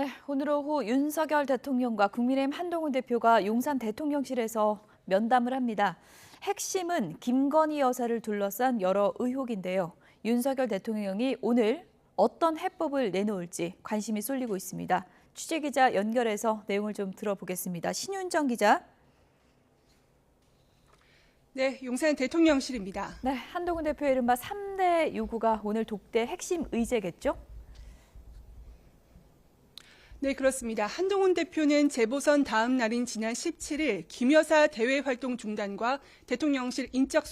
네, 오늘 오후 윤석열 대통령과 국민의힘 한동훈 대표가 용산 대통령실에서 면담을 합니다. 핵심은 김건희 여사를 둘러싼 여러 의혹인데요. 윤석열 대통령이 오늘 어떤 해법을 내놓을지 관심이 쏠리고 있습니다. 취재기자 연결해서 내용을 좀 들어보겠습니다. 신윤정 기자. 네, 용산 대통령실입니다. 네, 한동훈 대표의 이른바 3대 요구가 오늘 독대 핵심 의제겠죠? 네, 그렇습니다. 한동훈 대표는 재보선 다음 날인 지난 17일 김 여사 대외 활동 중단과 대통령실의 인적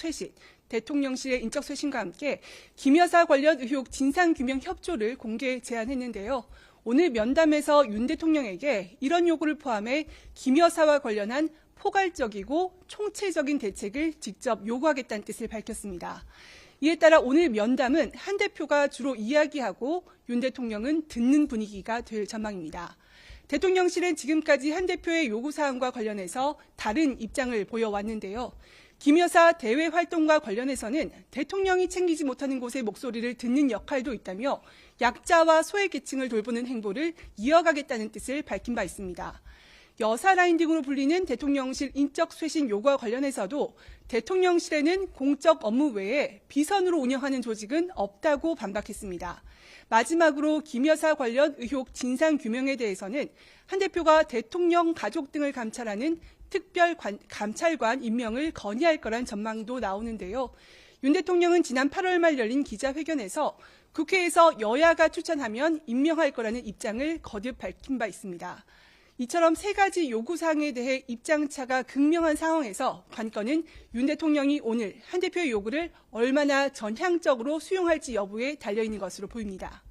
쇄신과 함께 김 여사 관련 의혹 진상규명 협조를 공개 제안했는데요. 오늘 면담에서 윤 대통령에게 이런 요구를 포함해 김 여사와 관련한 포괄적이고 총체적인 대책을 직접 요구하겠다는 뜻을 밝혔습니다. 이에 따라 오늘 면담은 한 대표가 주로 이야기하고 윤 대통령은 듣는 분위기가 될 전망입니다. 대통령실은 지금까지 한 대표의 요구사항과 관련해서 다른 입장을 보여왔는데요. 김 여사 대외 활동과 관련해서는 대통령이 챙기지 못하는 곳의 목소리를 듣는 역할도 있다며 약자와 소외계층을 돌보는 행보를 이어가겠다는 뜻을 밝힌 바 있습니다. 여사 라인 등으로 불리는 대통령실 인적 쇄신 요구와 관련해서도 대통령실에는 공적 업무 외에 비선으로 운영하는 조직은 없다고 반박했습니다. 마지막으로 김 여사 관련 의혹 진상 규명에 대해서는 한 대표가 대통령 가족 등을 감찰하는 특별 감찰관 임명을 건의할 거란 전망도 나오는데요. 윤 대통령은 지난 8월 말 열린 기자회견에서 국회에서 여야가 추천하면 임명할 거라는 입장을 거듭 밝힌 바 있습니다. 이처럼 세 가지 요구사항에 대해 입장차가 극명한 상황에서 관건은 윤 대통령이 오늘 한 대표의 요구를 얼마나 전향적으로 수용할지 여부에 달려있는 것으로 보입니다.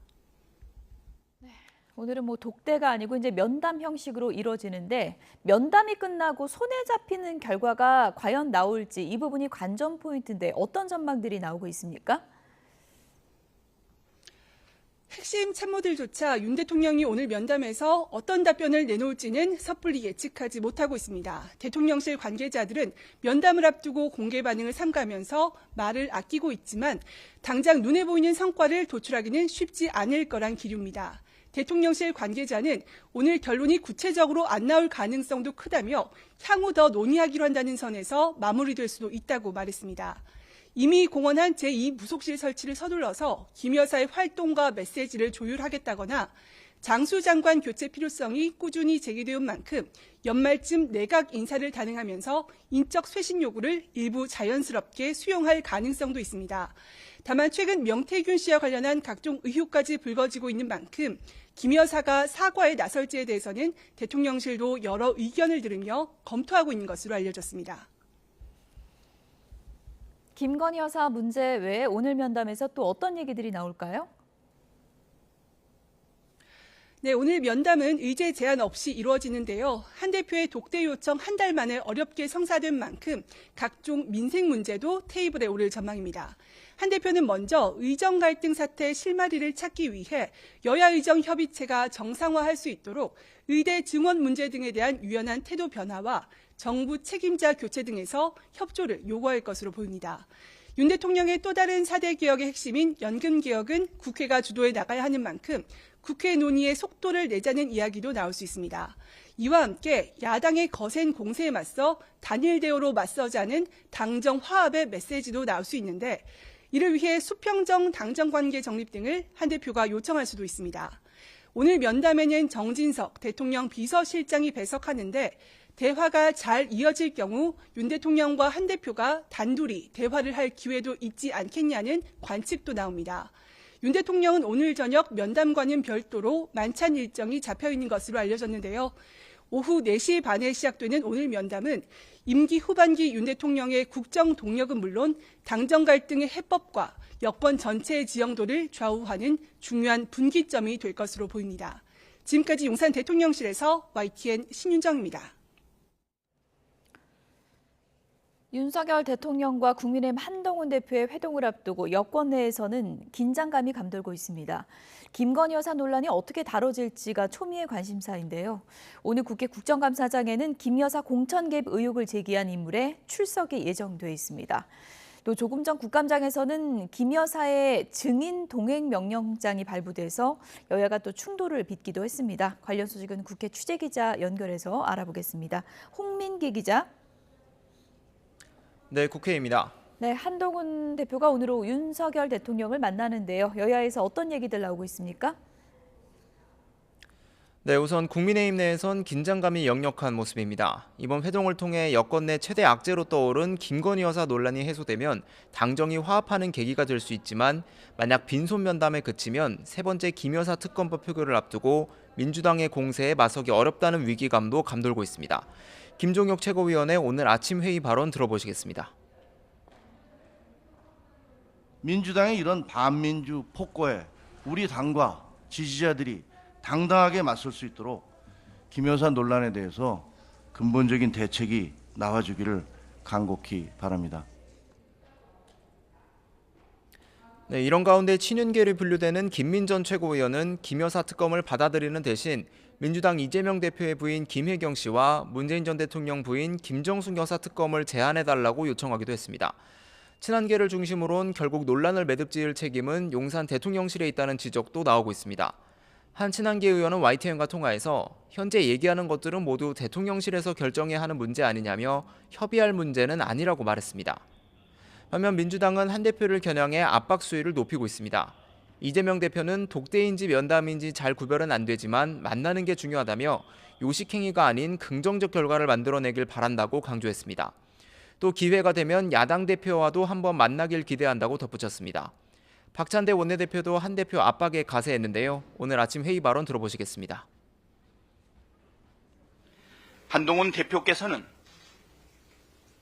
오늘은 독대가 아니고 이제 면담 형식으로 이루어지는데 면담이 끝나고 손에 잡히는 결과가 과연 나올지 이 부분이 관전 포인트인데 어떤 전망들이 나오고 있습니까? 핵심 참모들조차 윤 대통령이 오늘 면담에서 어떤 답변을 내놓을지는 섣불리 예측하지 못하고 있습니다. 대통령실 관계자들은 면담을 앞두고 공개 반응을 삼가면서 말을 아끼고 있지만 당장 눈에 보이는 성과를 도출하기는 쉽지 않을 거란 기류입니다. 대통령실 관계자는 오늘 결론이 구체적으로 안 나올 가능성도 크다며 향후 더 논의하기로 한다는 선에서 마무리될 수도 있다고 말했습니다. 이미 공언한 제2부속실 설치를 서둘러서 김 여사의 활동과 메시지를 조율하겠다거나 장수장관 교체 필요성이 꾸준히 제기되온 만큼 연말쯤 내각 인사를 단행하면서 인적 쇄신 요구를 일부 자연스럽게 수용할 가능성도 있습니다. 다만 최근 명태균 씨와 관련한 각종 의혹까지 불거지고 있는 만큼 김 여사가 사과에 나설지에 대해서는 대통령실도 여러 의견을 들으며 검토하고 있는 것으로 알려졌습니다. 김건희 여사 문제 외에 오늘 면담에서 또 어떤 얘기들이 나올까요? 네, 오늘 면담은 의제 제한 없이 이루어지는데요. 한 대표의 독대 요청 한 달 만에 어렵게 성사된 만큼 각종 민생 문제도 테이블에 오를 전망입니다. 한 대표는 먼저 의정 갈등 사태의 실마리를 찾기 위해 여야 의정 협의체가 정상화할 수 있도록 의대 증원 문제 등에 대한 유연한 태도 변화와 정부 책임자 교체 등에서 협조를 요구할 것으로 보입니다. 윤 대통령의 또 다른 4대 개혁의 핵심인 연금 개혁은 국회가 주도해 나가야 하는 만큼 국회 논의의 속도를 내자는 이야기도 나올 수 있습니다. 이와 함께 야당의 거센 공세에 맞서 단일 대우로 맞서자는 당정 화합의 메시지도 나올 수 있는데 이를 위해 수평정 당정관계 정립 등을 한 대표가 요청할 수도 있습니다. 오늘 면담에는 정진석 대통령 비서실장이 배석하는데 대화가 잘 이어질 경우 윤 대통령과 한 대표가 단둘이 대화를 할 기회도 있지 않겠냐는 관측도 나옵니다. 윤 대통령은 오늘 저녁 면담과는 별도로 만찬 일정이 잡혀 있는 것으로 알려졌는데요. 오후 4시 반에 시작되는 오늘 면담은 임기 후반기 윤 대통령의 국정 동력은 물론 당정 갈등의 해법과 여권 전체의 지형도를 좌우하는 중요한 분기점이 될 것으로 보입니다. 지금까지 용산 대통령실에서 YTN 신윤정입니다. 윤석열 대통령과 국민의힘 한동훈 대표의 회동을 앞두고 여권 내에서는 긴장감이 감돌고 있습니다. 김건희 여사 논란이 어떻게 다뤄질지가 초미의 관심사인데요. 오늘 국회 국정감사장에는 김 여사 공천 개입 의혹을 제기한 인물의 출석이 예정돼 있습니다. 또 조금 전 국감장에서는 김 여사의 증인 동행 명령장이 발부돼서 여야가 또 충돌을 빚기도 했습니다. 관련 소식은 국회 취재기자 연결해서 알아보겠습니다. 홍민기 기자. 네, 국회입니다. 네, 한동훈 대표가 오늘 오후 윤석열 대통령을 만나는데요. 여야에서 어떤 얘기들 나오고 있습니까? 네, 우선 국민의힘 내에선 긴장감이 역력한 모습입니다. 이번 회동을 통해 여권 내 최대 악재로 떠오른 김건희 여사 논란이 해소되면 당정이 화합하는 계기가 될 수 있지만 만약 빈손 면담에 그치면 세 번째 김 여사 특검법 표결을 앞두고 민주당의 공세에 맞서기 어렵다는 위기감도 감돌고 있습니다. 김종혁 최고위원의 오늘 아침 회의 발언 들어보시겠습니다. 민주당의 이런 반민주 폭거에 우리 당과 지지자들이 당당하게 맞설 수 있도록 김 여사 논란에 대해서 근본적인 대책이 나와주기를 간곡히 바랍니다. 네, 이런 가운데 친윤계로 분류되는 김민전 최고위원은 김 여사 특검을 받아들이는 대신 민주당 이재명 대표의 부인 김혜경 씨와 문재인 전 대통령 부인 김정숙 여사 특검을 제안해달라고 요청하기도 했습니다. 친한계를 중심으로 온 결국 논란을 매듭지을 책임은 용산 대통령실에 있다는 지적도 나오고 있습니다. 한 친한계 의원은 YTN과 통화에서 현재 얘기하는 것들은 모두 대통령실에서 결정해야 하는 문제 아니냐며 협의할 문제는 아니라고 말했습니다. 반면 민주당은 한 대표를 겨냥해 압박 수위를 높이고 있습니다. 이재명 대표는 독대인지 면담인지 잘 구별은 안 되지만 만나는 게 중요하다며 요식행위가 아닌 긍정적 결과를 만들어내길 바란다고 강조했습니다. 또 기회가 되면 야당 대표와도 한번 만나길 기대한다고 덧붙였습니다. 박찬대 원내대표도 한 대표 압박에 가세했는데요. 오늘 아침 회의 발언 들어보시겠습니다. 한동훈 대표께서는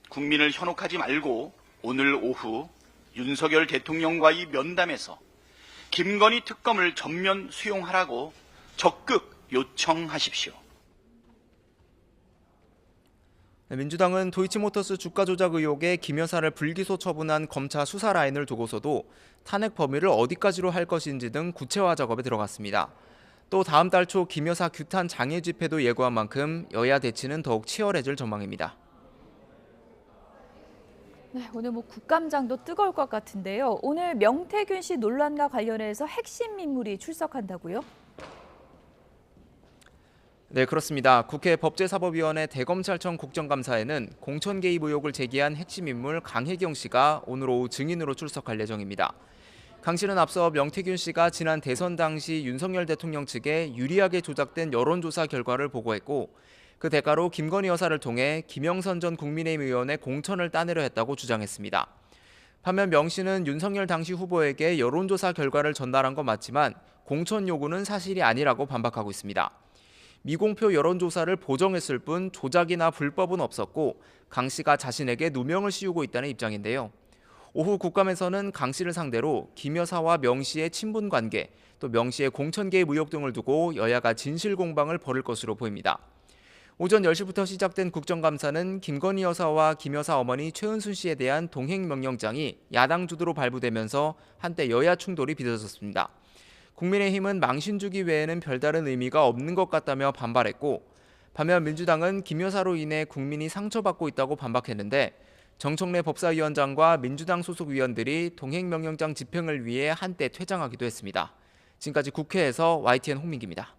국민을 현혹하지 말고 오늘 오후 윤석열 대통령과의 면담에서 김건희 특검을 전면 수용하라고 적극 요청하십시오. 민주당은 도이치모터스 주가 조작 의혹에 김 여사를 불기소 처분한 검찰 수사 라인을 두고서도 탄핵 범위를 어디까지로 할 것인지 등 구체화 작업에 들어갔습니다. 또 다음 달 초 김 여사 규탄 장애 집회도 예고한 만큼 여야 대치는 더욱 치열해질 전망입니다. 네, 오늘 국감장도 뜨거울 것 같은데요. 오늘 명태균 씨 논란과 관련해서 핵심 인물이 출석한다고요? 네, 그렇습니다. 국회 법제사법위원회 대검찰청 국정감사에는 공천 개입 의혹을 제기한 핵심 인물 강혜경 씨가 오늘 오후 증인으로 출석할 예정입니다. 강 씨는 앞서 명태균 씨가 지난 대선 당시 윤석열 대통령 측에 유리하게 조작된 여론조사 결과를 보고했고 그 대가로 김건희 여사를 통해 김영선 전 국민의힘 의원의 공천을 따내려 했다고 주장했습니다. 반면 명 씨는 윤석열 당시 후보에게 여론조사 결과를 전달한 건 맞지만 공천 요구는 사실이 아니라고 반박하고 있습니다. 미공표 여론조사를 보정했을 뿐 조작이나 불법은 없었고 강 씨가 자신에게 누명을 씌우고 있다는 입장인데요. 오후 국감에서는 강 씨를 상대로 김 여사와 명 씨의 친분 관계, 또 명 씨의 공천 개입 의혹 등을 두고 여야가 진실 공방을 벌일 것으로 보입니다. 오전 10시부터 시작된 국정감사는 김건희 여사와 김 여사 어머니 최은순 씨에 대한 동행 명령장이 야당 주도로 발부되면서 한때 여야 충돌이 빚어졌습니다. 국민의힘은 망신 주기 외에는 별다른 의미가 없는 것 같다며 반발했고 반면 민주당은 김 여사로 인해 국민이 상처받고 있다고 반박했는데 정청래 법사위원장과 민주당 소속 위원들이 동행명령장 집행을 위해 한때 퇴장하기도 했습니다. 지금까지 국회에서 YTN 홍민기입니다.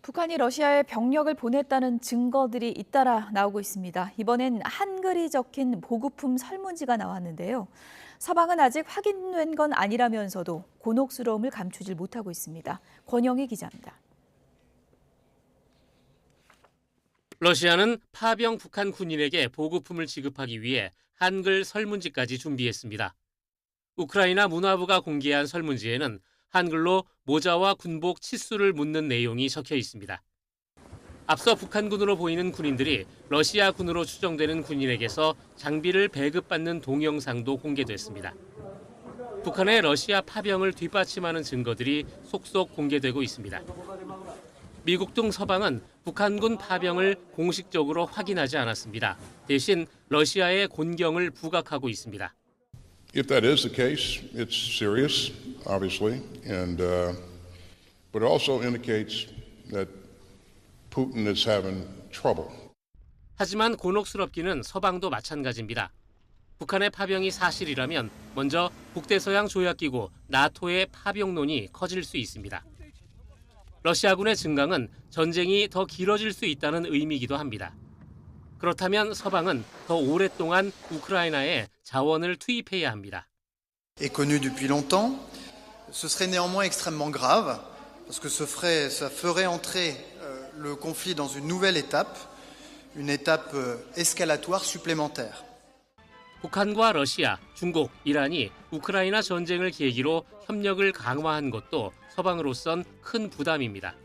북한이 러시아에 병력을 보냈다는 증거들이 잇따라 나오고 있습니다. 이번엔 한글이 적힌 보급품 설문지가 나왔는데요. 서방은 아직 확인된 건 아니라면서도 곤혹스러움을 감추질 못하고 있습니다. 권영희 기자입니다. 러시아는 파병 북한 군인에게 보급품을 지급하기 위해 한글 설문지까지 준비했습니다. 우크라이나 문화부가 공개한 설문지에는 한글로 모자와 군복 치수를 묻는 내용이 적혀 있습니다. 앞서 북한군으로 보이는 군인들이 러시아군으로 추정되는 군인에게서 장비를 배급받는 동영상도 공개됐습니다. 북한의 러시아 파병을 뒷받침하는 증거들이 속속 공개되고 있습니다. 미국 등 서방은 북한군 파병을 공식적으로 확인하지 않았습니다. 대신 러시아의 곤경을 부각하고 있습니다. If that is the case, it's serious, obviously, but it also indicates that Putin is having trouble. 하지만 곤혹스럽기는 서방도 마찬가지입니다. 북한의 파병이 사실이라면 먼저 북대서양 조약기구 나토의 파병론이 커질 수 있습니다. 러시아군의 증강은 전쟁이 더 길어질 수 있다는 의미이기도 합니다. 그렇다면 서방은 더 오랫동안 우크라이나에 자원을 투입해야 합니다. Est connu depuis longtemps. Ce serait néanmoins extrêmement grave parce que ça ferait entrer le conflit dans une nouvelle étape, une étape escalatoire supplémentaire. 북한과 러시아, 중국, 이란이 우크라이나 전쟁을 계기로 협력을 강화한 것도 서방으로선 큰 부담입니다.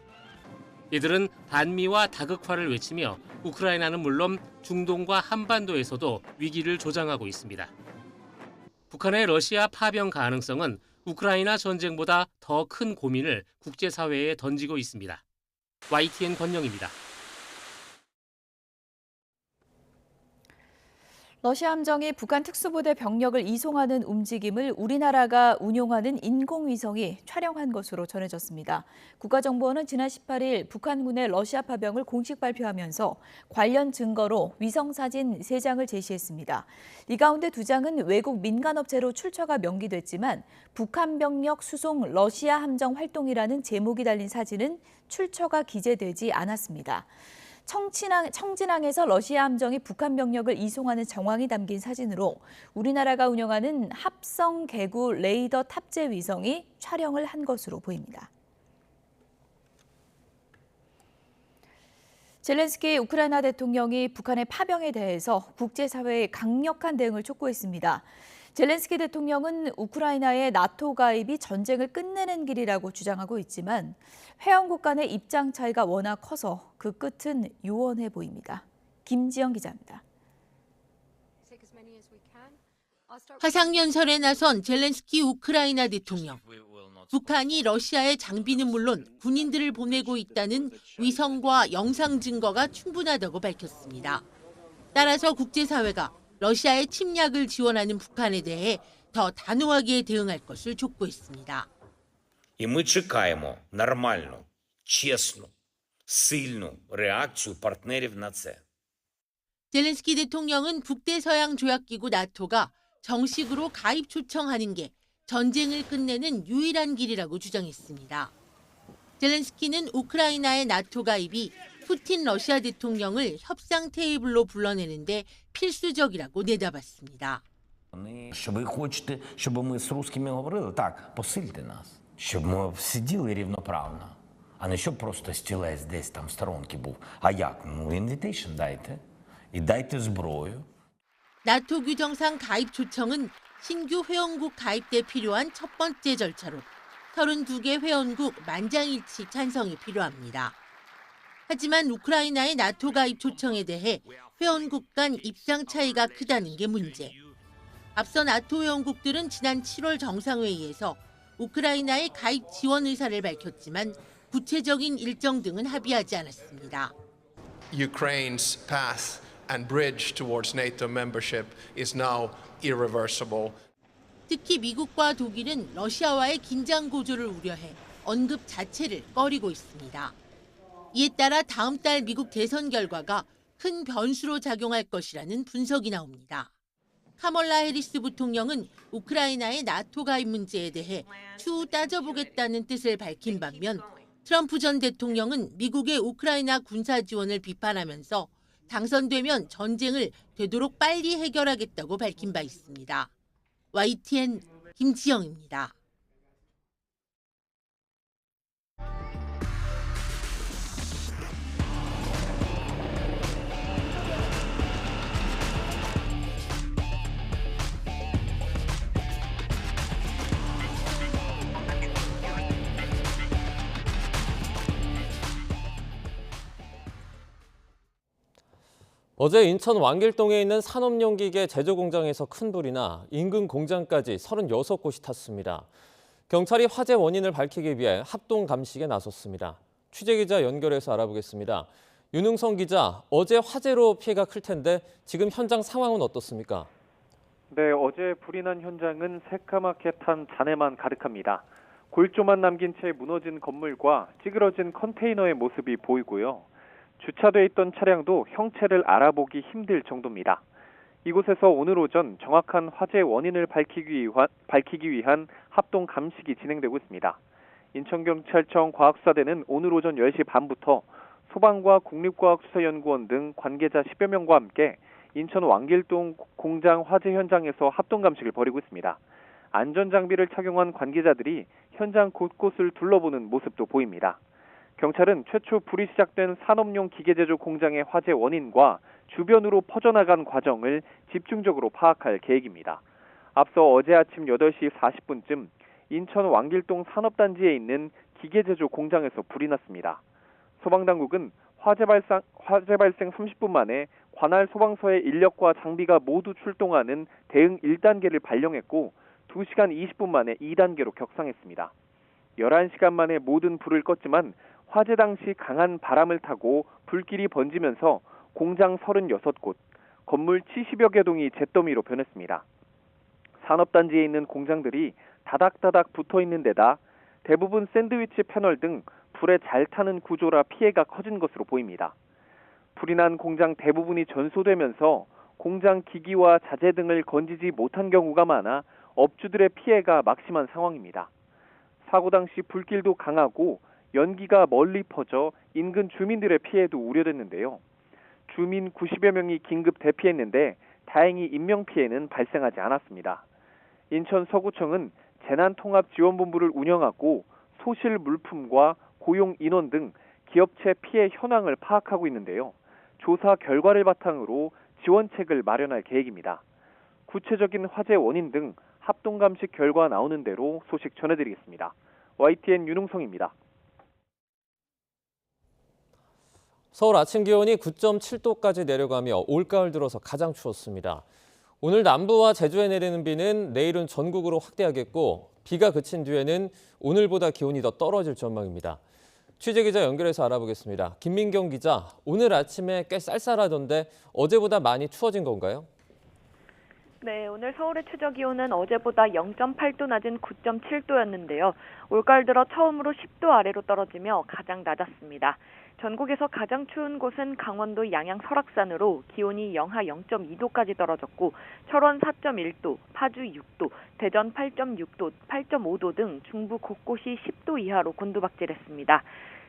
이들은 반미와 다극화를 외치며 우크라이나는 물론 중동과 한반도에서도 위기를 조장하고 있습니다. 북한의 러시아 파병 가능성은 우크라이나 전쟁보다 더 큰 고민을 국제사회에 던지고 있습니다. YTN 권영입니다. 러시아 함정이 북한 특수부대 병력을 이송하는 움직임을 우리나라가 운용하는 인공위성이 촬영한 것으로 전해졌습니다. 국가정보원은 지난 18일 북한군의 러시아 파병을 공식 발표하면서 관련 증거로 위성사진 3장을 제시했습니다. 이 가운데 2장은 외국 민간업체로 출처가 명기됐지만 북한 병력 수송 러시아 함정 활동이라는 제목이 달린 사진은 출처가 기재되지 않았습니다. 청진항에서 러시아 함정이 북한 병력을 이송하는 정황이 담긴 사진으로 우리나라가 운영하는 합성 개구 레이더 탑재 위성이 촬영을 한 것으로 보입니다. 젤렌스키 우크라이나 대통령이 북한의 파병에 대해서 국제사회의 강력한 대응을 촉구했습니다. 젤렌스키 대통령은 우크라이나의 나토 가입이 전쟁을 끝내는 길이라고 주장하고 있지만 회원국 간의 입장 차이가 워낙 커서 그 끝은 요원해 보입니다. 김지영 기자입니다. 화상연설에 나선 젤렌스키 우크라이나 대통령. 북한이 러시아에 장비는 물론 군인들을 보내고 있다는 위성과 영상 증거가 충분하다고 밝혔습니다. 따라서 국제사회가 러시아의 침략을 지원하는 북한에 대해 더 단호하게 대응할 것을 촉구했습니다. І ми чекаємо нормальну, чесну, сильну реакцію партнерів на це. 젤렌스키 대통령은 북대서양 조약기구 나토가 정식으로 가입 초청하는 게 전쟁을 끝내는 유일한 길이라고 주장했습니다. 젤렌스키는 우크라이나의 나토 가입이 푸틴 러시아 대통령을 협상 테이블로 불러내는데 필수적이라고 내다봤습니다. Що ви хочете, щоб ми з русскими говорили? Так, посильте нас. Щоб ми сиділи рівноправно, а не щоб просто стілець десь там в сторонці був. А як? Ну, інвітейшн дайте. І дайте зброю. 나토 규정상 가입 초청은 신규 회원국 가입 때 필요한 첫 번째 절차로 32개 회원국 만장일치 찬성이 필요합니다. 하지만 우크라이나의 나토 가입 초청에 대해 회원국 간 입장 차이가 크다는 게 문제. 앞서 나토 회원국들은 지난 7월 정상회의에서 우크라이나의 가입 지원 의사를 밝혔지만 구체적인 일정 등은 합의하지 않았습니다. Ukraine's path and bridge towards NATO membership is now irreversible. 특히 미국과 독일은 러시아와의 긴장 고조를 우려해 언급 자체를 꺼리고 있습니다. 이에 따라 다음 달 미국 대선 결과가 큰 변수로 작용할 것이라는 분석이 나옵니다. 카멀라 해리스 부통령은 우크라이나의 나토 가입 문제에 대해 추후 따져보겠다는 뜻을 밝힌 반면 트럼프 전 대통령은 미국의 우크라이나 군사 지원을 비판하면서 당선되면 전쟁을 되도록 빨리 해결하겠다고 밝힌 바 있습니다. YTN 김지영입니다. 어제 인천 왕길동에 있는 산업용기계 제조 공장에서 큰 불이 나 인근 공장까지 36곳이 탔습니다. 경찰이 화재 원인을 밝히기 위해 합동 감식에 나섰습니다. 취재기자 연결해서 알아보겠습니다. 윤흥성 기자, 어제 화재로 피해가 클 텐데 지금 현장 상황은 어떻습니까? 네, 어제 불이 난 현장은 새까맣게 탄 잔해만 가득합니다. 골조만 남긴 채 무너진 건물과 찌그러진 컨테이너의 모습이 보이고요. 주차돼 있던 차량도 형체를 알아보기 힘들 정도입니다. 이곳에서 오늘 오전 정확한 화재 원인을 밝히기 위한 합동 감식이 진행되고 있습니다. 인천경찰청 과학수사대는 오늘 오전 10시 반부터 소방과 국립과학수사연구원 등 관계자 10여 명과 함께 인천 왕길동 공장 화재 현장에서 합동 감식을 벌이고 있습니다. 안전장비를 착용한 관계자들이 현장 곳곳을 둘러보는 모습도 보입니다. 경찰은 최초 불이 시작된 산업용 기계제조 공장의 화재 원인과 주변으로 퍼져나간 과정을 집중적으로 파악할 계획입니다. 앞서 어제 아침 8시 40분쯤 인천 왕길동 산업단지에 있는 기계제조 공장에서 불이 났습니다. 소방당국은 화재 발생 30분 만에 관할 소방서의 인력과 장비가 모두 출동하는 대응 1단계를 발령했고 2시간 20분 만에 2단계로 격상했습니다. 11시간 만에 모든 불을 껐지만 화재 당시 강한 바람을 타고 불길이 번지면서 공장 36곳, 건물 70여 개 동이 잿더미로 변했습니다. 산업단지에 있는 공장들이 다닥다닥 붙어있는 데다 대부분 샌드위치 패널 등 불에 잘 타는 구조라 피해가 커진 것으로 보입니다. 불이 난 공장 대부분이 전소되면서 공장 기기와 자재 등을 건지지 못한 경우가 많아 업주들의 피해가 막심한 상황입니다. 사고 당시 불길도 강하고 연기가 멀리 퍼져 인근 주민들의 피해도 우려됐는데요. 주민 90여 명이 긴급 대피했는데 다행히 인명피해는 발생하지 않았습니다. 인천 서구청은 재난통합지원본부를 운영하고 소실 물품과 고용 인원 등 기업체 피해 현황을 파악하고 있는데요. 조사 결과를 바탕으로 지원책을 마련할 계획입니다. 구체적인 화재 원인 등 합동감식 결과 나오는 대로 소식 전해드리겠습니다. YTN 윤웅성입니다. 서울 아침 기온이 9.7도까지 내려가며 올가을 들어서 가장 추웠습니다. 오늘 남부와 제주에 내리는 비는 내일은 전국으로 확대하겠고 비가 그친 뒤에는 오늘보다 기온이 더 떨어질 전망입니다. 취재기자 연결해서 알아보겠습니다. 김민경 기자, 오늘 아침에 꽤 쌀쌀하던데 어제보다 많이 추워진 건가요? 네, 오늘 서울의 최저 기온은 어제보다 0.8도 낮은 9.7도였는데요. 올가을 들어 처음으로 10도 아래로 떨어지며 가장 낮았습니다. 전국에서 가장 추운 곳은 강원도 양양 설악산으로 기온이 영하 0.2도까지 떨어졌고 철원 4.1도, 파주 6도, 대전 8.6도, 8.5도 등 중부 곳곳이 10도 이하로 곤두박질했습니다.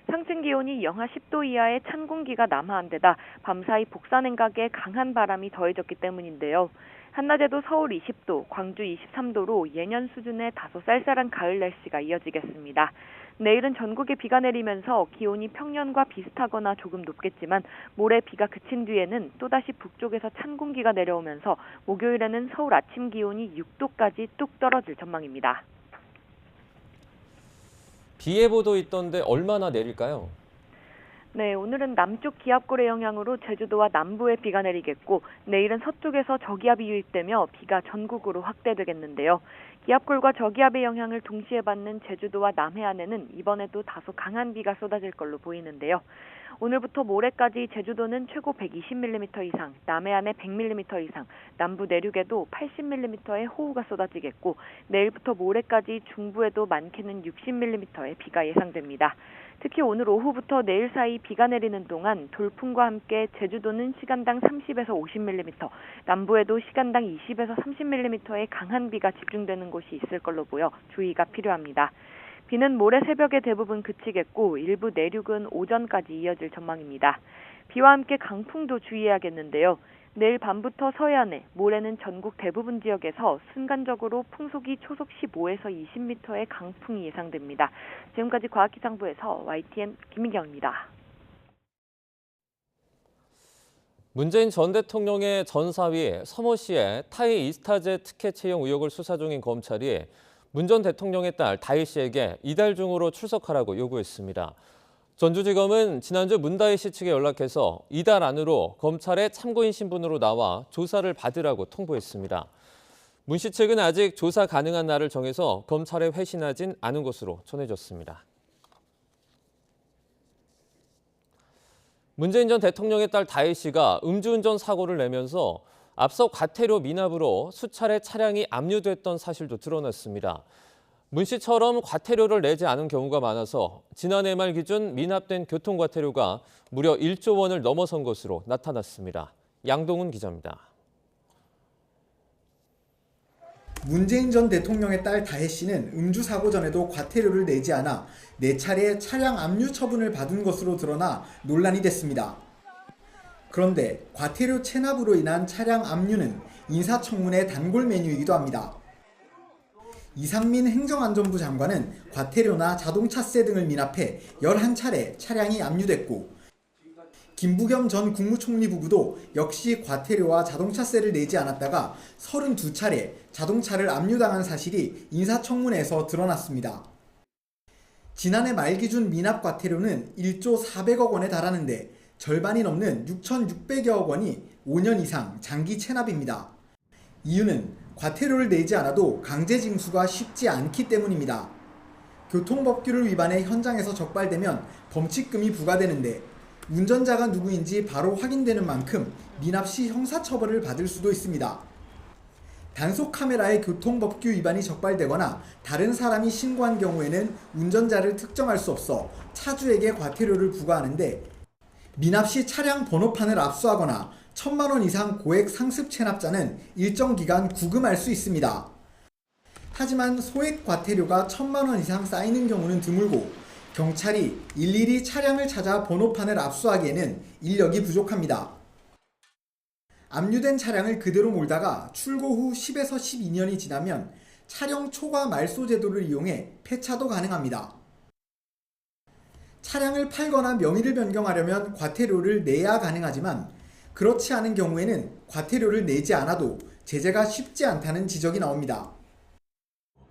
상층 기온이 영하 10도 이하의 찬 공기가 남하한 데다 밤사이 복사냉각에 강한 바람이 더해졌기 때문인데요. 한낮에도 서울 20도, 광주 23도로 예년 수준의 다소 쌀쌀한 가을 날씨가 이어지겠습니다. 내일은 전국에 비가 내리면서 기온이 평년과 비슷하거나 조금 높겠지만 모레 비가 그친 뒤에는 또다시 북쪽에서 찬 공기가 내려오면서 목요일에는 서울 아침 기온이 6도까지 뚝 떨어질 전망입니다. 비 예보도 있던데 얼마나 내릴까요? 네, 오늘은 남쪽 기압골의 영향으로 제주도와 남부에 비가 내리겠고 내일은 서쪽에서 저기압이 유입되며 비가 전국으로 확대되겠는데요. 기압골과 저기압의 영향을 동시에 받는 제주도와 남해안에는 이번에도 다소 강한 비가 쏟아질 걸로 보이는데요. 오늘부터 모레까지 제주도는 최고 120mm 이상, 남해안에 100mm 이상, 남부 내륙에도 80mm의 호우가 쏟아지겠고 내일부터 모레까지 중부에도 많게는 60mm의 비가 예상됩니다. 특히 오늘 오후부터 내일 사이 비가 내리는 동안 돌풍과 함께 제주도는 시간당 30에서 50mm, 남부에도 시간당 20에서 30mm의 강한 비가 집중되는 곳이 있을 걸로 보여 주의가 필요합니다. 비는 모레 새벽에 대부분 그치겠고 일부 내륙은 오전까지 이어질 전망입니다. 비와 함께 강풍도 주의해야겠는데요. 내일 밤부터 서해안에, 모레는 전국 대부분 지역에서 순간적으로 풍속이 초속 15에서 20m의 강풍이 예상됩니다. 지금까지 과학기상부에서 YTN 김민경입니다. 문재인 전 대통령의 전사위 서모 씨의 타이 이스타제 특혜 채용 의혹을 수사 중인 검찰이 문 전 대통령의 딸 다희 씨에게 이달 중으로 출석하라고 요구했습니다. 전주지검은 지난주 문다희 씨 측에 연락해서 이달 안으로 검찰의 참고인 신분으로 나와 조사를 받으라고 통보했습니다. 문 씨 측은 아직 조사 가능한 날을 정해서 검찰에 회신하진 않은 것으로 전해졌습니다. 문재인 전 대통령의 딸 다혜 씨가 음주운전 사고를 내면서 앞서 과태료 미납으로 수차례 차량이 압류됐던 사실도 드러났습니다. 문 씨처럼 과태료를 내지 않은 경우가 많아서 지난해 말 기준 미납된 교통과태료가 무려 1조 원을 넘어선 것으로 나타났습니다. 양동훈 기자입니다. 문재인 전 대통령의 딸 다혜 씨는 음주 사고 전에도 과태료를 내지 않아 4차례 차량 압류 처분을 받은 것으로 드러나 논란이 됐습니다. 그런데 과태료 체납으로 인한 차량 압류는 인사청문회 단골 메뉴이기도 합니다. 이상민 행정안전부 장관은 과태료나 자동차세 등을 미납해 11차례 차량이 압류됐고, 김부겸 전 국무총리 부부도 역시 과태료와 자동차세를 내지 않았다가 32차례 자동차를 압류당한 사실이 인사청문회에서 드러났습니다. 지난해 말 기준 미납 과태료는 1조 400억 원에 달하는데 절반이 넘는 6,600여억 원이 5년 이상 장기 체납입니다. 이유는 과태료를 내지 않아도 강제 징수가 쉽지 않기 때문입니다. 교통법규를 위반해 현장에서 적발되면 범칙금이 부과되는데 운전자가 누구인지 바로 확인되는 만큼 미납 시 형사처벌을 받을 수도 있습니다. 단속 카메라에 교통법규 위반이 적발되거나 다른 사람이 신고한 경우에는 운전자를 특정할 수 없어 차주에게 과태료를 부과하는데, 미납 시 차량 번호판을 압수하거나 1,000만 원 이상 고액 상습 체납자는 일정 기간 구금할 수 있습니다. 하지만 소액 과태료가 1,000만 원 이상 쌓이는 경우는 드물고 경찰이 일일이 차량을 찾아 번호판을 압수하기에는 인력이 부족합니다. 압류된 차량을 그대로 몰다가 출고 후 10에서 12년이 지나면 차량 초과 말소 제도를 이용해 폐차도 가능합니다. 차량을 팔거나 명의를 변경하려면 과태료를 내야 가능하지만 그렇지 않은 경우에는 과태료를 내지 않아도 제재가 쉽지 않다는 지적이 나옵니다.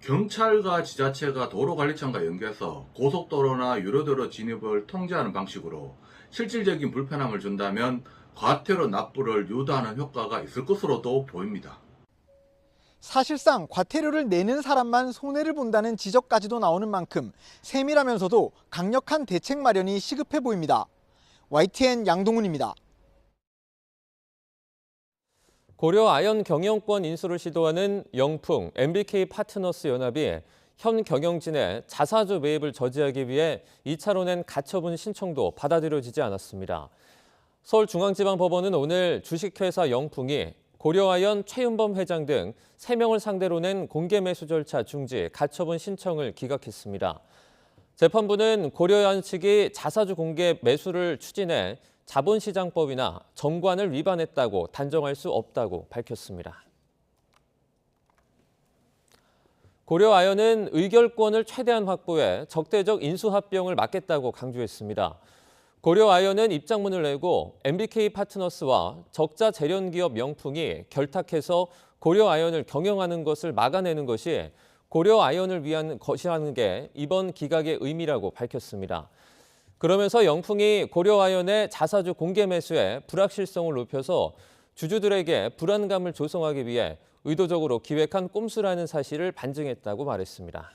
경찰과 지자체가 도로관리청과 연계해서 고속도로나 유료도로 진입을 통제하는 방식으로 실질적인 불편함을 준다면 과태료 납부를 유도하는 효과가 있을 것으로도 보입니다. 사실상 과태료를 내는 사람만 손해를 본다는 지적까지도 나오는 만큼 세밀하면서도 강력한 대책 마련이 시급해 보입니다. YTN 양동훈입니다. 고려 아연 경영권 인수를 시도하는 영풍, MBK 파트너스 연합이 현 경영진의 자사주 매입을 저지하기 위해 2차로 낸 가처분 신청도 받아들여지지 않았습니다. 서울중앙지방법원은 오늘 주식회사 영풍이 고려아연 최윤범 회장 등 3명을 상대로 낸 공개매수 절차 중지 가처분 신청을 기각했습니다. 재판부는 고려아연 측이 자사주 공개 매수를 추진해 자본시장법이나 정관을 위반했다고 단정할 수 없다고 밝혔습니다. 고려아연은 의결권을 최대한 확보해 적대적 인수합병을 막겠다고 강조했습니다. 고려아연은 입장문을 내고 MBK 파트너스와 적자 재련기업 영풍이 결탁해서 고려아연을 경영하는 것을 막아내는 것이 고려아연을 위한 것이라는 게 이번 기각의 의미라고 밝혔습니다. 그러면서 영풍이 고려아연의 자사주 공개 매수에 불확실성을 높여서 주주들에게 불안감을 조성하기 위해 의도적으로 기획한 꼼수라는 사실을 반증했다고 말했습니다.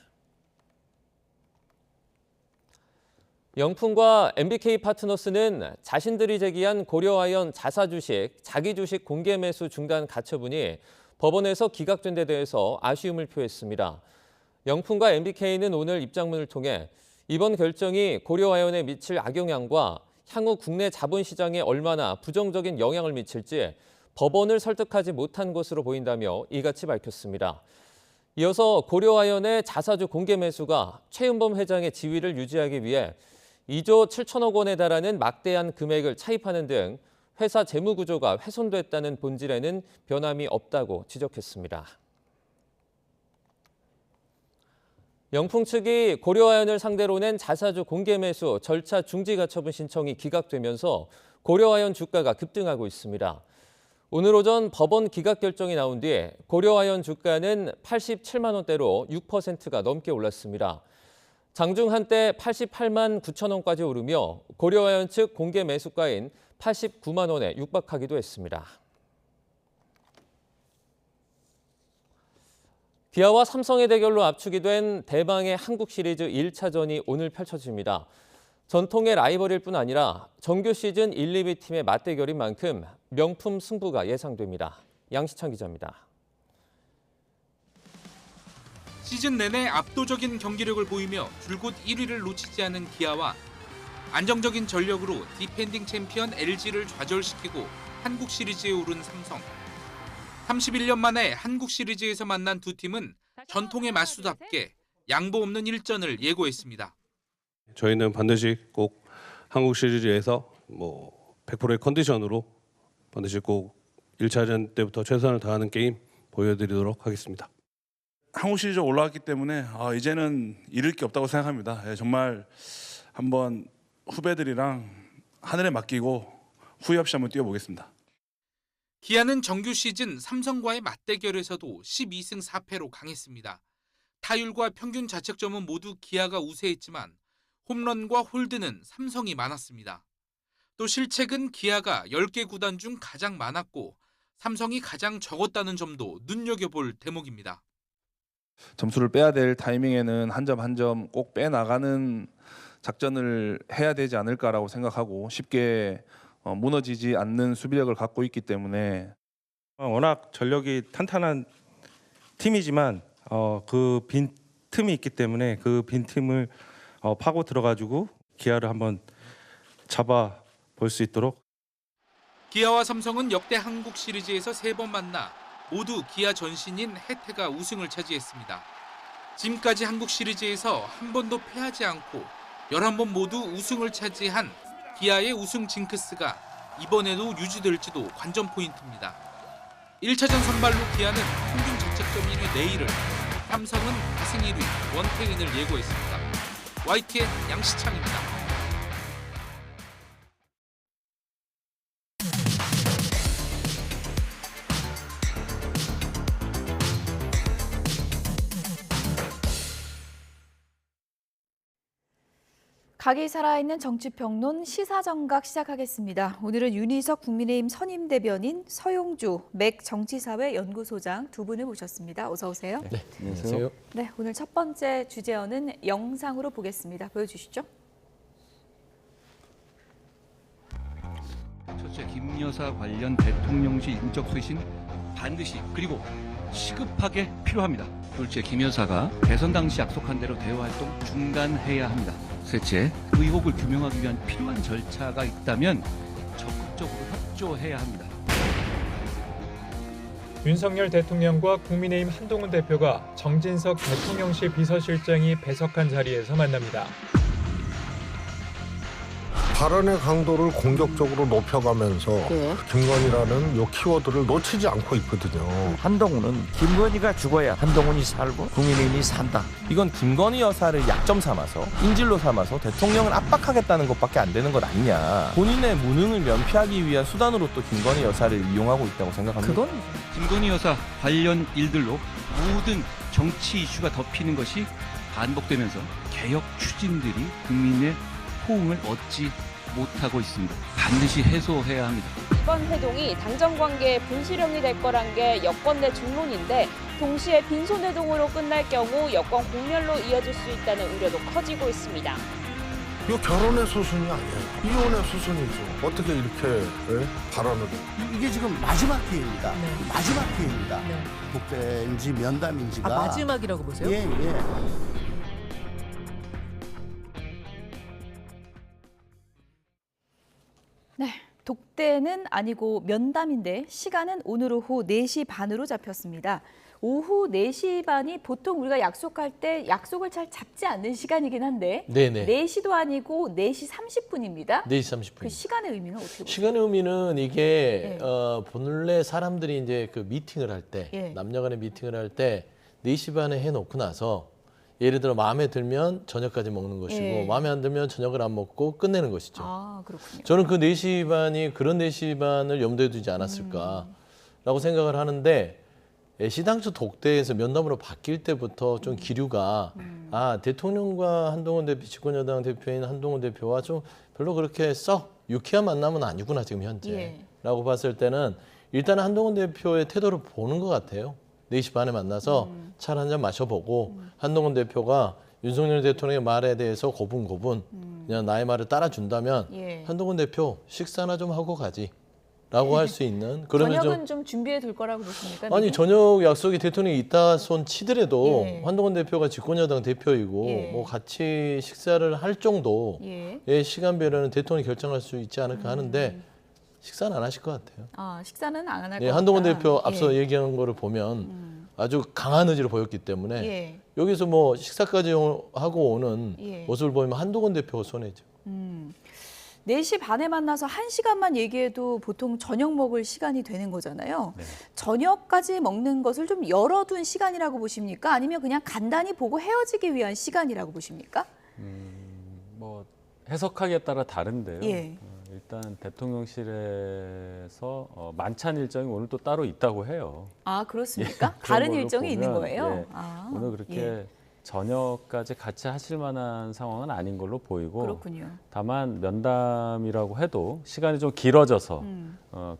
영풍과 MBK 파트너스는 자신들이 제기한 고려아연 자사주식, 자기주식 공개 매수 중단 가처분이 법원에서 기각된 데 대해서 아쉬움을 표했습니다. 영풍과 MBK는 오늘 입장문을 통해 이번 결정이 고려아연에 미칠 악영향과 향후 국내 자본시장에 얼마나 부정적인 영향을 미칠지 법원을 설득하지 못한 것으로 보인다며 이같이 밝혔습니다. 이어서 고려아연의 자사주 공개 매수가 최윤범 회장의 지위를 유지하기 위해 2조 7천억 원에 달하는 막대한 금액을 차입하는 등 회사 재무 구조가 훼손됐다는 본질에는 변함이 없다고 지적했습니다. 영풍 측이 고려아연을 상대로 낸 자사주 공개 매수 절차 중지 가처분 신청이 기각되면서 고려아연 주가가 급등하고 있습니다. 오늘 오전 법원 기각 결정이 나온 뒤 고려아연 주가는 87만 원대로 6%가 넘게 올랐습니다. 장중 한때 88만 9천 원까지 오르며 고려아연 측 공개 매수가인 89만 원에 육박하기도 했습니다. 기아와 삼성의 대결로 압축이 된 대망의 한국 시리즈 1차전이 오늘 펼쳐집니다. 전통의 라이벌일 뿐 아니라 정규 시즌 1, 2위 팀의 맞대결인 만큼 명품 승부가 예상됩니다. 양시창 기자입니다. 시즌 내내 압도적인 경기력을 보이며 줄곧 1위를 놓치지 않은 기아와 안정적인 전력으로 디펜딩 챔피언 LG를 좌절시키고 한국 시리즈에 오른 삼성. 31년 만에 한국 시리즈에서 만난 두 팀은 전통의 맞수답게 양보 없는 일전을 예고했습니다. 저희는 반드시 꼭 한국 시리즈에서 100%의 컨디션으로 반드시 꼭 1차전 때부터 최선을 다하는 게임 보여드리도록 하겠습니다. 한국 시리즈 올라왔기 때문에 이제는 잃을 게 없다고 생각합니다. 정말 한번 후배들이랑 하늘에 맡기고 후회 없이 한번 뛰어보겠습니다. 기아는 정규 시즌 삼성과의 맞대결에서도 12승 4패로 강했습니다. 타율과 평균 자책점은 모두 기아가 우세했지만 홈런과 홀드는 삼성이 많았습니다. 또 실책은 기아가 10개 구단 중 가장 많았고 삼성이 가장 적었다는 점도 눈여겨볼 대목입니다. 점수를 빼야 될 타이밍에는 한 점 한 점 꼭 빼나가는 작전을 해야 되지 않을까라고 생각하고 쉽게 무너지지 않는 수비력을 갖고 있기 때문에 워낙 전력이 탄탄한 팀이지만 그 빈 틈이 있기 때문에 그 빈 틈을 파고 들어가지고 기아를 한번 잡아볼 수 있도록. 기아와 삼성은 역대 한국 시리즈에서 3번 만나 모두 기아 전신인 해태가 우승을 차지했습니다. 지금까지 한국 시리즈에서 한 번도 패하지 않고 11번 모두 우승을 차지한 기아의 우승 징크스가 이번에도 유지될지도 관전 포인트입니다. 1차전 선발로 기아는 평균 자책점 1위 내일을, 삼성은 다승 1위 원태인을 예고했습니다. YTN 양시창입니다. 각이 살아있는 정치평론 시사정각 시작하겠습니다. 오늘은 윤희석 국민의힘 선임대변인, 서용주 맥 정치사회 연구소장 두 분을 모셨습니다. 어서 오세요. 네, 안녕하세요. 네, 오늘 첫 번째 주제어는 영상으로 보겠습니다. 보여주시죠. 첫째, 김 여사 관련 대통령실 인적 쇄신 반드시 그리고 시급하게 필요합니다. 둘째, 김 여사가 대선 당시 약속한 대로 대화 활동 중단해야 합니다. 셋째, 의혹을 규명하기 위한 필요한 절차가 있다면 적극적으로 협조해야 합니다. 윤석열 대통령과 국민의힘 한동훈 대표가 정진석 대통령실 비서실장이 배석한 자리에서 만납니다. 발언의 강도를 공격적으로 높여가면서 김건희라는 요 키워드를 놓치지 않고 있거든요. 한동훈은 김건희가 죽어야 한동훈이 살고 국민의힘이 산다. 이건 김건희 여사를 약점 삼아서 인질로 삼아서 대통령을 압박하겠다는 것밖에 안 되는 것 아니냐. 본인의 무능을 면피하기 위한 수단으로 또 김건희 여사를 이용하고 있다고 생각합니다. 그건 김건희 여사 관련 일들로 모든 정치 이슈가 덮이는 것이 반복되면서 개혁 추진들이 국민의 호응을 얻지 못하고 있습니다. 반드시 해소해야 합니다. 이번 회동이 당정 관계의 분실형이 될 거란 게 여권 내 중론인데 동시에 빈손회동으로 끝날 경우 여권 공멸로 이어질 수 있다는 우려도 커지고 있습니다. 이거 결혼의 수순이 아니에요. 이혼의 수순이죠. 어떻게 이렇게 발언을 해? 이게 지금 마지막 기회입니다. 마지막 기회입니다. 독대인지 면담인지가. 마지막이라고 보세요? 예. 네, 독대는 아니고 면담인데 시간은 오늘 오후 4시 반으로 잡혔습니다. 오후 4시 반이 보통 우리가 약속할 때 약속을 잘 잡지 않는 시간이긴 한데 네네. 4시도 아니고 4시 30분입니다. 4시 30분. 그 시간의 의미는 어떻게 보세요? 시간의 의미는 이게 본래 사람들이 이제 그 미팅을 할 때, 남녀간의 미팅을 할 때 4시 반에 해놓고 나서 예를 들어 마음에 들면 저녁까지 먹는 것이고 마음에 안 들면 저녁을 안 먹고 끝내는 것이죠. 아, 그렇군요. 저는 그 4시 반이 그런 4시 반을 염두에 두지 않았을까라고 생각을 하는데 시당초 독대에서 면담으로 바뀔 때부터 좀 기류가 대통령과 한동훈 대표, 집권여당 대표인 한동훈 대표와 좀 별로 그렇게 썩 유쾌한 만남은 아니구나 지금 현재라고 봤을 때는 일단 한동훈 대표의 태도를 보는 것 같아요. 4시 반에 만나서 차를 한 잔 마셔보고 한동훈 대표가 윤석열 대통령의 말에 대해서 고분고분 그냥 나의 말을 따라준다면 예. 한동훈 대표 식사나 좀 하고 가지라고 할 수 있는 그러면 저녁은 좀 준비해 둘 거라고 보십니까? 아니 미리? 저녁 약속이 대통령이 있다 손 치더라도 예. 한동훈 대표가 집권여당 대표이고 예. 뭐 같이 식사를 할 정도의 예. 시간별로는 대통령이 결정할 수 있지 않을까 하는데 식사는 안 하실 것 같아요. 아, 식사는 안 할 것 네, 같다. 한동훈 대표 앞서 예. 얘기한 거를 보면 아주 강한 의지를 보였기 때문에 예. 여기서 뭐 식사까지 하고 오는 예. 모습을 보이면 한동훈 대표가 손해죠. 4시 반에 만나서 1시간만 얘기해도 보통 저녁 먹을 시간이 되는 거잖아요. 네. 저녁까지 먹는 것을 좀 열어둔 시간이라고 보십니까? 아니면 그냥 간단히 보고 헤어지기 위한 시간이라고 보십니까? 뭐 해석하기에 따라 다른데요. 예. 일단 대통령실에서 만찬 일정이 오늘 또 따로 있다고 해요. 아, 그렇습니까? 예, 다른 그런 걸로 일정이 있는 보면, 거예요? 예, 아, 오늘 그렇게 예. 저녁까지 같이 하실 만한 상황은 아닌 걸로 보이고 그렇군요. 다만 면담이라고 해도 시간이 좀 길어져서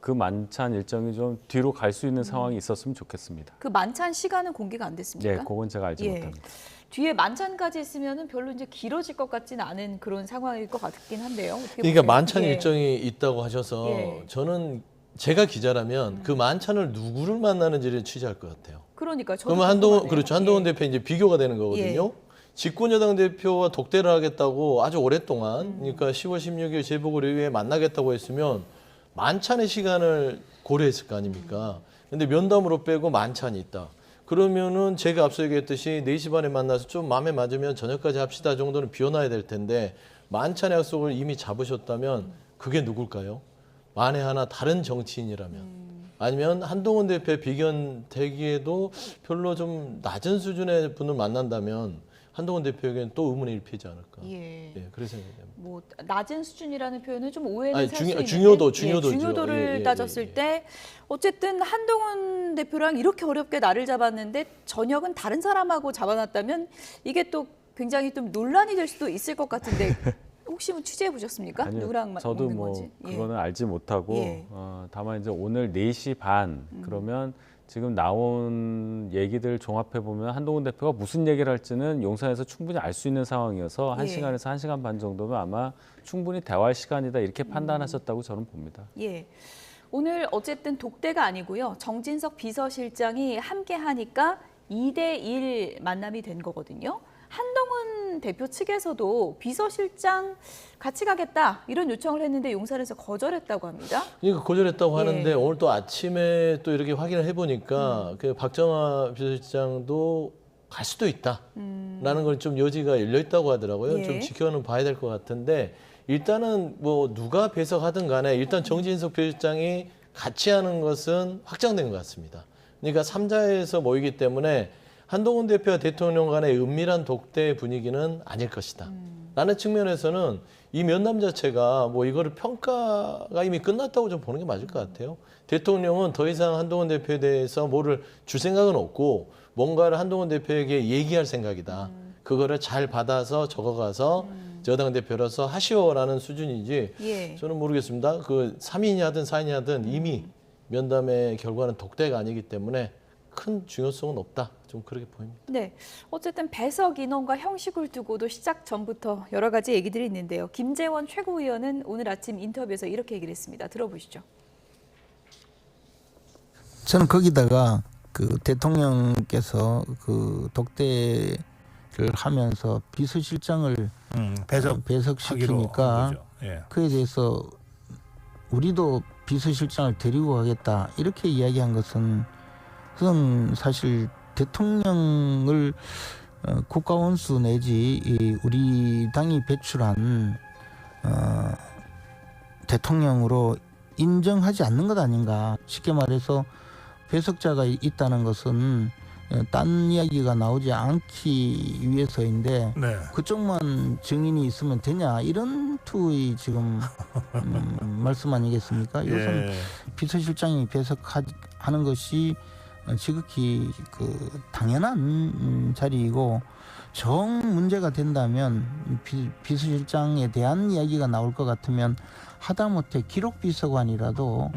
그 만찬 일정이 좀 뒤로 갈 수 있는 상황이 있었으면 좋겠습니다. 그 만찬 시간은 공개가 안 됐습니까? 예, 그건 제가 알지 못합니다. 뒤에 만찬까지 있으면은 별로 이제 길어질 것 같지는 않은 그런 상황일 것 같긴 한데요. 어떻게 그러니까 보세요? 만찬 예. 일정이 있다고 하셔서 예. 저는 제가 기자라면 그 만찬을 누구를 만나는지를 취재할 것 같아요. 그러니까 저도 그러면 한동훈 궁금하네요. 그렇죠. 한동훈 예. 대표 이제 비교가 되는 거거든요. 집권여당 대표와 독대를 하겠다고 아주 오랫동안 그러니까 10월 16일 재보궐의회에 만나겠다고 했으면 만찬의 시간을 고려했을 거 아닙니까? 근데 면담으로 빼고 만찬이 있다. 그러면은 제가 앞서 얘기했듯이 4시 반에 만나서 좀 마음에 맞으면 저녁까지 합시다 정도는 비워놔야 될 텐데 만찬의 약속을 이미 잡으셨다면 그게 누굴까요? 만에 하나 다른 정치인이라면 아니면 한동훈 대표의 비견되기에도 별로 좀 낮은 수준의 분을 만난다면 한동훈 대표에게는 또 의문의 일피지 않을까. 예. 그래서 생각합니다. 뭐 낮은 수준이라는 표현은 좀 오해는 아니, 살 수 있는데 중요도죠. 중요도를 예, 따졌을 예. 때 어쨌든 한동훈 대표랑 이렇게 어렵게 날을 잡았는데 저녁은 다른 사람하고 잡아놨다면 이게 또 굉장히 좀 논란이 될 수도 있을 것 같은데 혹시 뭐 취재해 보셨습니까? 아니요, 누구랑 저도 먹는 뭐 건지? 예. 그거는 알지 못하고 예. 다만 이제 오늘 4시 반 그러면 지금 나온 얘기들 종합해 보면 한동훈 대표가 무슨 얘기를 할지는 용산에서 충분히 알 수 있는 상황이어서 1시간에서 1시간 반 정도면 아마 충분히 대화할 시간이다 이렇게 판단하셨다고 저는 봅니다. 예. 오늘 어쨌든 독대가 아니고요. 정진석 비서실장이 함께 하니까 2대1 만남이 된 거거든요. 한동훈 대표 측에서도 비서실장 같이 가겠다 이런 요청을 했는데 용산에서 거절했다고 합니다. 그러니까 거절했다고 하는데 예. 오늘 또 아침에 또 이렇게 확인을 해보니까 그 박정아 비서실장도 갈 수도 있다라는 걸 좀 여지가 열려 있다고 하더라고요. 예. 좀 지켜는 봐야 될 것 같은데 일단은 뭐 누가 배석하든 간에 일단 정진석 비서실장이 같이 하는 것은 확정된 것 같습니다. 그러니까 3자에서 모이기 때문에 한동훈 대표와 대통령 간의 은밀한 독대 분위기는 아닐 것이다. 라는 측면에서는 이 면담 자체가 뭐 이거를 평가가 이미 끝났다고 좀 보는 게 맞을 것 같아요. 대통령은 더 이상 한동훈 대표에 대해서 뭐를 줄 생각은 없고 뭔가를 한동훈 대표에게 얘기할 생각이다. 그거를 잘 받아서 적어가서 여당 대표로서 하시오라는 수준이지 예. 저는 모르겠습니다. 그 3인이 하든 4인이 하든 이미 면담의 결과는 독대가 아니기 때문에 큰 중요성은 없다. 좀 그렇게 보입니다. 네, 어쨌든 배석 인원과 형식을 두고도 시작 전부터 여러 가지 얘기들이 있는데요. 김재원 최고위원은 오늘 아침 인터뷰에서 이렇게 얘기를 했습니다. 들어보시죠. 저는 거기다가 그 대통령께서 그 독대를 하면서 비서실장을 배석시키니까 예. 그에 대해서 우리도 비서실장을 데리고 가겠다 이렇게 이야기한 것은 그건 사실 대통령을 국가원수 내지 우리 당이 배출한 대통령으로 인정하지 않는 것 아닌가. 쉽게 말해서 배석자가 있다는 것은 딴 이야기가 나오지 않기 위해서인데 네. 그쪽만 증인이 있으면 되냐 이런 투의 지금 말씀 아니겠습니까? 이것은 비서실장이 배석하는 것이 지극히 그 당연한 자리이고 정 문제가 된다면 비서실장에 대한 이야기가 나올 것 같으면 하다못해 기록비서관이라도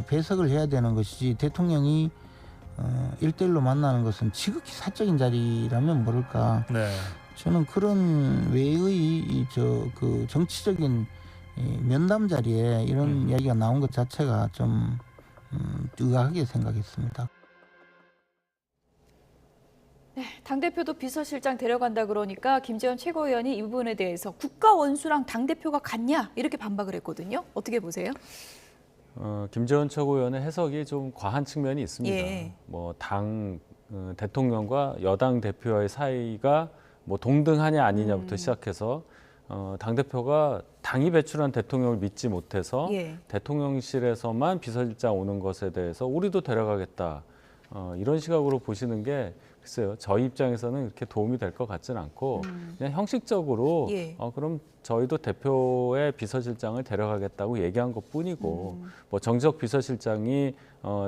배석을 해야 되는 것이지 대통령이 1대1로 만나는 것은 지극히 사적인 자리라면 모를까. 네. 저는 그런 외의 그 정치적인 면담 자리에 이런 이야기가 나온 것 자체가 좀 의아하게 생각했습니다. 네, 당대표도 비서실장 데려간다 그러니까 김재원 최고위원이 이 부분에 대해서 국가 원수랑 당대표가 같냐 이렇게 반박을 했거든요. 어떻게 보세요? 김재원 최고위원의 해석이 좀 과한 측면이 있습니다. 예. 뭐 대통령과 여당 대표와의 사이가 뭐 동등하냐 아니냐부터 시작해서 당대표가 당이 배출한 대통령을 믿지 못해서 예. 대통령실에서만 비서실장 오는 것에 대해서 우리도 데려가겠다. 이런 시각으로 보시는 게 글쎄요. 저희 입장에서는 이렇게 도움이 될 것 같지는 않고 그냥 형식적으로 예. 그럼 저희도 대표의 비서실장을 데려가겠다고 얘기한 것뿐이고 뭐 정적 비서실장이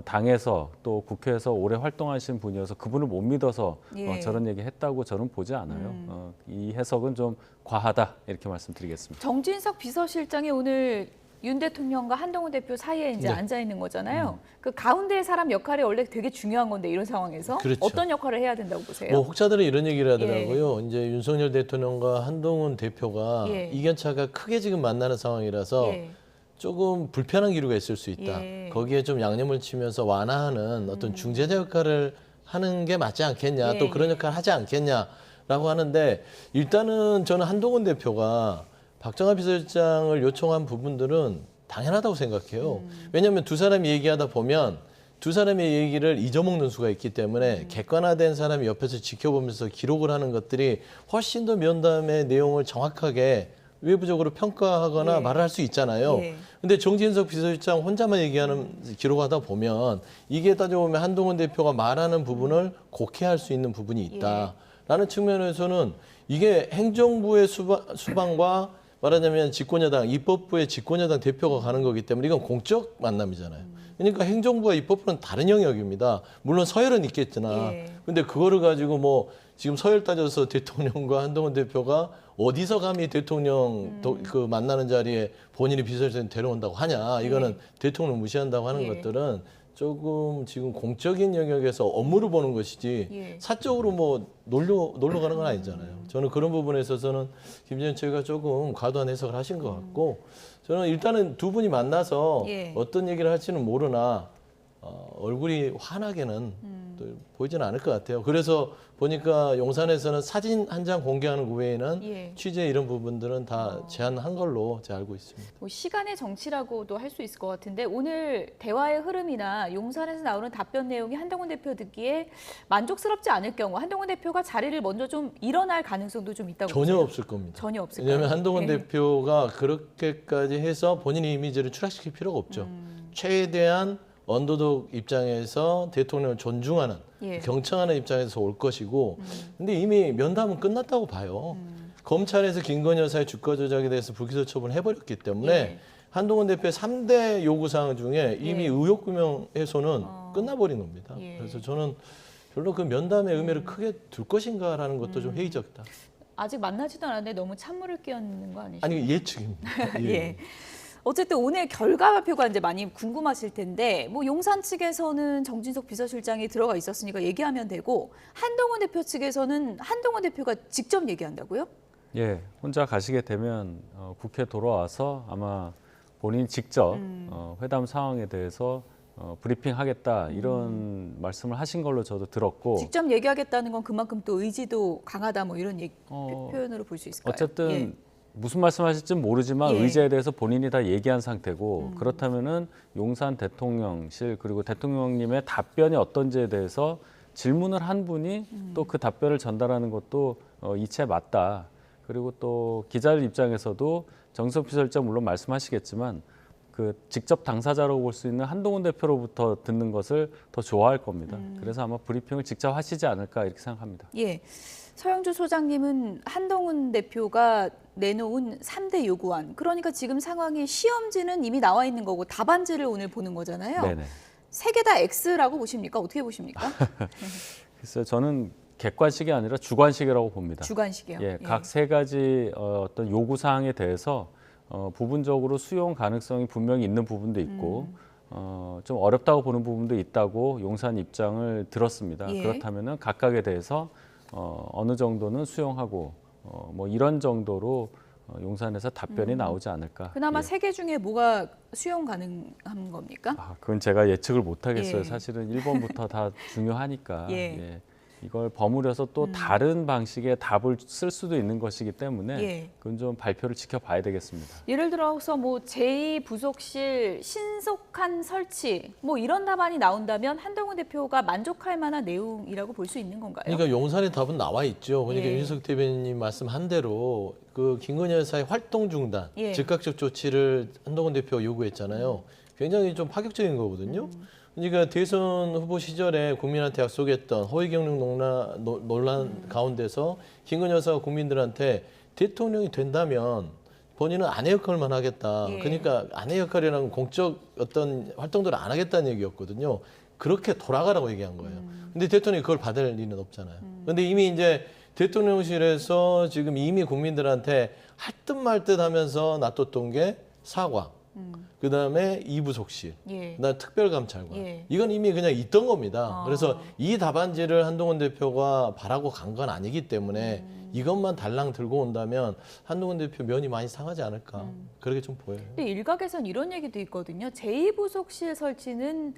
당에서 또 국회에서 오래 활동하신 분이어서 그분을 못 믿어서 예. 저런 얘기 했다고 저는 보지 않아요. 이 해석은 좀 과하다 이렇게 말씀드리겠습니다. 정진석 비서실장이 오늘 윤 대통령과 한동훈 대표 사이에 이제 네. 앉아 있는 거잖아요. 그 가운데 사람 역할이 원래 되게 중요한 건데 이런 상황에서 그렇죠. 어떤 역할을 해야 된다고 보세요? 뭐 혹자들은 이런 얘기를 하더라고요. 이제 윤석열 대통령과 한동훈 대표가 예. 이견차가 크게 지금 만나는 상황이라서 예. 조금 불편한 기류가 있을 수 있다. 예. 거기에 좀 양념을 치면서 완화하는 어떤 중재자 역할을 하는 게 맞지 않겠냐. 예, 또 그런 예. 역할을 하지 않겠냐라고 하는데 일단은 저는 한동훈 대표가 박정하 비서실장을 요청한 부분들은 당연하다고 생각해요. 왜냐하면 두 사람이 얘기하다 보면 두 사람의 얘기를 잊어먹는 수가 있기 때문에 객관화된 사람이 옆에서 지켜보면서 기록을 하는 것들이 훨씬 더 면담의 내용을 정확하게 외부적으로 평가하거나 예. 말을 할 수 있잖아요. 예. 근데 정진석 비서실장 혼자만 얘기하는 기록하다 보면 이게 따져보면 한동훈 대표가 말하는 부분을 곡해할 수 있는 부분이 있다라는 측면에서는 이게 행정부의 수반과 말하자면 집권여당, 입법부의 집권여당 대표가 가는 거기 때문에 이건 공적 만남이잖아요. 그러니까 행정부와 입법부는 다른 영역입니다. 물론 서열은 있겠으나 근데 그거를 가지고 뭐 지금 서열 따져서 대통령과 한동훈 대표가 어디서 감히 대통령 그 만나는 자리에 본인이 비서실장 데려온다고 하냐. 이거는 대통령을 무시한다고 하는 것들은 조금 지금 공적인 영역에서 업무를 보는 것이지 사적으로 뭐 놀러 가는 건 아니잖아요. 저는 그런 부분에 있어서는 김재원 최고가 조금 과도한 해석을 하신 것 같고 저는 일단은 두 분이 만나서 어떤 얘기를 할지는 모르나 얼굴이 환하게는 또 보이지는 않을 것 같아요. 그래서 보니까 용산에서는 사진 한 장 공개하는 그 외에는 취재 이런 부분들은 다 제한한 걸로 제가 알고 있습니다. 뭐 시간의 정치라고도 할 수 있을 것 같은데 오늘 대화의 흐름이나 용산에서 나오는 답변 내용이 한동훈 대표 듣기에 만족스럽지 않을 경우 한동훈 대표가 자리를 먼저 좀 일어날 가능성도 좀 있다고 전혀 보세요? 없을 겁니다. 전혀 없을까요? 왜냐하면 한동훈 네. 대표가 그렇게까지 해서 본인의 이미지를 추락시킬 필요가 없죠. 최대한 언더독 입장에서 대통령을 존중하는 경청하는 입장에서 올 것이고 근데 이미 면담은 끝났다고 봐요. 검찰에서 김건희 여사의 주가 조작에 대해서 불기소 처분을 해버렸기 때문에 한동훈 대표의 3대 요구사항 중에 이미 의혹규명 해소는 끝나버린 겁니다. 그래서 저는 별로 그 면담의 의미를 크게 둘 것인가라는 것도 좀 회의적이다. 아직 만나지도 않았는데 너무 찬물을 끼얹는 거 아니죠? 아니 예측입니다. 예. 어쨌든 오늘 결과 발표가 이제 많이 궁금하실 텐데 뭐 용산 측에서는 정진석 비서실장이 들어가 있었으니까 얘기하면 되고 한동훈 대표 측에서는 한동훈 대표가 직접 얘기한다고요? 예, 혼자 가시게 되면 국회 돌아와서 아마 본인 직접 회담 상황에 대해서 브리핑하겠다 이런 말씀을 하신 걸로 저도 들었고 직접 얘기하겠다는 건 그만큼 또 의지도 강하다 뭐 이런 표현으로 볼 수 있을까요? 어쨌든 무슨 말씀하실지는 모르지만 의제에 대해서 본인이 다 얘기한 상태고 그렇다면은 용산 대통령실 그리고 대통령님의 답변이 어떤지에 대해서 질문을 한 분이 또 그 답변을 전달하는 것도 이치에 맞다. 그리고 또 기자들 입장에서도 정석 비서실장 물론 말씀하시겠지만 그 직접 당사자라고 볼 수 있는 한동훈 대표로부터 듣는 것을 더 좋아할 겁니다. 그래서 아마 브리핑을 직접 하시지 않을까 이렇게 생각합니다. 예. 서영주 소장님은 한동훈 대표가 내놓은 3대 요구안, 그러니까 지금 상황이 시험지는 이미 나와 있는 거고 답안지를 오늘 보는 거잖아요. 네네. 세 개 다 X라고 보십니까? 어떻게 보십니까? 글쎄요, 저는 객관식이 아니라 주관식이라고 봅니다. 주관식이요? 예, 각 세 가지 어떤 요구 사항에 대해서 부분적으로 수용 가능성이 분명히 있는 부분도 있고 좀 어렵다고 보는 부분도 있다고 용산 입장을 들었습니다. 그렇다면은 각각에 대해서 어느 정도는 수용하고 뭐 이런 정도로 용산에서 답변이 나오지 않을까. 그나마 예. 세 개 중에 뭐가 수용 가능한 겁니까? 그건 제가 예측을 못 하겠어요. 예. 사실은 1번부터 다 중요하니까. 예. 예. 이걸 버무려서 또 다른 방식의 답을 쓸 수도 있는 것이기 때문에 예. 그건 좀 발표를 지켜봐야 되겠습니다. 예를 들어서 뭐 제2부속실 신속한 설치 뭐 이런 답안이 나온다면 한동훈 대표가 만족할 만한 내용이라고 볼 수 있는 건가요? 그러니까 용산의 답은 나와 있죠. 그러니까 예. 윤석 대변인님 말씀한 대로 그 김건희 여사의 활동 중단, 예. 즉각적 조치를 한동훈 대표가 요구했잖아요. 굉장히 좀 파격적인 거거든요. 그러니까 대선 후보 시절에 국민한테 약속했던 허위 경력 논란 가운데서 김건희 여사가 국민들한테 대통령이 된다면 본인은 아내 역할만 하겠다. 예. 그러니까 아내 역할이라는 공적 어떤 활동들을 안 하겠다는 얘기였거든요. 그렇게 돌아가라고 얘기한 거예요. 근데 대통령이 그걸 받을 리는 없잖아요. 근데 이미 이제 대통령실에서 지금 이미 국민들한테 할 듯 말 듯 하면서 놔뒀던 게 사과. 그다음에 2부속실, 예. 그다음에 특별감찰관. 예. 이건 이미 그냥 있던 겁니다. 그래서 이 답안지를 한동훈 대표가 바라고 간 건 아니기 때문에 이것만 달랑 들고 온다면 한동훈 대표 면이 많이 상하지 않을까. 그렇게 좀 보여요. 근데 일각에선 이런 얘기도 있거든요. 제2부속실 설치는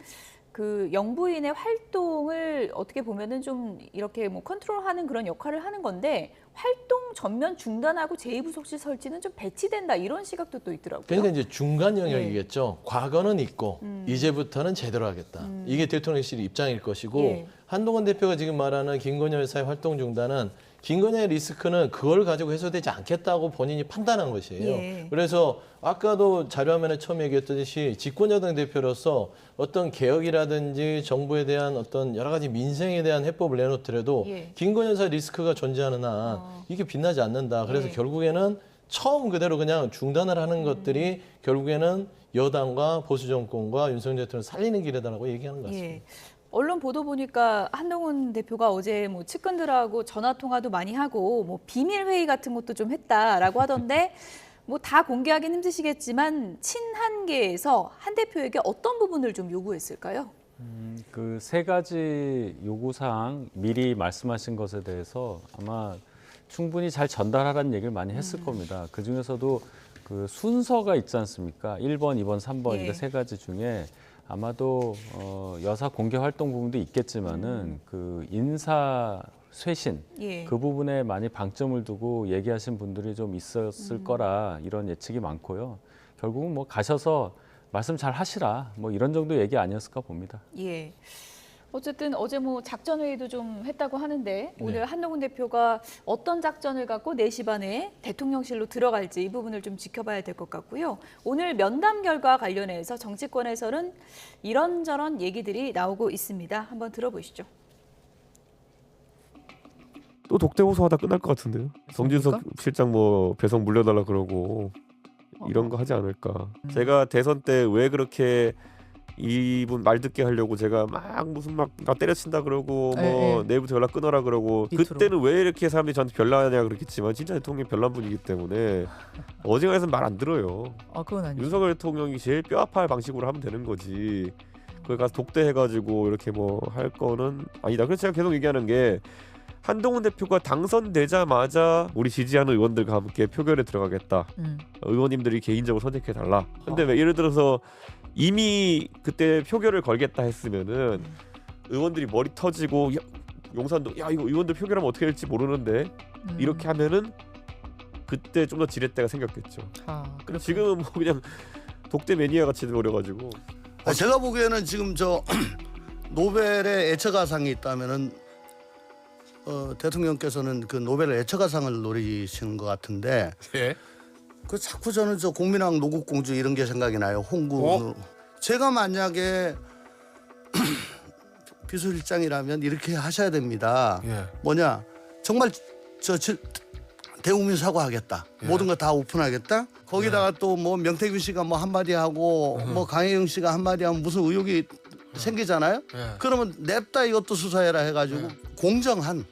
그 영부인의 활동을 어떻게 보면은 좀 이렇게 뭐 컨트롤하는 그런 역할을 하는 건데 활동 전면 중단하고 제2부속실 설치는 좀 배치된다 이런 시각도 또 있더라고요. 그러니까 이제 중간 영역이겠죠. 과거는 있고 이제부터는 제대로 하겠다. 이게 대통령실 입장일 것이고 예. 한동훈 대표가 지금 말하는 김건희 여사의 활동 중단은 김건희의 리스크는 그걸 가지고 해소되지 않겠다고 본인이 판단한 것이에요. 예. 그래서 아까도 자료화면에 처음 얘기했듯이 집권여당 대표로서 어떤 개혁이라든지 정부에 대한 어떤 여러 가지 민생에 대한 해법을 내놓더라도 예. 김건희 여사 리스크가 존재하는 한 이게 빛나지 않는다. 그래서 예. 결국에는 처음 그대로 그냥 중단을 하는 것들이 결국에는 여당과 보수 정권과 윤석열 대통령을 살리는 길이다라고 얘기하는 것 같습니다. 예. 언론 보도 보니까 한동훈 대표가 어제 뭐 측근들하고 전화 통화도 많이 하고 뭐 비밀 회의 같은 것도 좀 했다라고 하던데 뭐 다 공개하긴 힘드시겠지만 친한계에서 한 대표에게 어떤 부분을 좀 요구했을까요? 그 세 가지 요구사항 미리 말씀하신 것에 대해서 아마 충분히 잘 전달하라는 얘기를 많이 했을 겁니다. 그 중에서도 그 순서가 있지 않습니까? 1번, 2번, 3번 예. 이거 세 가지 중에 아마도 여사 공개 활동 부분도 있겠지만은 그 인사 쇄신 예. 그 부분에 많이 방점을 두고 얘기하신 분들이 좀 있었을 거라 이런 예측이 많고요. 결국은 뭐 가셔서 말씀 잘 하시라 뭐 이런 정도 얘기 아니었을까 봅니다. 예. 어쨌든 어제 뭐 작전 회의도 좀 했다고 하는데 오늘 네. 한동훈 대표가 어떤 작전을 갖고 4시 반에 대통령실로 들어갈지 이 부분을 좀 지켜봐야 될 것 같고요. 오늘 면담 결과 관련해서 정치권에서는 이런저런 얘기들이 나오고 있습니다. 한번 들어보시죠. 또 독대 호소하다 끝날 것 같은데요. 정진석 실장 뭐 배석 물려달라 그러고 이런 거 하지 않을까. 제가 대선 때 왜 그렇게 이분 말 듣게 하려고 제가 막 무슨 막 나 때려친다 그러고 뭐 내일부터 연락 끊어라 그러고 그때는 왜 이렇게 사람들이 저한테 별나냐 그랬겠지만 진짜 대통령이 별난 분이기 때문에 어지간해서 말 안 들어요. 그건 아니죠. 윤석열 대통령이 제일 뼈아파할 방식으로 하면 되는 거지. 거기 가서 독대해가지고 이렇게 뭐 할 거는 아니다. 그래서 제가 계속 얘기하는 게 한동훈 대표가 당선되자마자 우리 지지하는 의원들과 함께 표결에 들어가겠다. 의원님들이 개인적으로 선택해달라. 근데 왜 예를 들어서 이미 그때 표결을 걸겠다 했으면은 의원들이 머리 터지고 야, 용산도 야 이거 의원들 표결하면 어떻게 될지 모르는데 이렇게 하면은 그때 좀 더 지렛대가 생겼겠죠. 근데 지금은 뭐 그냥 독대 매니아 같이 돼버려가지고. 제가 보기에는 지금 저 노벨의 애처가상이 있다면은 대통령께서는 그 노벨 애처가상을 노리시는 것 같은데. 예. 그 자꾸 저는 저 공민왕 노국공주 이런 게 생각이 나요. 홍구. 제가 만약에 비서실장이라면 이렇게 하셔야 됩니다. 뭐냐 정말 대국민 사과하겠다. 모든 거 다 오픈하겠다. 거기다가 또 뭐 명태균 씨가 뭐 한마디 하고 뭐 강혜영 씨가 한마디 하면 무슨 의혹이 생기잖아요. 그러면 냅다 이것도 수사해라 해가지고 공정한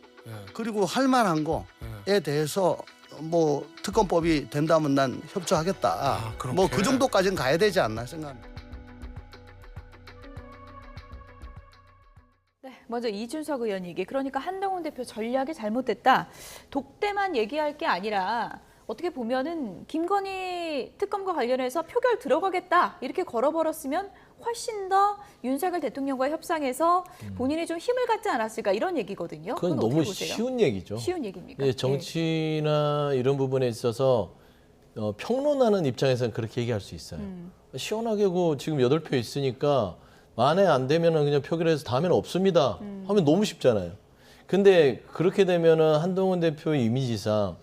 그리고 할 만한 거에 대해서 뭐 특검법이 된다면 난 협조하겠다. 뭐 그 정도까지는 가야 되지 않나 생각합니다. 네, 먼저 이준석 의원 얘기. 그러니까 한동훈 대표 전략이 잘못됐다. 독대만 얘기할 게 아니라 어떻게 보면은 김건희 특검과 관련해서 표결 들어가겠다 이렇게 걸어버렸으면 훨씬 더 윤석열 대통령과 협상해서 본인이 좀 힘을 갖지 않았을까 이런 얘기거든요. 그건 어떻게 너무 보세요? 쉬운 얘기죠. 쉬운 얘기입니까? 예, 정치나 이런 부분에 있어서 평론하는 입장에서는 그렇게 얘기할 수 있어요. 시원하게 지금 8표 있으니까 만에 안 되면은 그냥 표결해서 다음에는 없습니다 하면 너무 쉽잖아요. 근데 그렇게 되면은 한동훈 대표의 이미지상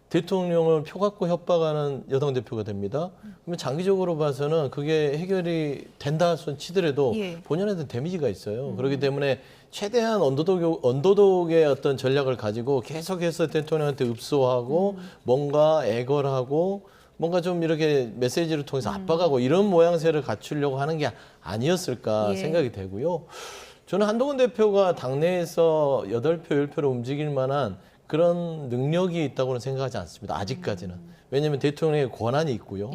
대통령을 표 갖고 협박하는 여당 대표가 됩니다. 그러면 장기적으로 봐서는 그게 해결이 된다 손 치더라도 본연에도 데미지가 있어요. 그렇기 때문에 최대한 언더독의 어떤 전략을 가지고 계속해서 대통령한테 읍소하고 뭔가 애걸하고 뭔가 좀 이렇게 메시지를 통해서 압박하고 이런 모양새를 갖추려고 하는 게 아니었을까 생각이 되고요. 저는 한동훈 대표가 당내에서 8표, 10표로 움직일 만한 그런 능력이 있다고는 생각하지 않습니다. 아직까지는. 왜냐하면 대통령의 권한이 있고요.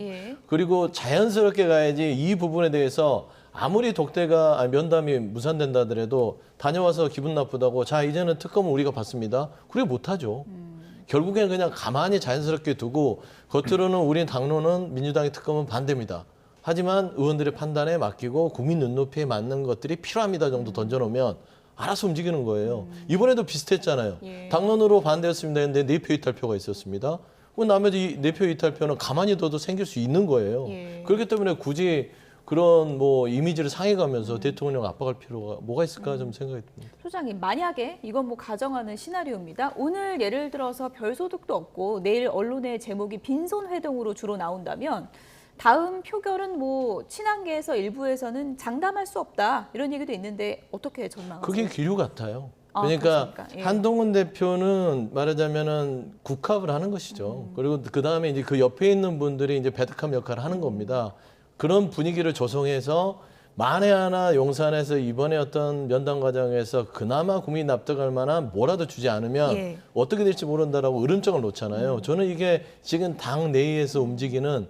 그리고 자연스럽게 가야지 이 부분에 대해서 아무리 독대가 면담이 무산된다 하더라도 다녀와서 기분 나쁘다고 자 이제는 특검은 우리가 받습니다. 그래 못하죠. 결국에는 그냥 가만히 자연스럽게 두고 겉으로는 우리 당론은 민주당의 특검은 반대입니다. 하지만 의원들의 판단에 맡기고 국민 눈높이에 맞는 것들이 필요합니다 정도 던져놓으면 알아서 움직이는 거예요. 이번에도 비슷했잖아요. 당론으로 반대했습니다 했는데 4표 이탈표가 있었습니다. 나머지 4표 이탈표는 가만히 둬도 생길 수 있는 거예요. 그렇기 때문에 굳이 그런 이미지를 상해가면서 대통령 압박할 필요가 뭐가 있을까 좀 생각이 듭니다. 소장님, 만약에 이건 가정하는 시나리오입니다. 오늘 예를 들어서 별소득도 없고 내일 언론의 제목이 빈손회동으로 주로 나온다면 다음 표결은 친한계에서 일부에서는 장담할 수 없다 이런 얘기도 있는데 어떻게 전망하세요? 그게 기류 같아요. 그러니까 한동훈 대표는 말하자면은 국합을 하는 것이죠. 그리고 그 다음에 이제 그 옆에 있는 분들이 이제 배드캅 역할을 하는 겁니다. 그런 분위기를 조성해서 만에 하나 용산에서 이번에 어떤 면담 과정에서 그나마 국민이 납득할 만한 뭐라도 주지 않으면 어떻게 될지 모른다라고 으름장을 놓잖아요. 저는 이게 지금 당 내에서 움직이는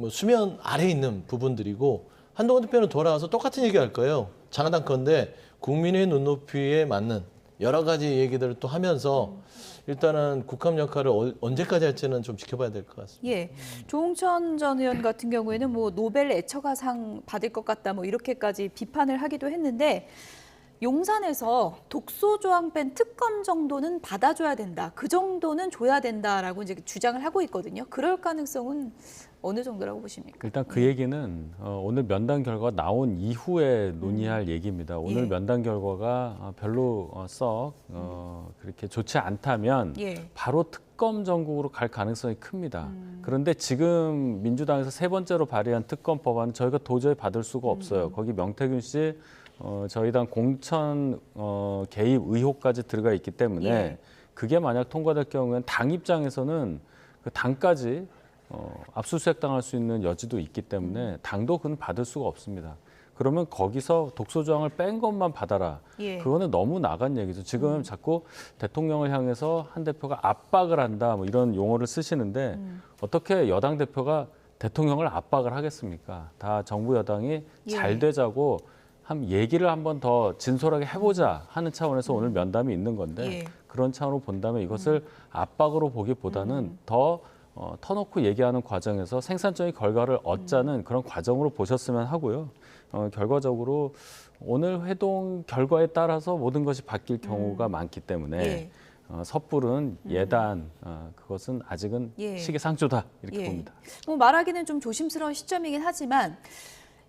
수면 아래에 있는 부분들이고 한동훈 대표는 돌아와서 똑같은 얘기할 거예요. 장담컨대 국민의 눈높이에 맞는 여러 가지 얘기들을 또 하면서 일단은 국감 역할을 언제까지 할지는 좀 지켜봐야 될 것 같습니다. 조홍천 전 의원 같은 경우에는 노벨 애처가상 받을 것 같다 이렇게까지 비판을 하기도 했는데 용산에서 독소조항 뺀 특검 정도는 받아줘야 된다. 그 정도는 줘야 된다라고 이제 주장을 하고 있거든요. 그럴 가능성은 어느 정도라고 보십니까? 일단 그 얘기는 오늘 면담 결과가 나온 이후에 논의할 얘기입니다. 오늘 면담 결과가 별로 그렇게 좋지 않다면 바로 특검 전국으로 갈 가능성이 큽니다. 그런데 지금 민주당에서 3번째로 발의한 특검 법안은 저희가 도저히 받을 수가 없어요. 거기 명태균 씨 저희 당 공천 개입 의혹까지 들어가 있기 때문에 그게 만약 통과될 경우에는 당 입장에서는 그 당까지 압수수색 당할 수 있는 여지도 있기 때문에 당도 그건 받을 수가 없습니다. 그러면 거기서 독소조항을 뺀 것만 받아라. 그거는 너무 나간 얘기죠. 지금 자꾸 대통령을 향해서 한 대표가 압박을 한다 이런 용어를 쓰시는데 어떻게 여당 대표가 대통령을 압박을 하겠습니까? 다 정부 여당이 잘 되자고 얘기를 한번 더 진솔하게 해보자 하는 차원에서 오늘 면담이 있는 건데 그런 차원으로 본다면 이것을 압박으로 보기보다는 더 터놓고 얘기하는 과정에서 생산적인 결과를 얻자는 그런 과정으로 보셨으면 하고요. 결과적으로 오늘 회동 결과에 따라서 모든 것이 바뀔 경우가 많기 때문에 섣부른 예단 그것은 아직은 시기상조다 이렇게 봅니다. 말하기는 좀 조심스러운 시점이긴 하지만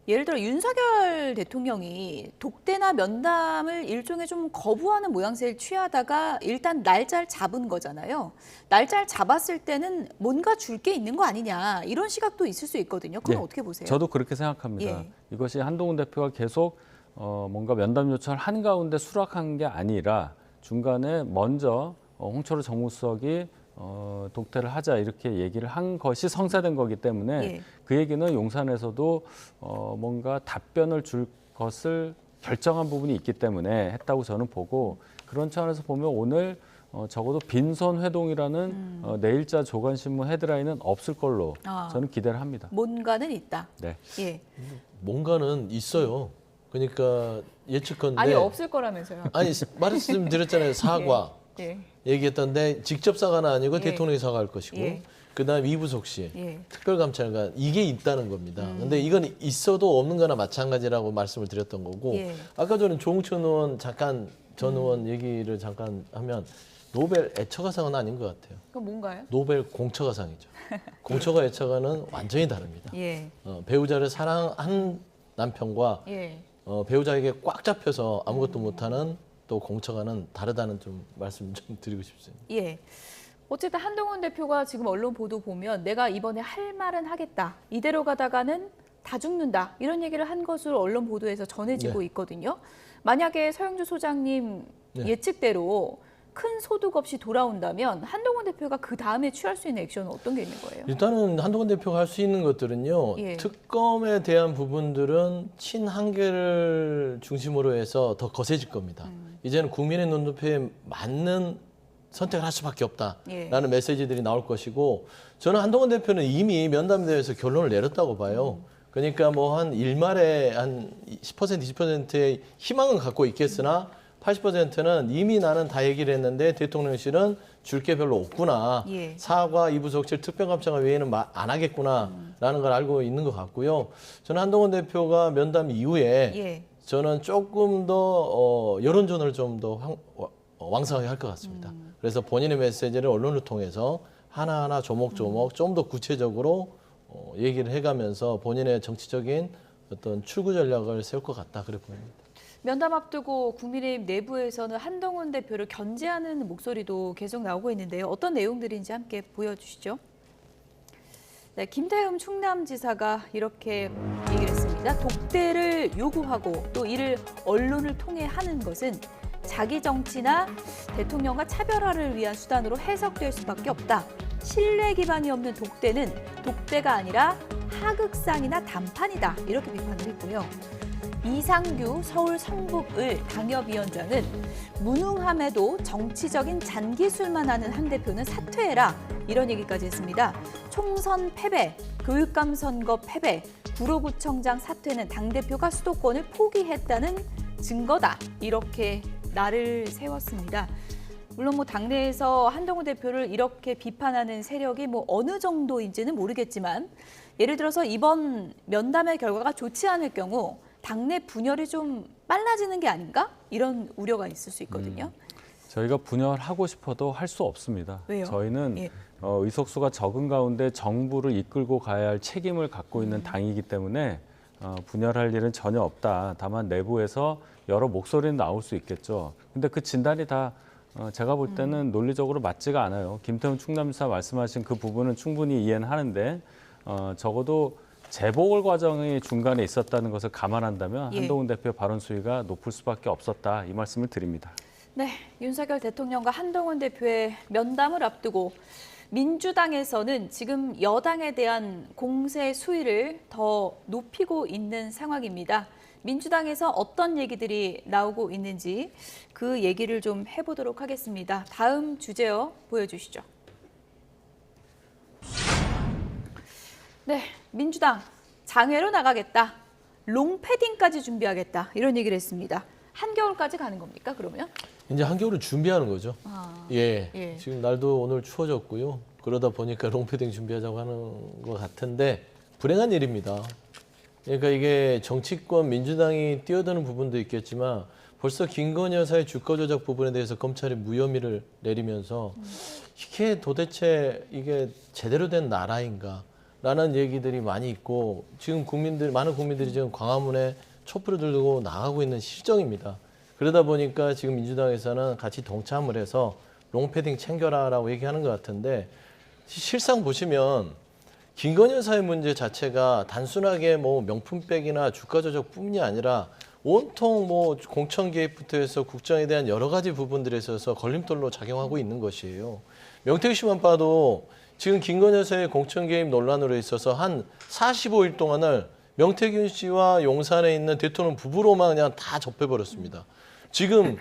예를 들어 윤석열 대통령이 독대나 면담을 일종의 좀 거부하는 모양새를 취하다가 일단 날짜를 잡은 거잖아요. 날짜를 잡았을 때는 뭔가 줄 게 있는 거 아니냐 이런 시각도 있을 수 있거든요. 그건 어떻게 보세요? 저도 그렇게 생각합니다. 이것이 한동훈 대표가 계속 뭔가 면담 요청을 한가운데 수락한 게 아니라 중간에 먼저 홍철호 정무수석이 독대를 하자 이렇게 얘기를 한 것이 성사된 거기 때문에 그 얘기는 용산에서도 뭔가 답변을 줄 것을 결정한 부분이 있기 때문에 했다고 저는 보고 그런 차원에서 보면 오늘 적어도 빈손 회동이라는 내일자 조간신문 헤드라인은 없을 걸로 저는 기대를 합니다. 뭔가는 있다. 네. 뭔가는 있어요. 그러니까 예측컨대 아니 없을 거라면서요. 아니 말씀드렸잖아요. 사과 예. 얘기했던데 직접 사과는 아니고 예. 대통령이 사과할 것이고 예. 그다음 이부속실 예. 특별감찰관 이게 있다는 겁니다. 근데 이건 있어도 없는 거나 마찬가지라고 말씀을 드렸던 거고 예. 아까 저는 조홍천 의원 잠깐 전 의원 얘기를 잠깐 하면 노벨 애처가상은 아닌 것 같아요. 그건 뭔가요? 노벨 공처가상이죠. 공처가 애처가는 완전히 다릅니다. 예. 배우자를 사랑한 남편과 예. 배우자에게 꽉 잡혀서 아무것도 못하는 또 공처가는 다르다는 좀 말씀 좀 드리고 싶습니다. 예. 어쨌든 한동훈 대표가 지금 언론 보도 보면 내가 이번에 할 말은 하겠다. 이대로 가다가는 다 죽는다. 이런 얘기를 한 것으로 언론 보도에서 전해지고 네. 있거든요. 만약에 서영주 소장님 네. 예측대로 큰 소득 없이 돌아온다면 한동훈 대표가 그 다음에 취할 수 있는 액션은 어떤 게 있는 거예요? 일단은 한동훈 대표가 할 수 있는 것들은요. 예. 특검에 대한 부분들은 친한계를 중심으로 해서 더 거세질 겁니다. 이제는 국민의 눈높이에 맞는 선택을 할 수밖에 없다라는 예. 메시지들이 나올 것이고 저는 한동훈 대표는 이미 면담대에서 결론을 내렸다고 봐요. 그러니까 뭐 한 일말에 한 10%, 20%의 희망은 갖고 있겠으나 80%는 이미 나는 다 얘기를 했는데 대통령실은 줄 게 별로 없구나. 예. 사과, 이부속실, 특별감찰관 외에는 안 하겠구나라는 걸 알고 있는 것 같고요. 저는 한동훈 대표가 면담 이후에 예. 저는 조금 더 여론전을 좀 더 왕성하게 할 것 같습니다. 그래서 본인의 메시지를 언론을 통해서 하나하나 조목조목 좀 더 구체적으로 얘기를 해가면서 본인의 정치적인 어떤 출구 전략을 세울 것 같다 그래 보입니다. 면담 앞두고 국민의힘 내부에서는 한동훈 대표를 견제하는 목소리도 계속 나오고 있는데요. 어떤 내용들인지 함께 보여주시죠. 네, 김태흠 충남지사가 이렇게 얘기를 했습니다. 독대를 요구하고 또 이를 언론을 통해 하는 것은 자기 정치나 대통령과 차별화를 위한 수단으로 해석될 수밖에 없다. 신뢰 기반이 없는 독대는 독대가 아니라 하극상이나 담판이다. 이렇게 비판을 했고요. 이상규 서울 성북을 당협위원장은 무능함에도 정치적인 잔기술만 하는 한 대표는 사퇴해라. 이런 얘기까지 했습니다. 총선 패배, 교육감 선거 패배, 구로구청장 사퇴는 당대표가 수도권을 포기했다는 증거다. 이렇게 날을 세웠습니다. 물론 뭐 당내에서 한동훈 대표를 이렇게 비판하는 세력이 뭐 어느 정도인지는 모르겠지만 예를 들어서 이번 면담의 결과가 좋지 않을 경우 당내 분열이 좀 빨라지는 게 아닌가? 이런 우려가 있을 수 있거든요. 저희가 분열하고 싶어도 할 수 없습니다. 왜요? 저희는 예. 의석수가 적은 가운데 정부를 이끌고 가야 할 책임을 갖고 있는 당이기 때문에 분열할 일은 전혀 없다. 다만 내부에서 여러 목소리는 나올 수 있겠죠. 근데 그 진단이 다 제가 볼 때는 논리적으로 맞지가 않아요. 김태훈 충남지사 말씀하신 그 부분은 충분히 이해는 하는데 적어도 재보궐 과정이 중간에 있었다는 것을 감안한다면 예. 한동훈 대표 발언 수위가 높을 수밖에 없었다. 이 말씀을 드립니다. 네, 윤석열 대통령과 한동훈 대표의 면담을 앞두고 민주당에서는 지금 여당에 대한 공세 수위를 더 높이고 있는 상황입니다. 민주당에서 어떤 얘기들이 나오고 있는지 그 얘기를 좀 해보도록 하겠습니다. 다음 주제요, 보여주시죠. 네, 민주당 장외로 나가겠다. 롱패딩까지 준비하겠다. 이런 얘기를 했습니다. 한겨울까지 가는 겁니까, 그러면? 이제 한겨울을 준비하는 거죠. 예. 예. 지금 날도 오늘 추워졌고요. 그러다 보니까 롱패딩 준비하자고 하는 것 같은데 불행한 일입니다. 그러니까 이게 정치권 민주당이 뛰어드는 부분도 있겠지만 벌써 김건희 여사의 주가 조작 부분에 대해서 검찰이 무혐의를 내리면서 이게 도대체 이게 제대로 된 나라인가? 라는 얘기들이 많이 있고 지금 많은 국민들이 지금 광화문에 촛불을 들고 나가고 있는 실정입니다. 그러다 보니까 지금 민주당에서는 같이 동참을 해서 롱패딩 챙겨라라고 얘기하는 것 같은데 실상 보시면 김건희 여사의 문제 자체가 단순하게 뭐 명품백이나 주가 조작뿐이 아니라 온통 뭐 공천 개입부터 해서 국정에 대한 여러 가지 부분들에 있어서 걸림돌로 작용하고 있는 것이에요. 명태균 씨만 봐도 지금 김건희 여사의 공천 개입 논란으로 있어서 한 45일 동안을 명태균 씨와 용산에 있는 대통령 부부로만 그냥 다 접해버렸습니다. 지금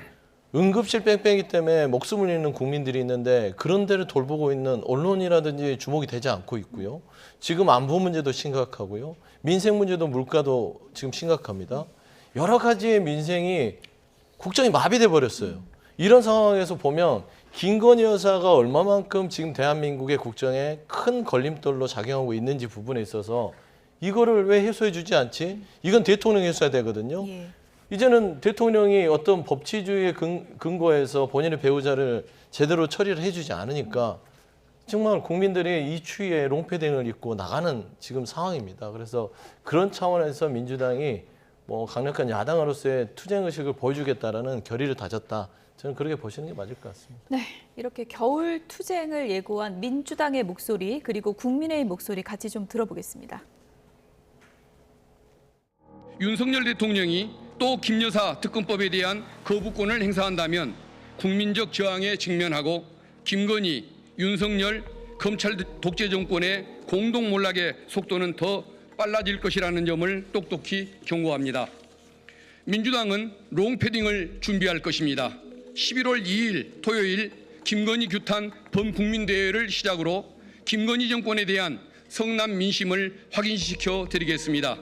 응급실 뺑뺑이 때문에 목숨을 잃는 국민들이 있는데 그런 데를 돌보고 있는 언론이라든지 주목이 되지 않고 있고요. 지금 안보 문제도 심각하고요. 민생 문제도 물가도 지금 심각합니다. 여러 가지의 민생이 국정이 마비돼 버렸어요. 이런 상황에서 보면 김건희 여사가 얼마만큼 지금 대한민국의 국정에 큰 걸림돌로 작용하고 있는지 부분에 있어서 이거를 왜 해소해 주지 않지? 이건 대통령이 해소해야 되거든요. 예. 이제는 대통령이 어떤 법치주의에 근거해서 본인의 배우자를 제대로 처리를 해주지 않으니까 정말 국민들이 이 추위에 롱패딩을 입고 나가는 지금 상황입니다. 그래서 그런 차원에서 민주당이 뭐 강력한 야당으로서의 투쟁의식을 보여주겠다라는 결의를 다졌다. 저는 그렇게 보시는 게 맞을 것 같습니다. 네, 이렇게 겨울 투쟁을 예고한 민주당의 목소리 그리고 국민의힘 목소리 같이 좀 들어보겠습니다. 윤석열 대통령이 또 김여사 특검법에 대한 거부권을 행사한다면 국민적 저항에 직면하고 김건희, 윤석열 검찰 독재 정권의 공동 몰락의 속도는 더 빨라질 것이라는 점을 똑똑히 경고합니다. 민주당은 롱패딩을 준비할 것입니다. 11월 2일 토요일 김건희 규탄 범국민대회를 시작으로 김건희 정권에 대한 성남 민심을 확인시켜 드리겠습니다.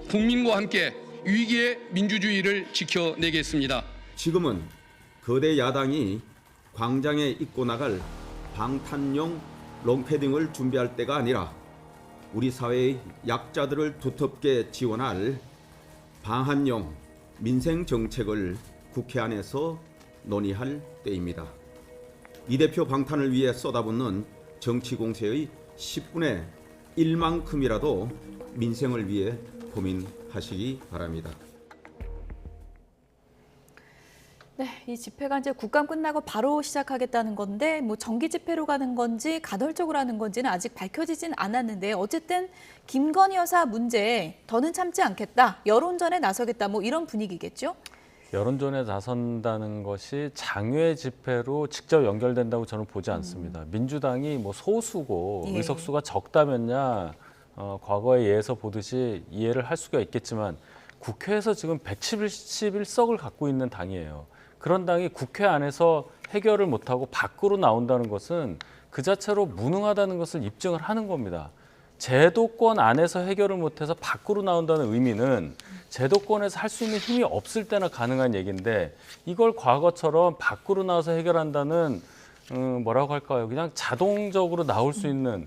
국민과 함께 위기의 민주주의를 지켜내겠습니다. 지금은 거대 야당이 광장에 입고 나갈 방탄용 롱패딩을 준비할 때가 아니라 우리 사회의 약자들을 두텁게 지원할 방한용 민생 정책을 국회 안에서 논의할 때입니다. 이 대표 방탄을 위해 쏟아붓는 정치 공세의 10분의 1만큼이라도 민생을 위해 고민하시기 바랍니다. 네, 이 집회가 이제 국감 끝나고 바로 시작하겠다는 건데 뭐 정기 집회로 가는 건지 간헐적으로 하는 건지는 아직 밝혀지진 않았는데 어쨌든 김건희 여사 문제에 더는 참지 않겠다, 여론전에 나서겠다 뭐 이런 분위기겠죠? 여론전에 나선다는 것이 장외 집회로 직접 연결된다고 저는 보지 않습니다. 민주당이 뭐 소수고 예. 의석수가 적다면야 과거에 예에서 보듯이 이해를 할 수가 있겠지만 국회에서 지금 171석을 갖고 있는 당이에요. 그런 당이 국회 안에서 해결을 못하고 밖으로 나온다는 것은 그 자체로 무능하다는 것을 입증을 하는 겁니다. 제도권 안에서 해결을 못해서 밖으로 나온다는 의미는 제도권에서 할 수 있는 힘이 없을 때나 가능한 얘기인데 이걸 과거처럼 밖으로 나와서 해결한다는 뭐라고 할까요? 그냥 자동적으로 나올 수 있는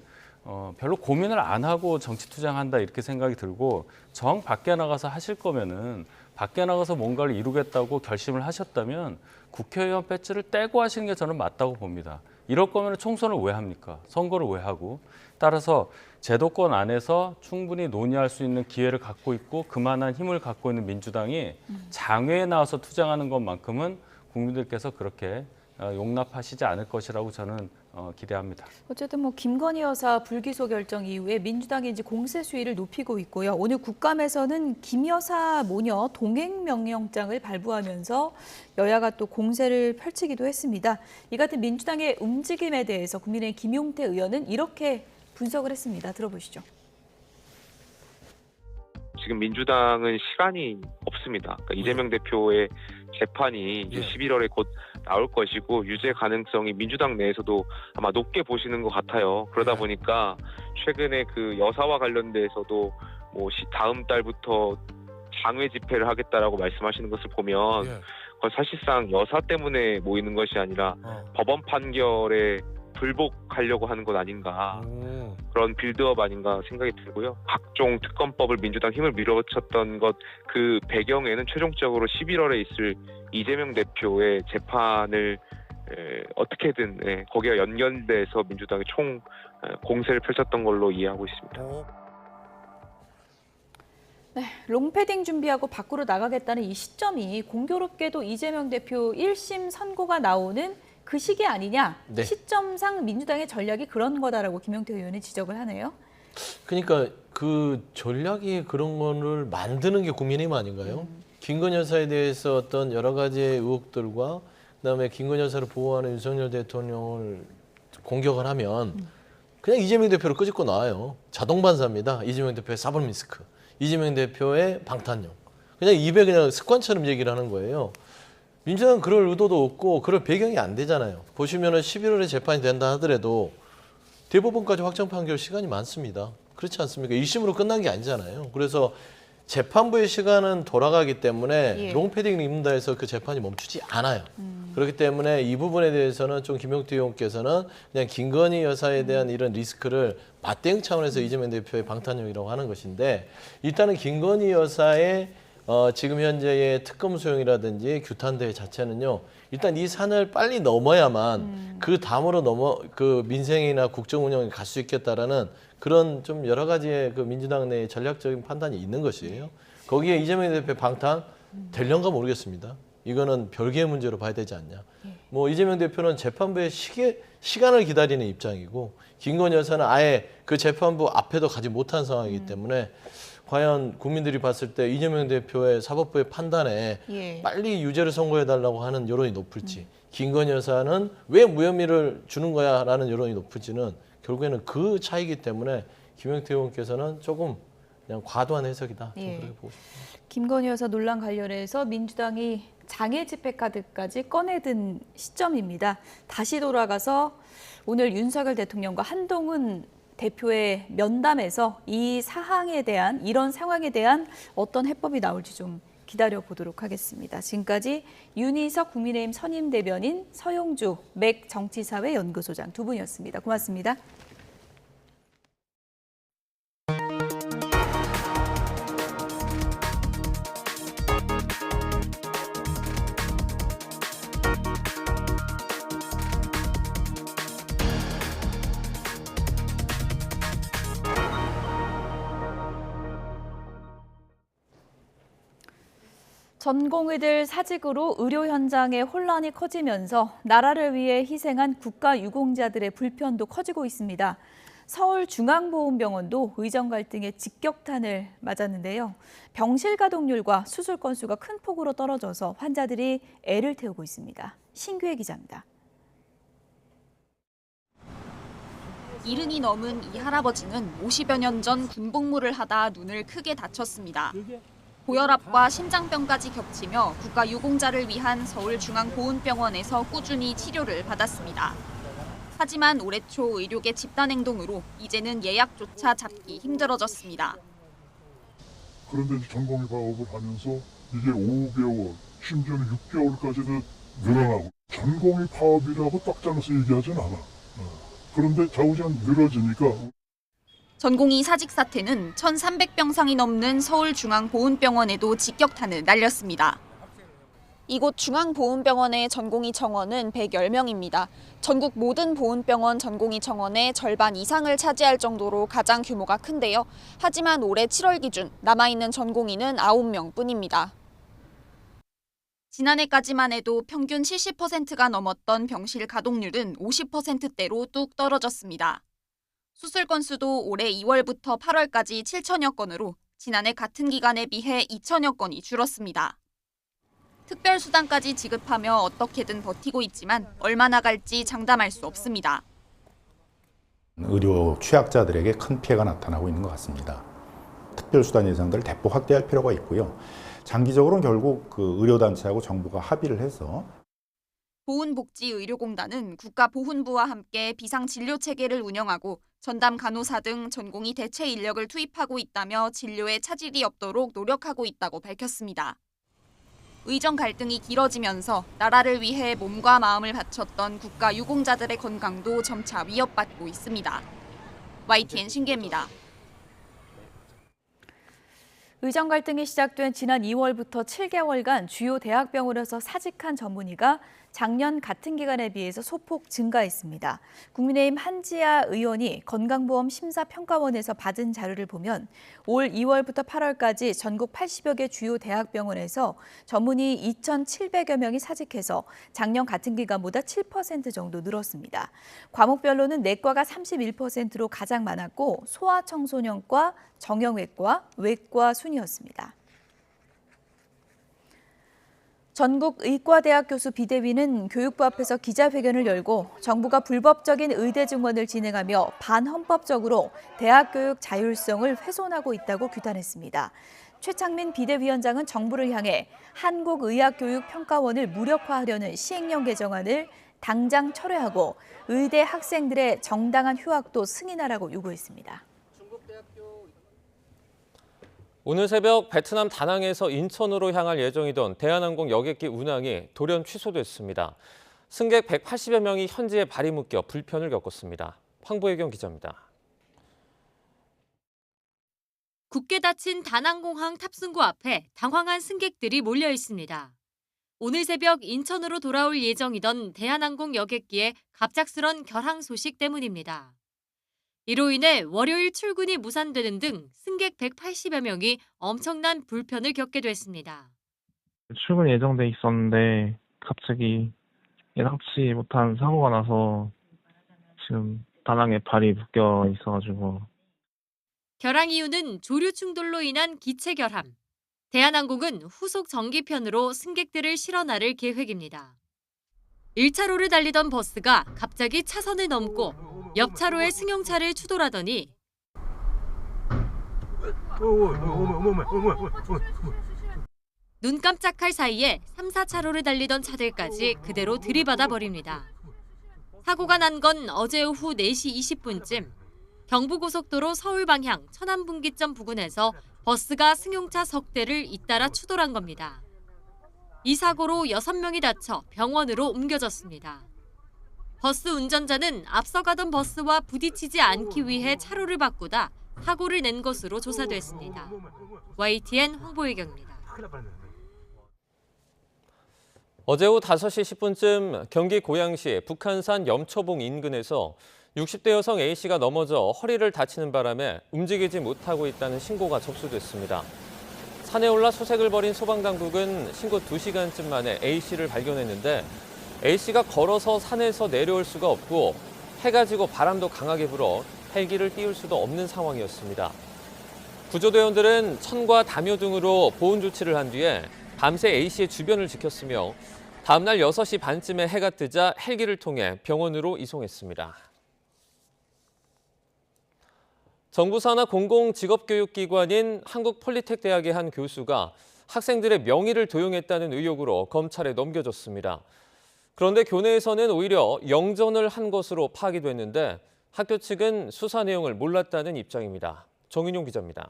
별로 고민을 안 하고 정치 투쟁한다 이렇게 생각이 들고 정 밖에 나가서 하실 거면은 밖에 나가서 뭔가를 이루겠다고 결심을 하셨다면 국회의원 배지를 떼고 하시는 게 저는 맞다고 봅니다. 이럴 거면 총선을 왜 합니까? 선거를 왜 하고? 따라서 제도권 안에서 충분히 논의할 수 있는 기회를 갖고 있고 그만한 힘을 갖고 있는 민주당이 장외에 나와서 투쟁하는 것만큼은 국민들께서 그렇게 용납하시지 않을 것이라고 저는 기대합니다. 어쨌든 뭐 김건희 여사 불기소 결정 이후에 민주당이 이제 공세 수위를 높이고 있고요. 오늘 국감에서는 김 여사 모녀 동행 명령장을 발부하면서 여야가 또 공세를 펼치기도 했습니다. 이 같은 민주당의 움직임에 대해서 국민의힘 김용태 의원은 이렇게 분석을 했습니다. 들어보시죠. 지금 민주당은 시간이 없습니다. 그러니까 이재명 대표의 재판이 이제 11월에 곧 나올 것이고 유죄 가능성이 민주당 내에서도 아마 높게 보시는 것 같아요. 그러다 보니까 최근에 그 여사와 관련돼서도 뭐 다음 달부터 장외 집회를 하겠다라고 말씀하시는 것을 보면 그건 사실상 여사 때문에 모이는 것이 아니라 법원 판결에 불복하려고 하는 것 아닌가, 그런 빌드업 아닌가 생각이 들고요. 각종 특검법을 민주당 힘을 밀어붙였던 것 그 배경에는 최종적으로 11월에 있을 이재명 대표의 재판을 어떻게든 거기와 연결돼서 민주당이 총 공세를 펼쳤던 걸로 이해하고 있습니다. 네, 롱패딩 준비하고 밖으로 나가겠다는 이 시점이 공교롭게도 이재명 대표 1심 선고가 나오는 그 시기 아니냐, 네. 시점상 민주당의 전략이 그런 거다라고 김용태 의원이 지적을 하네요. 그러니까 그 전략이 그런 거를 만드는 게 국민의힘 아닌가요? 김건희 여사에 대해서 어떤 여러 가지의 의혹들과 그다음에 김건희 여사를 보호하는 윤석열 대통령을 공격을 하면 그냥 이재명 대표를 끄집고 나와요. 자동 반사입니다. 이재명 대표의 사법리스크, 이재명 대표의 방탄용. 그냥 입에 그냥 습관처럼 얘기를 하는 거예요. 민주당은 그럴 의도도 없고 그럴 배경이 안 되잖아요. 보시면은 11월에 재판이 된다 하더라도 대법원까지 확정 판결 시간이 많습니다. 그렇지 않습니까? 1심으로 끝난 게 아니잖아요. 그래서 재판부의 시간은 돌아가기 때문에 예. 롱패딩을 입는다 해서 그 재판이 멈추지 않아요. 그렇기 때문에 이 부분에 대해서는 좀 김용태 의원께서는 그냥 김건희 여사에 대한 이런 리스크를 맞대응 차원에서 이재명 대표의 방탄용이라고 하는 것인데 일단은 김건희 여사의 지금 현재의 특검 소용이라든지 규탄대 자체는요. 일단 이 산을 빨리 넘어야만 그 다음으로 그 민생이나 국정 운영에 갈 수 있겠다라는 그런 좀 여러 가지의 그 민주당 내의 전략적인 판단이 있는 것이에요. 거기에 이재명 대표 방탄 될런가 모르겠습니다. 이거는 별개의 문제로 봐야 되지 않냐. 뭐 이재명 대표는 재판부의 시간을 기다리는 입장이고 김건희 여사는 아예 그 재판부 앞에도 가지 못한 상황이기 때문에 과연 국민들이 봤을 때 이재명 대표의 사법부의 판단에 예. 빨리 유죄를 선고해달라고 하는 여론이 높을지 김건희 여사는 왜 무혐의를 주는 거야 라는 여론이 높을지는 결국에는 그 차이기 때문에 김용태 의원께서는 조금 그냥 과도한 해석이다. 좀 예. 그렇게 보고 싶습니다. 김건희 여사 논란 관련해서 민주당이 장애 집회 카드까지 꺼내든 시점입니다. 다시 돌아가서 오늘 윤석열 대통령과 한동훈 대표의 면담에서 이 사항에 대한 이런 상황에 대한 어떤 해법이 나올지 좀 기다려 보도록 하겠습니다. 지금까지 윤희석 국민의힘 선임 대변인, 서용주 맥 정치사회 연구소장 두 분이었습니다. 고맙습니다. 전공의들 사직으로 의료 현장의 혼란이 커지면서 나라를 위해 희생한 국가유공자들의 불편도 커지고 있습니다. 서울중앙보훈병원도 의정 갈등의 직격탄을 맞았는데요. 병실 가동률과 수술 건수가 큰 폭으로 떨어져서 환자들이 애를 태우고 있습니다. 신규혜 기자입니다. 70이 넘은 이 할아버지는 50여 년 전 군복무를 하다 눈을 크게 다쳤습니다. 고혈압과 심장병까지 겹치며 국가유공자를 위한 서울중앙보훈병원에서 꾸준히 치료를 받았습니다. 하지만 올해 초 의료계 집단행동으로 이제는 예약조차 잡기 힘들어졌습니다. 그런데 전공의 파업을 하면서 이게 5개월, 심지어는 6개월까지도 늘어나고 전공의 파업이라고 딱 잘라서 얘기하진 않아. 그런데 좌우지간 늘어지니까 전공의 사직 사태는 1,300병상이 넘는 서울중앙보훈병원에도 직격탄을 날렸습니다. 이곳 중앙보훈병원의 전공의 정원은 110명입니다. 전국 모든 보훈병원 전공의 정원의 절반 이상을 차지할 정도로 가장 규모가 큰데요. 하지만 올해 7월 기준 남아있는 전공의는 9명 뿐입니다. 지난해까지만 해도 평균 70%가 넘었던 병실 가동률은 50%대로 뚝 떨어졌습니다. 수술 건수도 올해 2월부터 8월까지 7천여 건으로 지난해 같은 기간에 비해 2천여 건이 줄었습니다. 특별수당까지 지급하며 어떻게든 버티고 있지만 얼마나 갈지 장담할 수 없습니다. 의료 취약자들에게 큰 피해가 나타나고 있는 것 같습니다. 특별수당 예산들을 대폭 확대할 필요가 있고요. 장기적으로는 결국 그 의료단체하고 정부가 합의를 해서 보훈복지의료공단은 국가보훈부와 함께 비상진료체계를 운영하고 전담 간호사 등 전공의 대체 인력을 투입하고 있다며 진료에 차질이 없도록 노력하고 있다고 밝혔습니다. 의정 갈등이 길어지면서 나라를 위해 몸과 마음을 바쳤던 국가유공자들의 건강도 점차 위협받고 있습니다. YTN 신기입니다. 의정 갈등이 시작된 지난 2월부터 7개월간 주요 대학병원에서 사직한 전문의가 작년 같은 기간에 비해서 소폭 증가했습니다. 국민의힘 한지아 의원이 건강보험 심사평가원에서 받은 자료를 보면 올 2월부터 8월까지 전국 80여 개 주요 대학병원에서 전문의 2,700여 명이 사직해서 작년 같은 기간보다 7% 정도 늘었습니다. 과목별로는 내과가 31%로 가장 많았고 소아청소년과, 정형외과, 외과 순이었습니다. 전국 의과대학 교수 비대위는 교육부 앞에서 기자회견을 열고 정부가 불법적인 의대 증원을 진행하며 반헌법적으로 대학 교육 자율성을 훼손하고 있다고 규탄했습니다. 최창민 비대위원장은 정부를 향해 한국의학교육평가원을 무력화하려는 시행령 개정안을 당장 철회하고 의대 학생들의 정당한 휴학도 승인하라고 요구했습니다. 오늘 새벽 베트남 다낭에서 인천으로 향할 예정이던 대한항공 여객기 운항이 돌연 취소됐습니다. 승객 180여 명이 현지에 발이 묶여 불편을 겪었습니다. 황보혜경 기자입니다. 굳게 닫힌 다낭공항 탑승구 앞에 당황한 승객들이 몰려 있습니다. 오늘 새벽 인천으로 돌아올 예정이던 대한항공 여객기의 갑작스런 결항 소식 때문입니다. 이로 인해 월요일 출근이 무산되는 등 승객 180여 명이 엄청난 불편을 겪게 됐습니다. 출근 예정돼 있었는데 갑자기 예상치 못한 사고가 나서 지금 다낭에 발이 묶여 있어가지고. 결항 이유는 조류 충돌로 인한 기체 결함. 대한항공은 후속 정기편으로 승객들을 실어 나를 계획입니다. 1차로를 달리던 버스가 갑자기 차선을 넘고 옆 차로의 승용차를 추돌하더니 눈 깜짝할 사이에 3, 4차로를 달리던 차들까지 그대로 들이받아 버립니다. 사고가 난 건 어제 오후 4시 20분쯤 경부고속도로 서울 방향 천안분기점 부근에서 버스가 승용차 석 대를 잇따라 추돌한 겁니다. 이 사고로 6명이 다쳐 병원으로 옮겨졌습니다. 버스 운전자는 앞서가던 버스와 부딪히지 않기 위해 차로를 바꾸다 사고를 낸 것으로 조사됐습니다. YTN 황보혜경입니다. 어제 오후 5시 10분쯤 경기 고양시 북한산 염초봉 인근에서 60대 여성 A씨가 넘어져 허리를 다치는 바람에 움직이지 못하고 있다는 신고가 접수됐습니다. 산에 올라 소색을 벌인 소방당국은 신고 2시간쯤 만에 A씨를 발견했는데 A씨가 걸어서 산에서 내려올 수가 없고 해가 지고 바람도 강하게 불어 헬기를 띄울 수도 없는 상황이었습니다. 구조대원들은 천과 담요 등으로 보온 조치를 한 뒤에 밤새 A씨의 주변을 지켰으며 다음 날 6시 반쯤에 해가 뜨자 헬기를 통해 병원으로 이송했습니다. 정부 산하 공공직업교육기관인 한국폴리텍대학의 한 교수가 학생들의 명의를 도용했다는 의혹으로 검찰에 넘겨졌습니다. 그런데 교내에서는 오히려 영전을 한 것으로 파악이 됐는데 학교 측은 수사 내용을 몰랐다는 입장입니다. 정인용 기자입니다.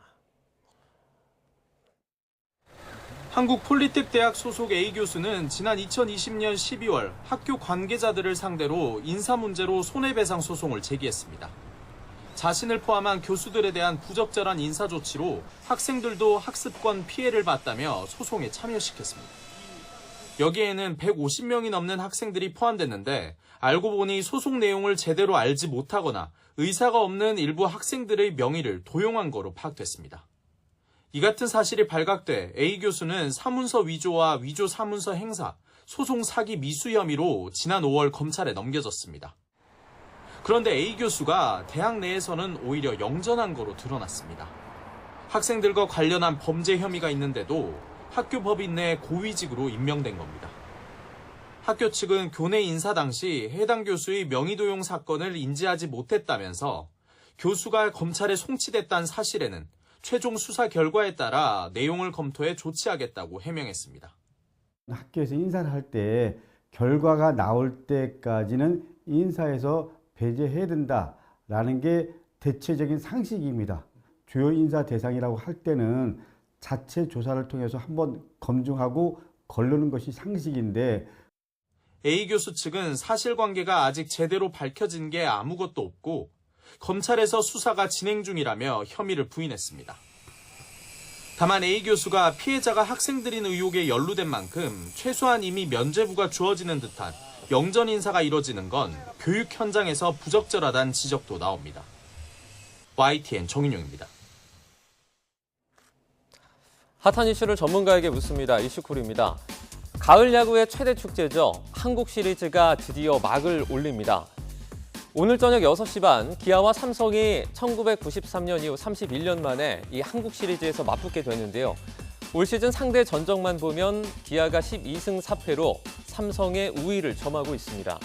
한국폴리텍대학 소속 A 교수는 지난 2020년 12월 학교 관계자들을 상대로 인사 문제로 손해배상 소송을 제기했습니다. 자신을 포함한 교수들에 대한 부적절한 인사 조치로 학생들도 학습권 피해를 봤다며 소송에 참여시켰습니다. 여기에는 150명이 넘는 학생들이 포함됐는데 알고 보니 소송 내용을 제대로 알지 못하거나 의사가 없는 일부 학생들의 명의를 도용한 거로 파악됐습니다. 이 같은 사실이 발각돼 A 교수는 사문서 위조와 위조 사문서 행사, 소송 사기 미수 혐의로 지난 5월 검찰에 넘겨졌습니다. 그런데 A 교수가 대학 내에서는 오히려 영전한 거로 드러났습니다. 학생들과 관련한 범죄 혐의가 있는데도 학교 법인 내 고위직으로 임명된 겁니다. 학교 측은 교내 인사 당시 해당 교수의 명의도용 사건을 인지하지 못했다면서 교수가 검찰에 송치됐다는 사실에는 최종 수사 결과에 따라 내용을 검토해 조치하겠다고 해명했습니다. 학교에서 인사를 할 때 결과가 나올 때까지는 인사에서 배제해야 된다라는 게 대체적인 상식입니다. 주요 인사 대상이라고 할 때는 자체 조사를 통해서 한번 검증하고 거르는 것이 상식인데 A 교수 측은 사실관계가 아직 제대로 밝혀진 게 아무것도 없고 검찰에서 수사가 진행 중이라며 혐의를 부인했습니다. 다만 A 교수가 피해자가 학생들인 의혹에 연루된 만큼 최소한 이미 면죄부가 주어지는 듯한 영전 인사가 이뤄지는 건 교육 현장에서 부적절하다는 지적도 나옵니다. YTN 정인용입니다. 핫한 이슈를 전문가에게 묻습니다. 이슈콜입니다. 가을 야구의 최대 축제죠. 한국 시리즈가 드디어 막을 올립니다. 오늘 저녁 6시 반 기아와 삼성이 1993년 이후 31년 만에 이 한국 시리즈에서 맞붙게 되는데요. 올 시즌 상대 전적만 보면 기아가 12승 4패로 삼성의 우위를 점하고 있습니다.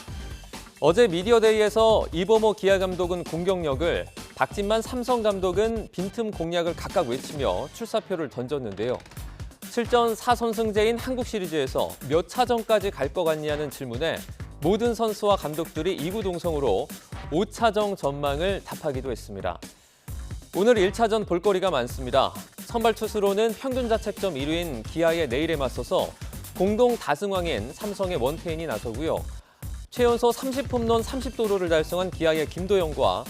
어제 미디어데이에서 이범호 기아 감독은 공격력을, 박진만 삼성 감독은 빈틈 공략을 각각 외치며 출사표를 던졌는데요. 7전 4선승제인 한국 시리즈에서 몇 차전까지 갈 것 같냐는 질문에 모든 선수와 감독들이 이구동성으로 5차전 전망을 답하기도 했습니다. 오늘 1차전 볼거리가 많습니다. 선발 투수로는 평균 자책점 1위인 기아의 내일에 맞서서 공동 다승왕인 삼성의 원태인이 나서고요. 최연소 30홈런 30도루를 달성한 기아의 김도영과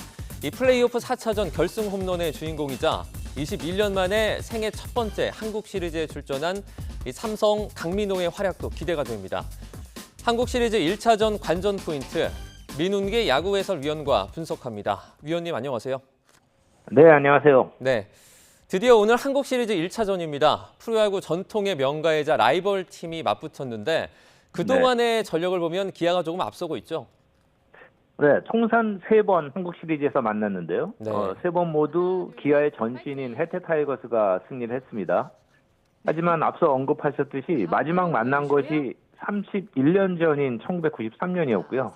이 플레이오프 4차전 결승 홈런의 주인공이자 21년 만에 생애 첫 번째 한국 시리즈에 출전한 이 삼성 강민호의 활약도 기대가 됩니다. 한국 시리즈 1차전 관전 포인트, 민운기 야구 해설위원과 분석합니다. 위원님 안녕하세요. 네, 안녕하세요. 네, 드디어 오늘 한국 시리즈 1차전입니다. 프로야구 전통의 명가이자 라이벌 팀이 맞붙었는데 그동안의 전력을 보면 기아가 조금 앞서고 있죠? 네, 통산 3번 한국 시리즈에서 만났는데요. 네. 3번 모두 기아의 전신인 해태 타이거스가 승리를 했습니다. 하지만 앞서 언급하셨듯이 마지막 만난 것이 31년 전인 1993년이었고요.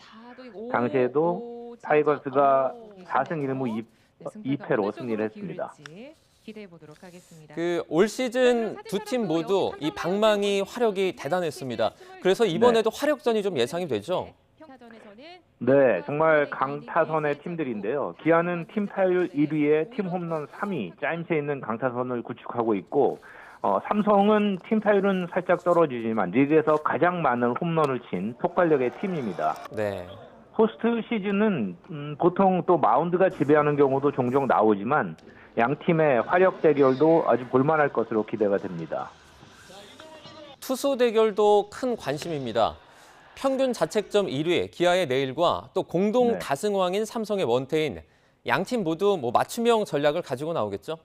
당시에도 타이거스가 4승 1무 2패로 승리를 했습니다. 기대해 보도록 하겠습니다. 올 시즌 두 팀 모두 이 방망이 화력이 대단했습니다. 그래서 이번에도 화력전이 좀 예상이 되죠? 네, 정말 강타선의 팀들인데요. 기아는 팀 타율 1위에 팀 홈런 3위, 짜임새 있는 강타선을 구축하고 있고 삼성은 팀 타율은 살짝 떨어지지만 리그에서 가장 많은 홈런을 친 폭발력의 팀입니다. 네. 포스트 시즌은 보통 또 마운드가 지배하는 경우도 종종 나오지만 양 팀의 화력 대결도 아주 볼만할 것으로 기대가 됩니다. 투수 대결도 큰 관심입니다. 평균 자책점 1위 기아의 내일과 또 공동 다승왕인 삼성의 원태인, 양 팀 모두 맞춤형 전략을 가지고 나오겠죠?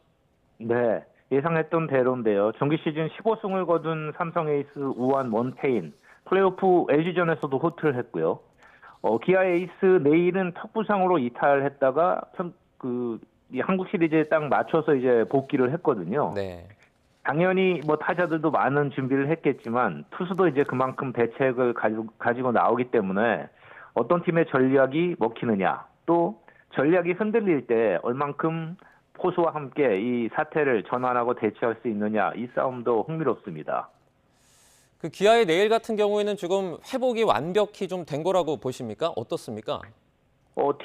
네, 예상했던 대로인데요. 정규 시즌 15승을 거둔 삼성 에이스 우완 원태인, 플레이오프 LG전에서도 호투를 했고요. 기아 에이스 내일은 턱 부상으로 이탈했다가 이 한국 시리즈에 딱 맞춰서 이제 복귀를 했거든요. 네. 당연히 타자들도 많은 준비를 했겠지만 투수도 이제 그만큼 대책을 가지고 나오기 때문에 어떤 팀의 전략이 먹히느냐, 또 전략이 흔들릴 때 얼만큼 포수와 함께 이 사태를 전환하고 대처할 수 있느냐, 이 싸움도 흥미롭습니다. 그 기아의 내일 같은 경우에는 지금 회복이 완벽히 좀 된 거라고 보십니까? 어떻습니까?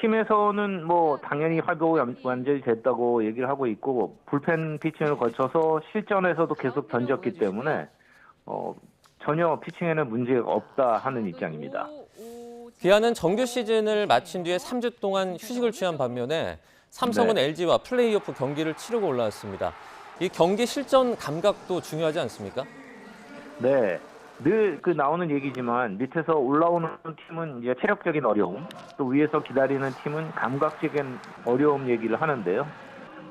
팀에서는 당연히 회복이 완전히 됐다고 얘기를 하고 있고 불펜 피칭을 거쳐서 실전에서도 계속 던졌기 때문에 전혀 피칭에는 문제가 없다 하는 입장입니다. 기아는 정규 시즌을 마친 뒤에 3주 동안 휴식을 취한 반면에 삼성은 LG와 플레이오프 경기를 치르고 올라왔습니다. 이 경기 실전 감각도 중요하지 않습니까? 네. 늘 나오는 얘기지만 밑에서 올라오는 팀은 이제 체력적인 어려움, 또 위에서 기다리는 팀은 감각적인 어려움 얘기를 하는데요.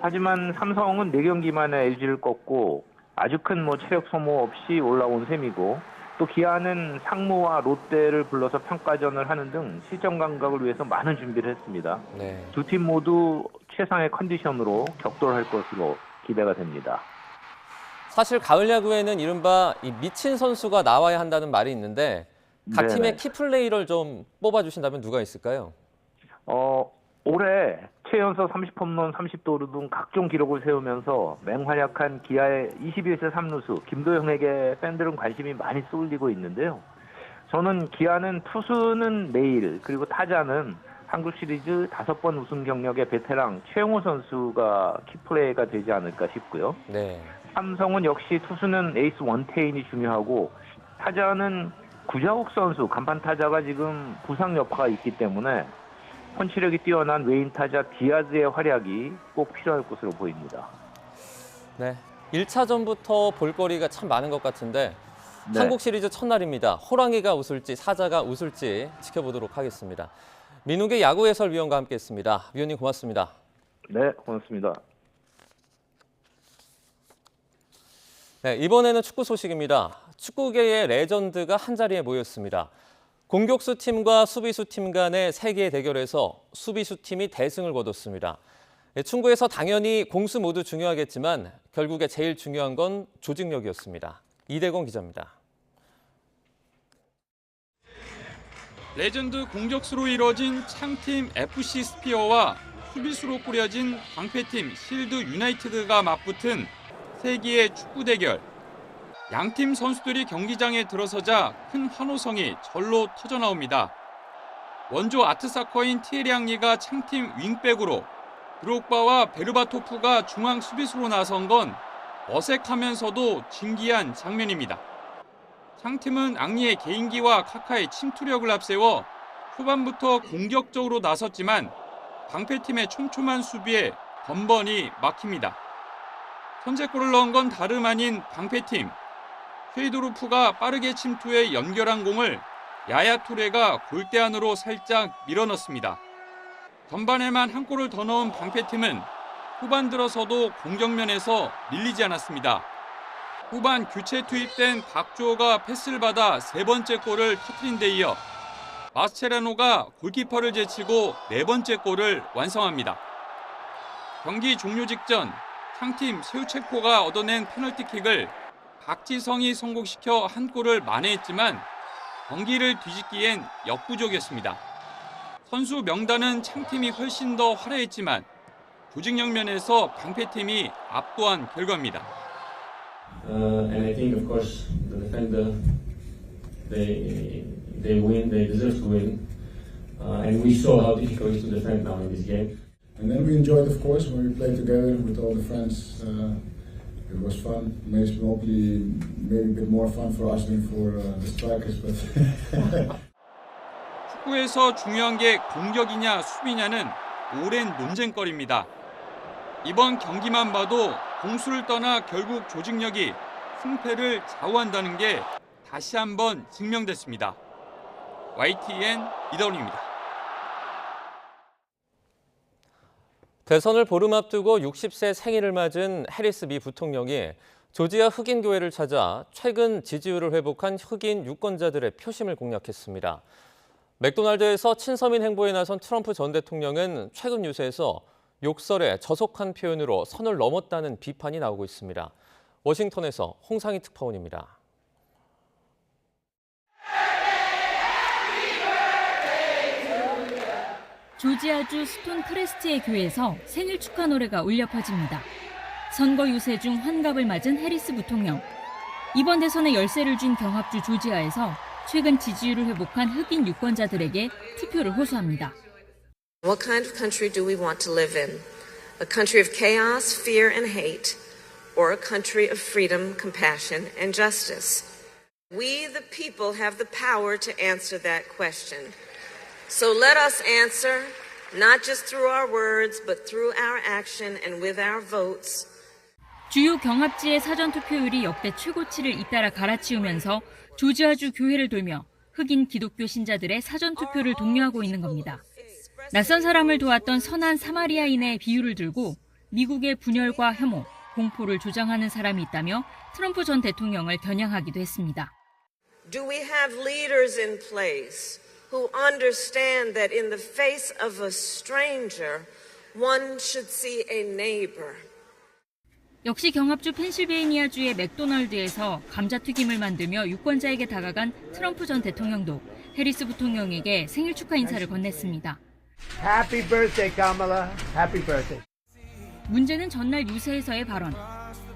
하지만 삼성은 4경기 만에 LG를 꺾고 아주 큰 체력 소모 없이 올라온 셈이고, 또 기아는 상무와 롯데를 불러서 평가전을 하는 등 실전 감각을 위해서 많은 준비를 했습니다. 네. 두 팀 모두 최상의 컨디션으로 격돌할 것으로 기대가 됩니다. 사실 가을 야구에는 이른바 이 미친 선수가 나와야 한다는 말이 있는데 각 팀의 키플레이를 좀 뽑아주신다면 누가 있을까요? 올해 최연소 30홈런 30도루 등 각종 기록을 세우면서 맹활약한 기아의 21세 3루수 김도영에게 팬들은 관심이 많이 쏠리고 있는데요. 저는 기아는 투수는 내일, 그리고 타자는 한국 시리즈 5번 우승 경력의 베테랑 최영호 선수가 키플레이가 되지 않을까 싶고요. 네. 삼성은 역시 투수는 에이스 원태인이 중요하고 타자는 구자욱 선수, 간판 타자가 지금 부상 여파가 있기 때문에 펀치력이 뛰어난 외인 타자 디아즈의 활약이 꼭 필요할 것으로 보입니다. 네, 1차전부터 볼거리가 참 많은 것 같은데 한국 시리즈 첫날입니다. 호랑이가 웃을지 사자가 웃을지 지켜보도록 하겠습니다. 민우계 야구 해설위원과 함께했습니다. 위원님 고맙습니다. 네, 고맙습니다. 네, 이번에는 축구 소식입니다. 축구계의 레전드가 한자리에 모였습니다. 공격수 팀과 수비수 팀 간의 세계의 대결에서 수비수 팀이 대승을 거뒀습니다. 축구에서 당연히 공수 모두 중요하겠지만 결국에 제일 중요한 건 조직력이었습니다. 이대건 기자입니다. 레전드 공격수로 이뤄진 창팀 FC 스피어와 수비수로 꾸려진 방패팀 실드 유나이티드가 맞붙은 세기의 축구 대결. 양팀 선수들이 경기장에 들어서자 큰 환호성이 절로 터져나옵니다. 원조 아트사커인 티에리 앙리가 창팀 윙백으로, 드록바와 베르바토프가 중앙 수비수로 나선 건 어색하면서도 진기한 장면입니다. 상팀은 앙리의 개인기와 카카의 침투력을 앞세워 초반부터 공격적으로 나섰지만 방패팀의 촘촘한 수비에 번번이 막힙니다. 선제골을 넣은 건 다름 아닌 방패팀. 쉐이도르프가 빠르게 침투해 연결한 공을 야야 투레가 골대 안으로 살짝 밀어넣습니다. 전반에만 한 골을 더 넣은 방패팀은 후반 들어서도 공격면에서 밀리지 않았습니다. 후반 교체 투입된 박주호가 패스를 받아 세 번째 골을 터뜨린 데 이어 마스체라노가 골키퍼를 제치고 네 번째 골을 완성합니다. 경기 종료 직전 상팀 세우체코가 얻어낸 페널티킥을 박지성이 성공시켜 한 골을 만회했지만 경기를 뒤집기엔 역부족이었습니다. 선수 명단은 창팀이 훨씬 더 화려했지만 조직력 면에서 방패팀이 압도한 결과입니다. And I think, of course, the defender, they win, they deserve to win. And we saw how difficult it is to defend now in this game. And then we enjoyed, of course, when we played together with all the friends. It was fun. Maybe a bit more fun for us than for the strikers, but. 축구에서 중요한 게 공격이냐 수비냐는 오랜 논쟁거리입니다. 이번 경기만 봐도 공수를 떠나 결국 조직력이 승패를 좌우한다는 게 다시 한번 증명됐습니다. YTN 이다운입니다. 대선을 보름 앞두고 60세 생일을 맞은 해리스 미 부통령이 조지아 흑인 교회를 찾아 최근 지지율을 회복한 흑인 유권자들의 표심을 공략했습니다. 맥도날드에서 친서민 행보에 나선 트럼프 전 대통령은 최근 유세에서 욕설에 저속한 표현으로 선을 넘었다는 비판이 나오고 있습니다. 워싱턴에서 홍상희 특파원입니다. 조지아주 스톤 크레스트의 교회에서 생일 축하 노래가 울려 퍼집니다. 선거 유세 중 환갑을 맞은 해리스 부통령. 이번 대선에 열세를 쥔 경합주 조지아에서 최근 지지율을 회복한 흑인 유권자들에게 투표를 호소합니다. What kind of country do we want to live in? A country of chaos, fear, and hate, or a country of freedom, compassion, and justice? We, the people, have the power to answer that question. So let us answer, not just through our words, but through our action and with our votes. 주요 경합지의 사전투표율이 역대 최고치를 잇따라 갈아치우면서 조지아주 교회를 돌며 흑인 기독교 신자들의 사전투표를 독려하고 있는 겁니다. 낯선 사람을 도왔던 선한 사마리아인의 비유를 들고 미국의 분열과 혐오, 공포를 조장하는 사람이 있다며 트럼프 전 대통령을 겨냥하기도 했습니다. Do we have leaders in place who understand that in the face of a stranger, one should see a neighbor? 역시 경합주 펜실베이니아주의 맥도널드에서 감자튀김을 만들며 유권자에게 다가간 트럼프 전 대통령도 해리스 부통령에게 생일 축하 인사를 건넸습니다. Happy birthday, Kamala. Happy birthday. 문제는 전날 유세에서의 발언.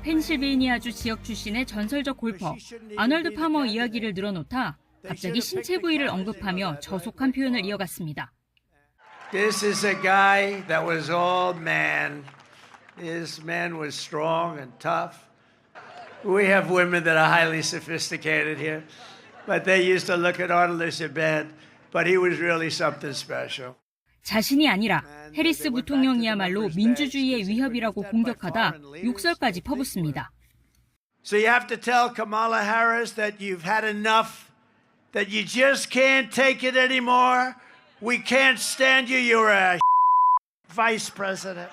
펜실베이니아주 지역 출신의 전설적 골퍼 아널드 파머 이야기를 늘어놓다 갑자기 신체 부위를 언급하며 저속한 표현을 이어갔습니다. This is a guy that was all man. His man was strong and tough. We have women that are highly sophisticated here, but they used to look at Arnold as a bad, but he was really something special. 자신이 아니라 해리스 부통령이야말로 민주주의의 위협이라고 공격하다 욕설까지 퍼붓습니다. So you have to tell Kamala Harris that you've had enough, that you just can't take it anymore. We can't stand you. You're a vice president.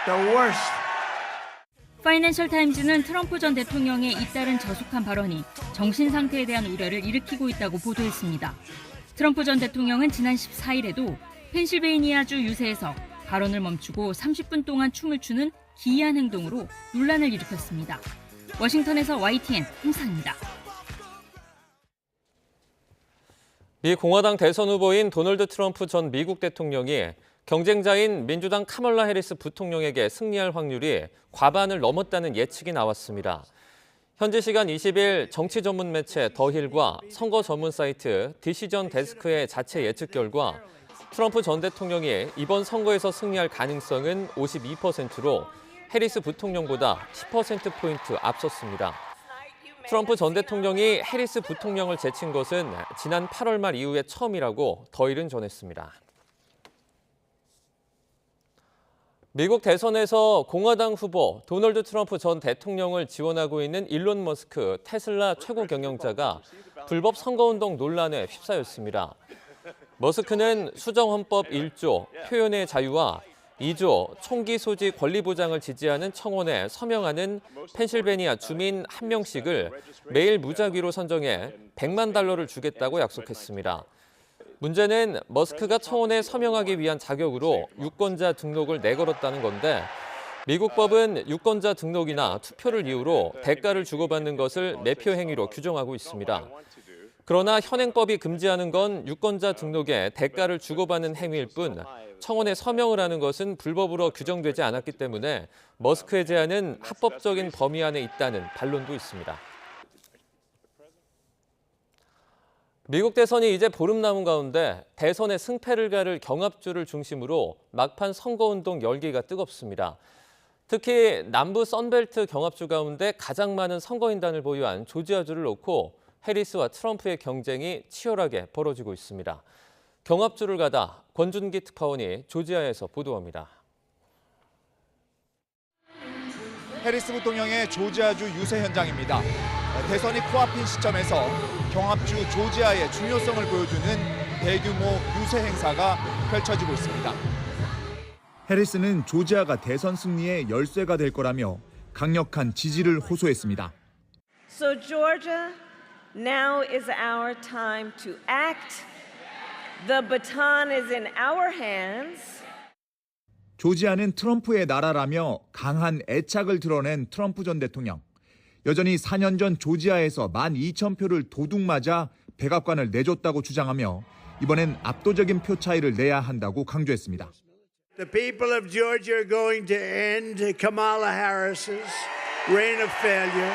The worst. 파이낸셜 타임즈는 트럼프 전 대통령의 잇따른 저속한 발언이 정신 상태에 대한 우려를 일으키고 있다고 보도했습니다. 트럼프 전 대통령은 지난 14일에도 펜실베이니아주 유세에서 발언을 멈추고 30분 동안 춤을 추는 기이한 행동으로 논란을 일으켰습니다. 워싱턴에서 YTN 홍상입니다. 미 공화당 대선 후보인 도널드 트럼프 전 미국 대통령이 경쟁자인 민주당 카멀라 해리스 부통령에게 승리할 확률이 과반을 넘었다는 예측이 나왔습니다. 현지 시간 20일 정치 전문 매체 더힐과 선거 전문 사이트 디시전 데스크의 자체 예측 결과 트럼프 전 대통령이 이번 선거에서 승리할 가능성은 52%로 해리스 부통령보다 10%포인트 앞섰습니다. 트럼프 전 대통령이 해리스 부통령을 제친 것은 지난 8월 말 이후에 처음이라고 더일은 전했습니다. 미국 대선에서 공화당 후보 도널드 트럼프 전 대통령을 지원하고 있는 일론 머스크 테슬라 최고 경영자가 불법 선거운동 논란에 휩싸였습니다. 머스크는 수정헌법 1조 표현의 자유와 2조 총기 소지 권리 보장을 지지하는 청원에 서명하는 펜실베니아 주민 1명씩을 매일 무작위로 선정해 $100만 주겠다고 약속했습니다. 문제는 머스크가 청원에 서명하기 위한 자격으로 유권자 등록을 내걸었다는 건데 미국 법은 유권자 등록이나 투표를 이유로 대가를 주고받는 것을 매표 행위로 규정하고 있습니다. 그러나 현행법이 금지하는 건 유권자 등록에 대가를 주고받는 행위일 뿐 청원에 서명을 하는 것은 불법으로 규정되지 않았기 때문에 머스크의 제안은 합법적인 범위 안에 있다는 반론도 있습니다. 미국 대선이 이제 보름 남은 가운데 대선의 승패를 가를 경합주를 중심으로 막판 선거운동 열기가 뜨겁습니다. 특히 남부 선벨트 경합주 가운데 가장 많은 선거인단을 보유한 조지아주를 놓고 해리스와 트럼프의 경쟁이 치열하게 벌어지고 있습니다. 경합주를 가다 권준기 특파원이 조지아에서 보도합니다. 해리스 부통령의 조지아주 유세 현장입니다. 대선이 코앞인 시점에서 경합주 조지아의 중요성을 보여주는 대규모 유세 행사가 펼쳐지고 있습니다. 해리스는 조지아가 대선 승리의 열쇠가 될 거라며 강력한 지지를 호소했습니다. So Georgia, now is our time to act. The baton is in our hands. 조지아는 트럼프의 나라라며 강한 애착을 드러낸 트럼프 전 대통령. 여전히 4년 전 조지아에서 12,000표를 도둑맞아 백악관을 내줬다고 주장하며 이번엔 압도적인 표 차이를 내야 한다고 강조했습니다. The people of Georgia are going to end Kamala Harris's reign of failure.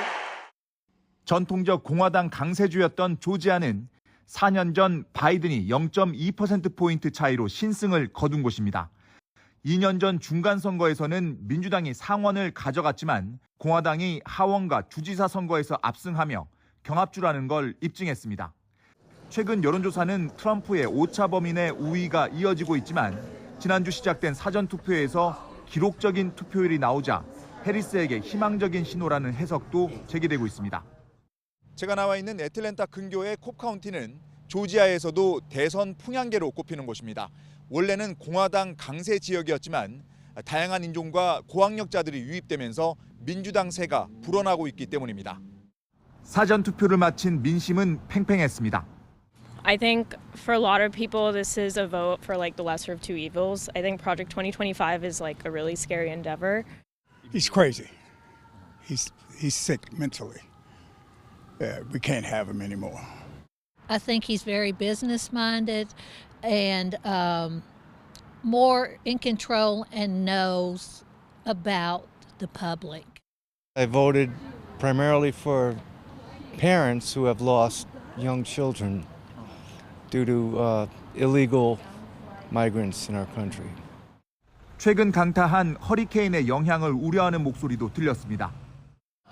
전통적 공화당 강세주였던 조지아는 4년 전 바이든이 0.2%포인트 차이로 신승을 거둔 곳입니다. 2년 전 중간선거에서는 민주당이 상원을 가져갔지만 공화당이 하원과 주지사 선거에서 압승하며 경합주라는 걸 입증했습니다. 최근 여론조사는 트럼프의 오차 범위 내 우위가 이어지고 있지만 지난주 시작된 사전투표에서 기록적인 투표율이 나오자 해리스에게 희망적인 신호라는 해석도 제기되고 있습니다. 제가 나와 있는 애틀랜타 근교의 콥 카운티는 조지아에서도 대선 풍향계로 꼽히는 곳입니다. 원래는 공화당 강세 지역이었지만 다양한 인종과 고학력자들이 유입되면서 민주당세가 불어나고 있기 때문입니다. 사전 투표를 마친 민심은 팽팽했습니다. I think for a lot of people this is a vote for like the lesser of two evils. I think Project 2025 is like a really scary endeavor. He's crazy. He's sick mentally. We can't have him anymore. I think he's very business-minded and more in control and knows about the public. I voted primarily for parents who have lost young children due to illegal migrants in our country. 최근 강타한 허리케인의 영향을 우려하는 목소리도 들렸습니다.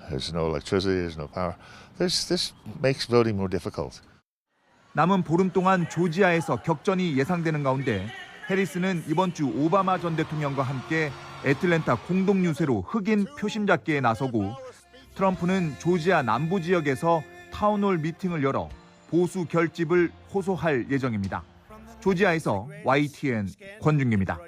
There's no electricity, there's no power. This makes voting more difficult. 남은 보름 동안 조지아에서 격전이 예상되는 가운데 해리스는 이번 주 오바마 전 대통령과 함께 애틀랜타 공동 유세로 흑인 표심 잡기에 나서고 트럼프는 조지아 남부 지역에서 타운홀 미팅을 열어 보수 결집을 호소할 예정입니다. 조지아에서 YTN 권준기입니다.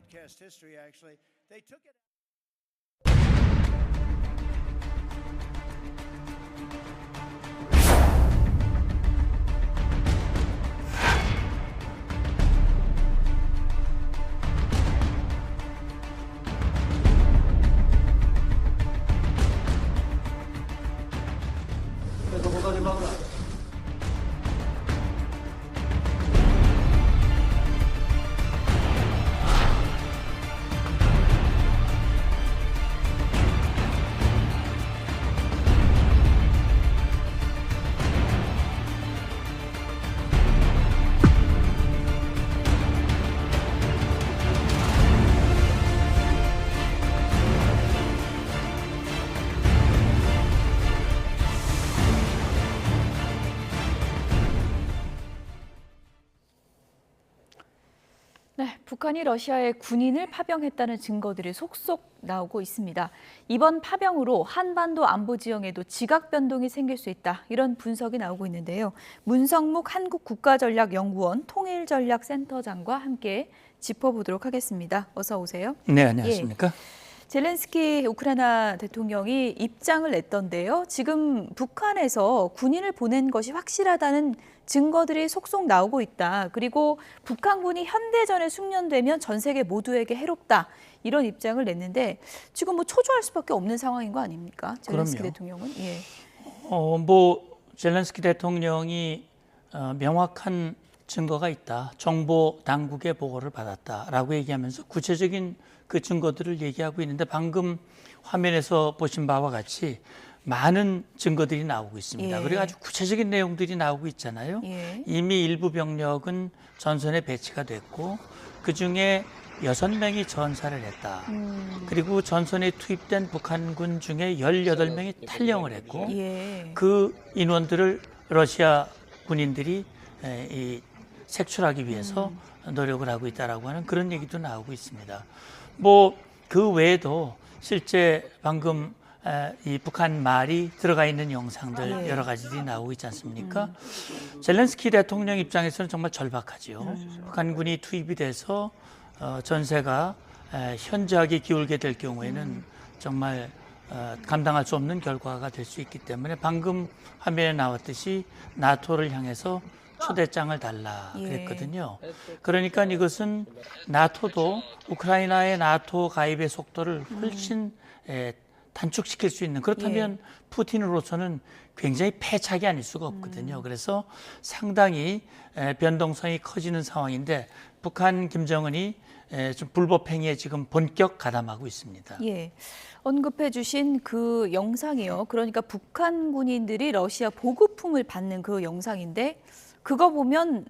북한이 러시아에 군인을 파병했다는 증거들이 속속 나오고 있습니다. 이번 파병으로 한반도 안보 지형에도 지각 변동이 생길 수 있다. 이런 분석이 나오고 있는데요. 문성묵 한국국가전략연구원 통일전략센터장과 함께 짚어보도록 하겠습니다. 어서 오세요. 네, 안녕하십니까? 젤렌스키 우크라이나 대통령이 입장을 냈던데요. 지금 북한에서 군인을 보낸 것이 확실하다는 증거들이 속속 나오고 있다. 그리고 북한군이 현대전에 숙련되면 전 세계 모두에게 해롭다. 이런 입장을 냈는데 지금 뭐 초조할 수밖에 없는 상황인 거 아닙니까? 젤렌스키 대통령은. 예. 젤렌스키 대통령이 명확한 증거가 있다. 정보 당국의 보고를 받았다라고 얘기하면서 구체적인 그 증거들을 얘기하고 있는데 방금 화면에서 보신 바와 같이 많은 증거들이 나오고 있습니다. 예. 그리고 아주 구체적인 내용들이 나오고 있잖아요. 예. 이미 일부 병력은 전선에 배치가 됐고 그중에 6명이 전사를 했다. 그리고 전선에 투입된 북한군 중에 18명이 탈영을 했고 예. 그 인원들을 러시아 군인들이 색출하기 위해서 노력을 하고 있다라고 하는 그런 얘기도 나오고 있습니다. 그 외에도 실제 방금 이 북한 말이 들어가 있는 영상들 여러 가지들이 나오고 있지 않습니까? 젤렌스키 대통령 입장에서는 정말 절박하지요. 북한군이 투입이 돼서 전세가 현저하게 기울게 될 경우에는 정말 감당할 수 없는 결과가 될 수 있기 때문에 방금 화면에 나왔듯이 나토를 향해서 초대장을 달라 그랬거든요. 그러니까 이것은 나토도 우크라이나의 나토 가입의 속도를 훨씬 단축시킬 수 있는 그렇다면 푸틴으로서는 굉장히 패착이 아닐 수가 없거든요. 그래서 상당히 변동성이 커지는 상황인데 북한 김정은이 좀 불법 행위에 지금 본격 가담하고 있습니다. 예. 언급해 주신 그 영상이요. 그러니까 북한 군인들이 러시아 보급품을 받는 그 영상인데 그거 보면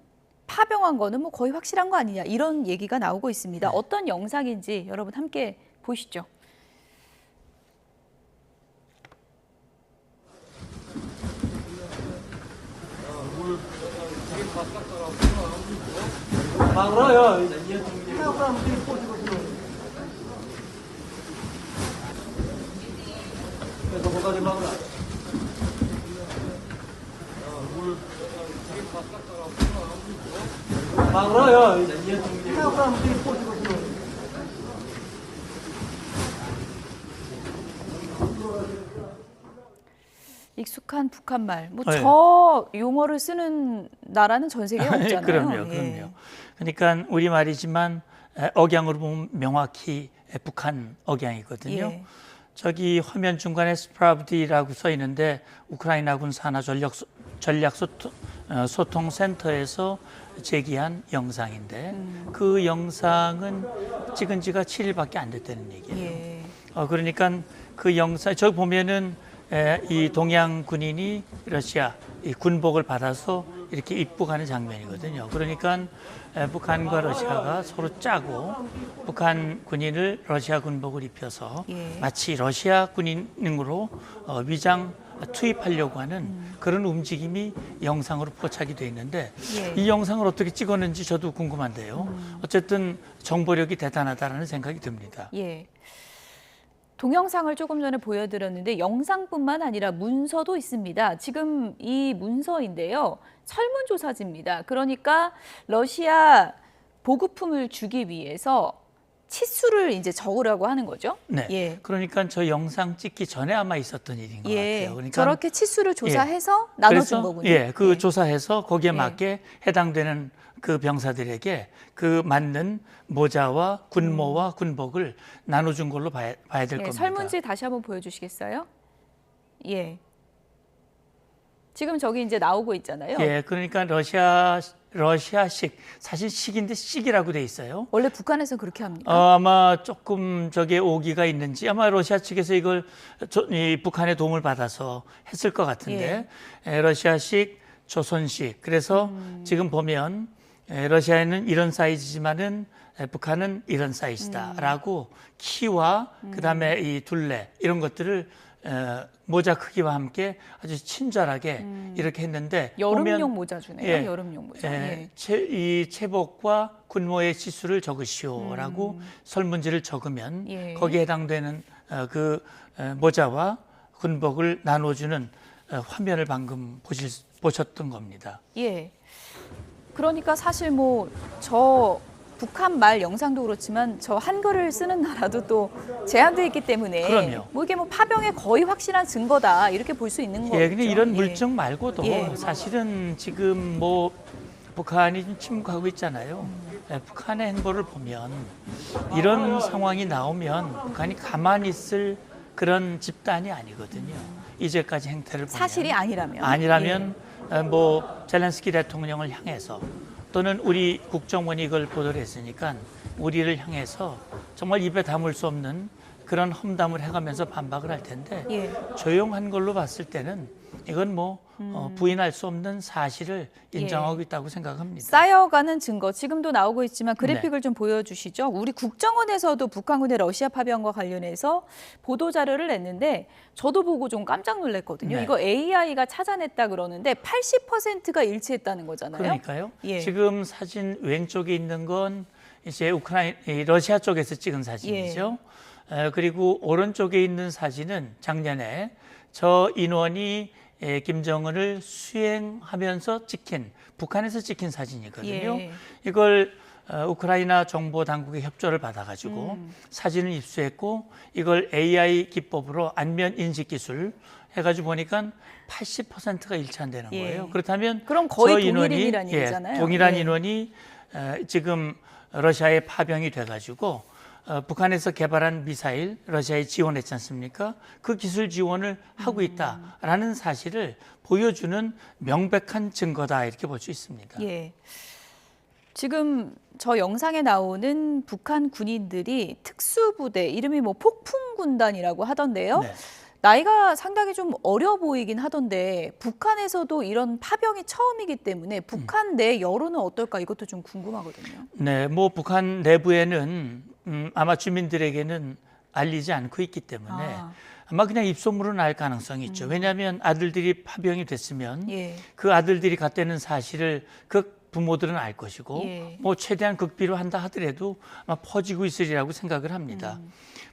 파병한 거는 뭐 거의 확실한 거 아니냐 이런 얘기가 나오고 있습니다. 어떤 영상인지 여러분 함께 보시죠. 익숙한 북한말, 저 용어를 쓰는 나라는 전 세계에 없잖아요. 그럼요. 그러니까 우리말이지만 억양으로 보면 명확히 북한 억양이거든요. 저기 화면 중간에 스프라브디라고 써 있는데 우크라이나군 산하 전략소통센터에서 제기한 영상인데 그 영상은 찍은 지가 7일밖에 안 됐다는 얘기예요. 그러니까 그 영상 저기 보면은 이 동양 군인이 러시아 이 군복을 받아서 이렇게 입국하는 장면이거든요. 그러니까 북한과 러시아가 서로 짜고 북한 군인을 러시아 군복을 입혀서 마치 러시아 군인으로 위장 투입하려고 하는 그런 움직임이 영상으로 포착이 돼 있는데 이 영상을 어떻게 찍었는지 저도 궁금한데요. 어쨌든 정보력이 대단하다는 생각이 듭니다. 동영상을 조금 전에 보여드렸는데 영상뿐만 아니라 문서도 있습니다. 지금 이 문서인데요. 설문조사지입니다. 그러니까 러시아 보급품을 주기 위해서 치수를 이제 적으라고 하는 거죠. 네. 그러니까 저 영상 찍기 전에 아마 있었던 일인 것 같아요. 그러니까 저렇게 치수를 조사해서 나눠준 거군요. 그 조사해서 거기에 맞게 해당되는 그 병사들에게 그 맞는 모자와 군모와 군복을 나눠준 걸로 봐야 될 겁니다. 설문지 다시 한번 보여주시겠어요? 지금 저기 이제 나오고 있잖아요. 그러니까 러시아식, 사실 식인데 식이라고 돼 있어요. 원래 북한에서 그렇게 합니까? 아마 조금 저게 오기가 있는지 아마 러시아 측에서 이걸 북한의 도움을 받아서 했을 것 같은데 러시아식, 조선식. 그래서 지금 보면 러시아에는 이런 사이즈지만은 북한은 이런 사이즈다라고 키와 그다음에 이 둘레 이런 것들을 모자 크기와 함께 아주 친절하게 이렇게 했는데 여름용 보면, 모자 주네요. 예, 여름용 모자. 이 체복과 군모의 치수를 적으시오라고 설문지를 적으면 거기에 해당되는 그 모자와 군복을 나눠주는 화면을 방금 보셨던 겁니다. 예. 그러니까 사실 저 북한 말 영상도 그렇지만 저 한글을 쓰는 나라도 또 제한돼 있기 때문에 그럼요. 이게 파병의 거의 확실한 증거다 이렇게 볼 수 있는 거죠. 근데 이런 물증 말고도 사실은 지금 북한이 좀 침묵하고 있잖아요. 북한의 행보를 보면 이런 상황이 나오면 북한이 가만히 있을 그런 집단이 아니거든요. 이제까지 행태를 보면 사실이 아니라면 젤렌스키 대통령을 향해서 또는 우리 국정원이 이걸 보도를 했으니까 우리를 향해서 정말 입에 담을 수 없는 그런 험담을 해가면서 반박을 할 텐데 조용한 걸로 봤을 때는 이건 부인할 수 없는 사실을 인정하고 있다고 생각합니다. 쌓여가는 증거 지금도 나오고 있지만 그래픽을 좀 보여주시죠. 우리 국정원에서도 북한군의 러시아 파병과 관련해서 보도 자료를 냈는데 저도 보고 좀 깜짝 놀랐거든요. 이거 AI가 찾아냈다 그러는데 80%가 일치했다는 거잖아요. 그러니까요. 지금 사진 왼쪽에 있는 건 이제 러시아 쪽에서 찍은 사진이죠. 그리고 오른쪽에 있는 사진은 작년에 저 인원이 김정은을 수행하면서 찍힌 북한에서 찍힌 사진이거든요. 이걸 우크라이나 정보 당국의 협조를 받아가지고 사진을 입수했고 이걸 AI 기법으로 안면 인식 기술 해가지고 보니까 80%가 일치한다는 거예요. 그렇다면 그럼 거의 저 인원이 동일인이라는 얘기잖아요. 동일한 인원이 지금 러시아에 파병이 돼가지고 북한에서 개발한 미사일 러시아에 지원했지 않습니까? 그 기술 지원을 하고 있다라는 사실을 보여주는 명백한 증거다 이렇게 볼 수 있습니다. 지금 저 영상에 나오는 북한 군인들이 특수부대 이름이 폭풍군단이라고 하던데요. 나이가 상당히 좀 어려 보이긴 하던데 북한에서도 이런 파병이 처음이기 때문에 북한 내 여론은 어떨까 이것도 좀 궁금하거든요. 네, 북한 내부에는 아마 주민들에게는 알리지 않고 있기 때문에 아마 그냥 입소문으로 날 가능성이 있죠. 왜냐하면 아들들이 파병이 됐으면 그 아들들이 갔다는 사실을 그 부모들은 알 것이고 최대한 극비로 한다 하더라도 아마 퍼지고 있으리라고 생각을 합니다.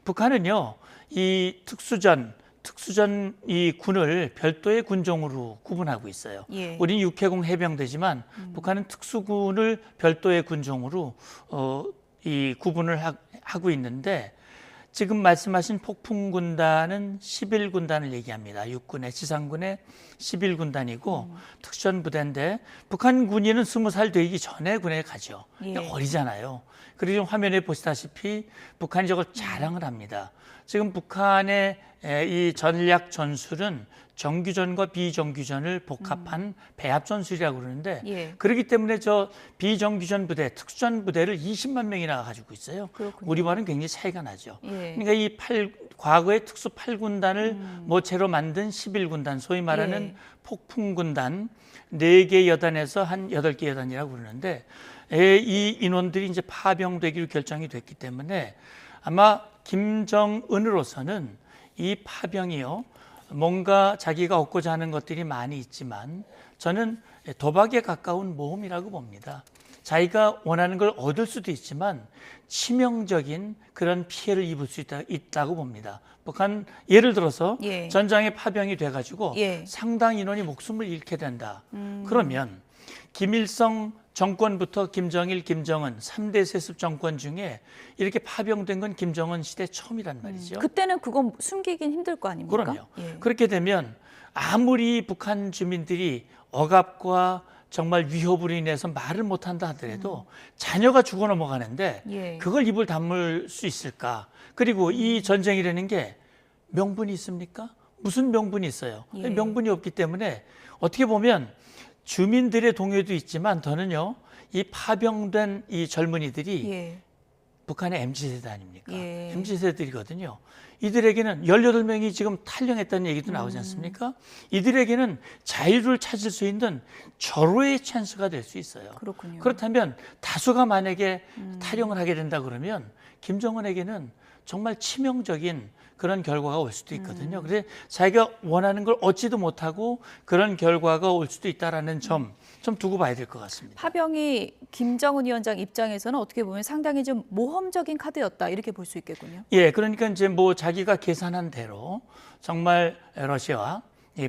북한은요, 이 특수전 이 군을 별도의 군종으로 구분하고 있어요. 우리는 육해공 해병대지만 북한은 특수군을 별도의 군종으로 이 구분을 하고 있는데 지금 말씀하신 폭풍군단은 11군단을 얘기합니다. 육군의 지상군의 11군단이고 특수전부대인데 북한 군인은 20살 되기 전에 군에 가죠. 어리잖아요. 그리고 화면에 보시다시피 북한이 저걸 자랑을 합니다. 지금 북한의 이 전략 전술은 정규전과 비정규전을 복합한 배합 전술이라고 그러는데 그렇기 때문에 저 비정규전 부대, 특수전 부대를 20만 명이나 가지고 있어요. 우리와는 굉장히 차이가 나죠. 그러니까 이 과거의 특수 8군단을 모체로 만든 11군단, 소위 말하는 폭풍군단 4개 여단에서 한 8개 여단이라고 그러는데 이 인원들이 이제 파병되기로 결정이 됐기 때문에 아마 김정은으로서는 이 파병이요, 뭔가 자기가 얻고자 하는 것들이 많이 있지만 저는 도박에 가까운 모험이라고 봅니다. 자기가 원하는 걸 얻을 수도 있지만 치명적인 그런 피해를 입을 수 있다고 봅니다. 북한 예를 들어서 전장에 파병이 돼가지고 상당 인원이 목숨을 잃게 된다. 그러면 김일성 정권부터 김정일, 김정은 3대 세습 정권 중에 이렇게 파병된 건 김정은 시대 처음이란 말이죠. 그때는 그건 숨기긴 힘들 거 아닙니까? 그럼요. 그렇게 되면 아무리 북한 주민들이 억압과 정말 위협으로 인해서 말을 못한다 하더라도 자녀가 죽어 넘어가는데 그걸 입을 다물 수 있을까? 그리고 이 전쟁이라는 게 명분이 있습니까? 무슨 명분이 있어요? 명분이 없기 때문에 어떻게 보면 주민들의 동요도 있지만 더는요, 이 파병된 이 젊은이들이 북한의 MZ세대 아닙니까? MZ세대들이거든요. 이들에게는 18명이 지금 탈영했다는 얘기도 나오지 않습니까? 이들에게는 자유를 찾을 수 있는 절호의 찬스가 될 수 있어요. 그렇군요. 그렇다면 다수가 만약에 탈영을 하게 된다 그러면 김정은에게는 정말 치명적인 그런 결과가 올 수도 있거든요. 그래서 자기가 원하는 걸 얻지도 못하고 그런 결과가 올 수도 있다라는 점 좀 두고 봐야 될 것 같습니다. 파병이 김정은 위원장 입장에서는 어떻게 보면 상당히 좀 모험적인 카드였다 이렇게 볼 수 있겠군요. 예, 그러니까 이제 뭐 자기가 계산한 대로 정말 러시아와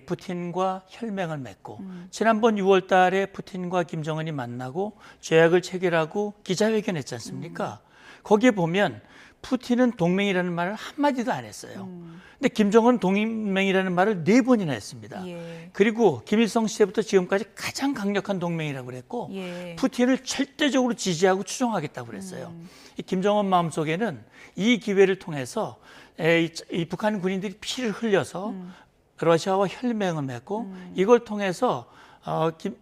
푸틴과 혈맹을 맺고 지난번 6월 달에 푸틴과 김정은이 만나고 조약을 체결하고 기자회견했지 않습니까? 거기에 보면 푸틴은 동맹이라는 말을 한마디도 안 했어요. 근데 김정은은 동맹이라는 말을 4번이나 했습니다. 예. 그리고 김일성 시대부터 지금까지 가장 강력한 동맹이라고 그랬고 예. 푸틴을 절대적으로 지지하고 추종하겠다고 그랬어요. 이 김정은 마음속에는 이 기회를 통해서 이 북한 군인들이 피를 흘려서 러시아와 혈맹을 맺고 이걸 통해서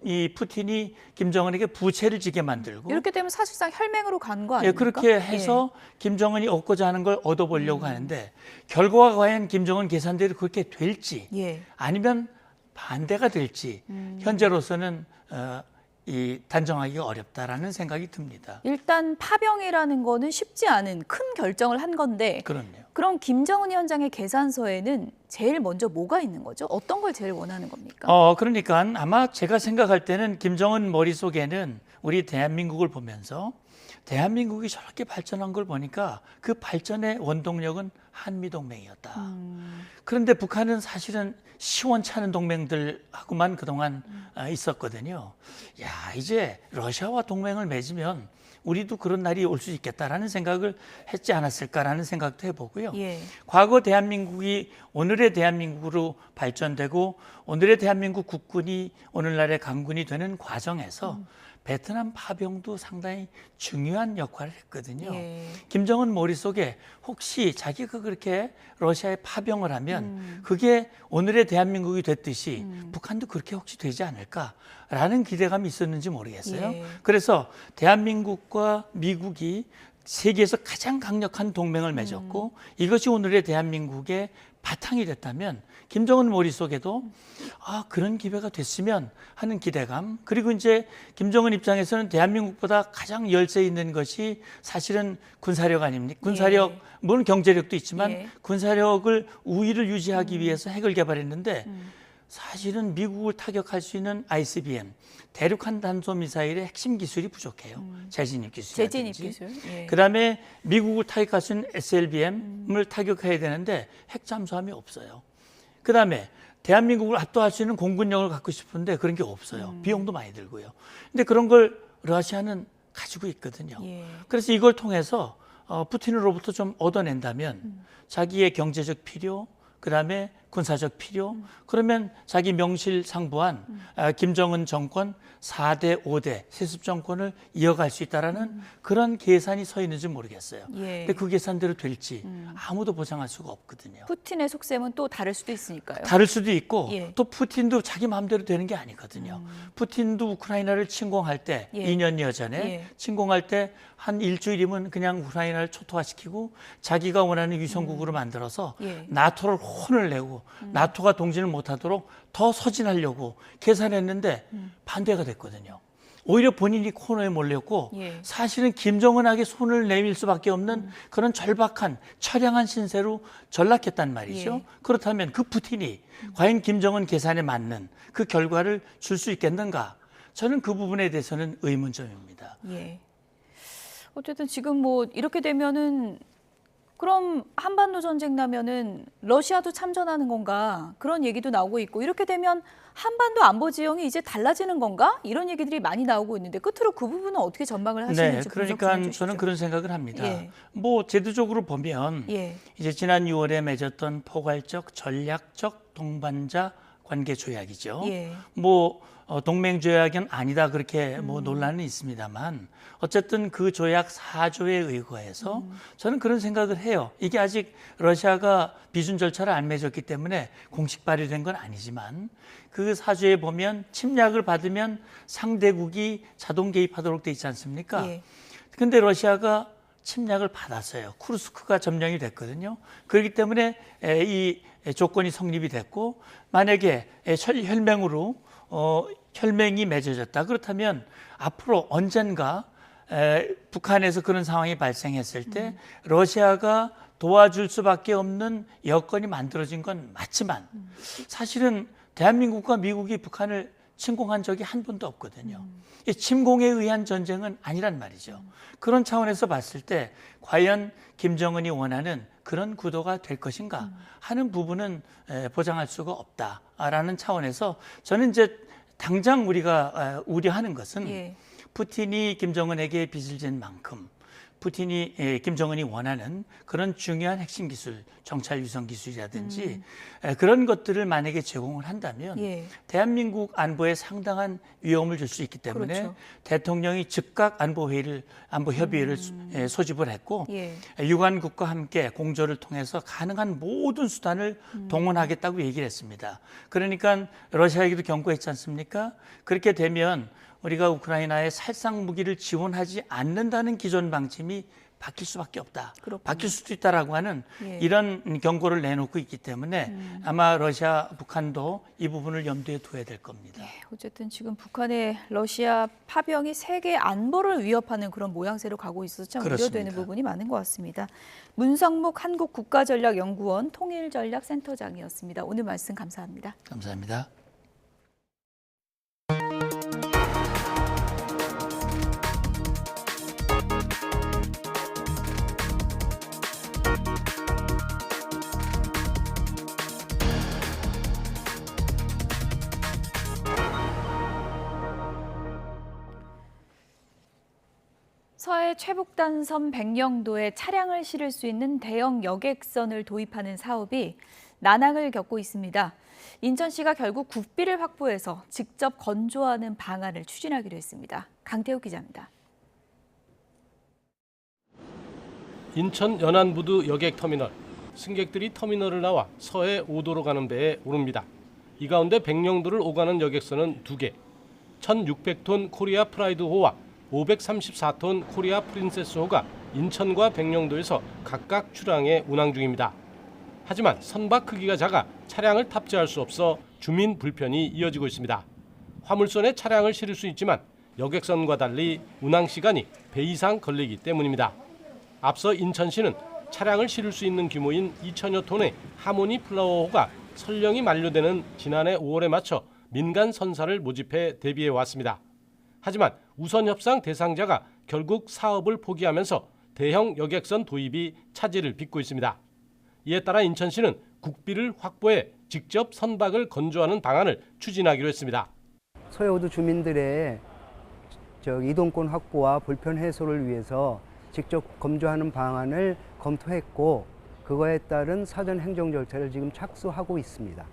이 푸틴이 김정은에게 부채를 지게 만들고 이렇게 되면 사실상 혈맹으로 간 거 아닙니까? 예, 그렇게 해서 김정은이 얻고자 하는 걸 얻어보려고 하는데 결과가 과연 김정은 계산대로 그렇게 될지 아니면 반대가 될지 현재로서는 이 단정하기가 어렵다라는 생각이 듭니다. 일단 파병이라는 거는 쉽지 않은 큰 결정을 한 건데 그럼요. 그럼 김정은 위원장의 계산서에는 제일 먼저 뭐가 있는 거죠? 어떤 걸 제일 원하는 겁니까? 그러니까 아마 제가 생각할 때는 김정은 머릿속에는 우리 대한민국을 보면서 대한민국이 저렇게 발전한 걸 보니까 그 발전의 원동력은 한미동맹이었다. 그런데 북한은 사실은 시원찮은 동맹들하고만 그동안 있었거든요. 야, 이제 러시아와 동맹을 맺으면 우리도 그런 날이 올 수 있겠다라는 생각을 했지 않았을까라는 생각도 해보고요. 예. 과거 대한민국이 오늘의 대한민국으로 발전되고 오늘의 대한민국 국군이 오늘날의 강군이 되는 과정에서 베트남 파병도 상당히 중요한 역할을 했거든요. 예. 김정은 머릿속에 혹시 자기가 그렇게 러시아에 파병을 하면 그게 오늘의 대한민국이 됐듯이 북한도 그렇게 혹시 되지 않을까라는 기대감이 있었는지 모르겠어요. 예. 그래서 대한민국과 미국이 세계에서 가장 강력한 동맹을 맺었고 이것이 오늘의 대한민국의 바탕이 됐다면 김정은 머릿속에도 그런 기회가 됐으면 하는 기대감, 그리고 이제 김정은 입장에서는 대한민국보다 가장 열세 있는 것이 사실은 군사력 아닙니까? 군사력, 물론 경제력도 있지만 군사력을 우위를 유지하기 위해서 핵을 개발했는데 사실은 미국을 타격할 수 있는 ICBM, 대륙간 탄도미사일의 핵심 기술이 부족해요. 재진입 기술이라든지. 예. 그다음에 미국을 타격할 수 있는 SLBM을 타격해야 되는데 핵 잠수함이 없어요. 그다음에 대한민국을 압도할 수 있는 공군력을 갖고 싶은데 그런 게 없어요. 비용도 많이 들고요. 근데 그런 걸 러시아는 가지고 있거든요. 그래서 이걸 통해서 푸틴으로부터 좀 얻어낸다면 자기의 경제적 필요, 그다음에 군사적 필요, 그러면 자기 명실상부한 김정은 정권 4대 5대 세습 정권을 이어갈 수 있다라는 그런 계산이 서 있는지 모르겠어요. 근데 그 계산대로 될지 아무도 보장할 수가 없거든요. 푸틴의 속셈은 또 다를 수도 있으니까요. 다를 수도 있고 또 푸틴도 자기 마음대로 되는 게 아니거든요. 푸틴도 우크라이나를 침공할 때 2년여 전에 침공할 때 한 일주일이면 그냥 우크라이나를 초토화시키고 자기가 원하는 위성국으로 만들어서 나토를 혼을 내고 나토가 동진을 못하도록 더 소진하려고 계산했는데 반대가 됐거든요. 오히려 본인이 코너에 몰렸고 사실은 김정은에게 손을 내밀 수밖에 없는 그런 절박한 처량한 신세로 전락했단 말이죠. 그렇다면 그 푸틴이 과연 김정은 계산에 맞는 그 결과를 줄 수 있겠는가? 저는 그 부분에 대해서는 의문점입니다. 어쨌든 지금 뭐 이렇게 되면은 그럼 한반도 전쟁 나면은 러시아도 참전하는 건가? 그런 얘기도 나오고 있고 이렇게 되면 한반도 안보 지형이 이제 달라지는 건가? 이런 얘기들이 많이 나오고 있는데 끝으로 그 부분은 어떻게 전망을 하시는지 그러니까 저는 그런 생각을 합니다. 뭐 제도적으로 보면 이제 지난 6월에 맺었던 포괄적 전략적 동반자 관계 조약이죠. 뭐 동맹 조약은 아니다 그렇게 뭐 논란은 있습니다만 어쨌든 그 조약 4조에 의거해서 저는 그런 생각을 해요. 이게 아직 러시아가 비준 절차를 안 맺었기 때문에 공식 발의된 건 아니지만 그 4조에 보면 침략을 받으면 상대국이 자동 개입하도록 돼 있지 않습니까? 근데 러시아가 침략을 받았어요. 쿠르스크가 점령이 됐거든요. 그렇기 때문에 이 조건이 성립이 됐고 만약에 혈맹으로 혈맹이 맺어졌다. 그렇다면 앞으로 언젠가 북한에서 그런 상황이 발생했을 때 러시아가 도와줄 수밖에 없는 여건이 만들어진 건 맞지만 사실은 대한민국과 미국이 북한을 침공한 적이 한 번도 없거든요. 이 침공에 의한 전쟁은 아니란 말이죠. 그런 차원에서 봤을 때 과연 김정은이 원하는 그런 구도가 될 것인가 하는 부분은 보장할 수가 없다라는 차원에서 저는 이제 당장 우리가 우려하는 것은 푸틴이 김정은에게 빚을 진 만큼 푸틴이 김정은이 원하는 그런 중요한 핵심 기술, 정찰 위성 기술이라든지 그런 것들을 만약에 제공을 한다면 대한민국 안보에 상당한 위험을 줄 수 있기 때문에 그렇죠. 대통령이 즉각 안보 협의회를 소집을 했고 유관국과 함께 공조를 통해서 가능한 모든 수단을 동원하겠다고 얘기를 했습니다. 그러니까 러시아에게도 경고했지 않습니까? 그렇게 되면 우리가 우크라이나에 살상 무기를 지원하지 않는다는 기존 방침이 바뀔 수밖에 없다. 그렇군요. 바뀔 수도 있다라고 하는 이런 경고를 내놓고 있기 때문에 아마 러시아, 북한도 이 부분을 염두에 둬야 될 겁니다. 어쨌든 지금 북한의 러시아 파병이 세계 안보를 위협하는 그런 모양새로 가고 있어서 참 우려되는 부분이 많은 것 같습니다. 문성목 한국국가전략연구원 통일전략센터장이었습니다. 오늘 말씀 감사합니다. 감사합니다. 서해 최북단섬 백령도에 차량을 실을 수 있는 대형 여객선을 도입하는 사업이 난항을 겪고 있습니다. 인천시가 결국 국비를 확보해서 직접 건조하는 방안을 추진하기로 했습니다. 강태욱 기자입니다. 인천 연안부두 여객터미널. 승객들이 터미널을 나와 서해 5도로 가는 배에 오릅니다. 이 가운데 백령도를 오가는 여객선은 2개. 1,600톤 코리아 프라이드호와 534톤 코리아 프린세스호가 인천과 백령도에서 각각 출항해 운항 중입니다. 하지만 선박 크기가 작아 차량을 탑재할 수 없어 주민 불편이 이어지고 있습니다. 화물선에 차량을 실을 수 있지만 여객선과 달리 운항 시간이 배 이상 걸리기 때문입니다. 앞서 인천시는 차량을 실을 수 있는 규모인 2천여 톤의 하모니 플라워호가 설령이 만료되는 지난해 5월에 맞춰 민간 선사를 모집해 대비해 왔습니다. 하지만 우선 협상 대상자가 결국 사업을 포기하면서 대형 여객선 도입이 차질을 빚고 있습니다. 이에 따라 인천시는 국비를 확보해 직접 선박을 건조하는 방안을 추진하기로 했습니다. 서해 5도 주민들의 이동권 확보와 불편 해소를 위해서 직접 건조하는 방안을 검토했고 그거에 따른 사전 행정 절차를 지금 착수하고 있습니다.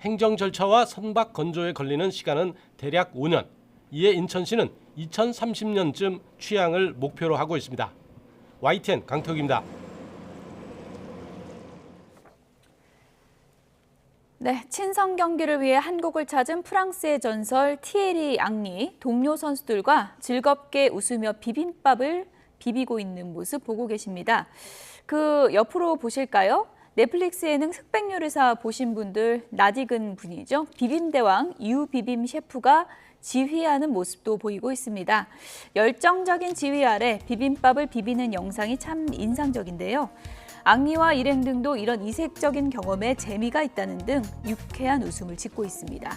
행정 절차와 선박 건조에 걸리는 시간은 대략 5년. 이에 인천시는 2030년쯤 취항을 목표로 하고 있습니다. YTN 강태욱입니다. 네, 친선 경기를 위해 한국을 찾은 프랑스의 전설 티에리 앙리, 동료 선수들과 즐겁게 웃으며 비빔밥을 비비고 있는 모습 보고 계십니다. 그 옆으로 보실까요? 넷플릭스에는 흑백 요리사 보신 분들 낯익은 분이죠. 비빔대왕 유비빔 셰프가 지휘하는 모습도 보이고 있습니다. 열정적인 지휘 아래 비빔밥을 비비는 영상이 참 인상적인데요. 앙리와 일행 등도 이런 이색적인 경험에 재미가 있다는 등 유쾌한 웃음을 짓고 있습니다.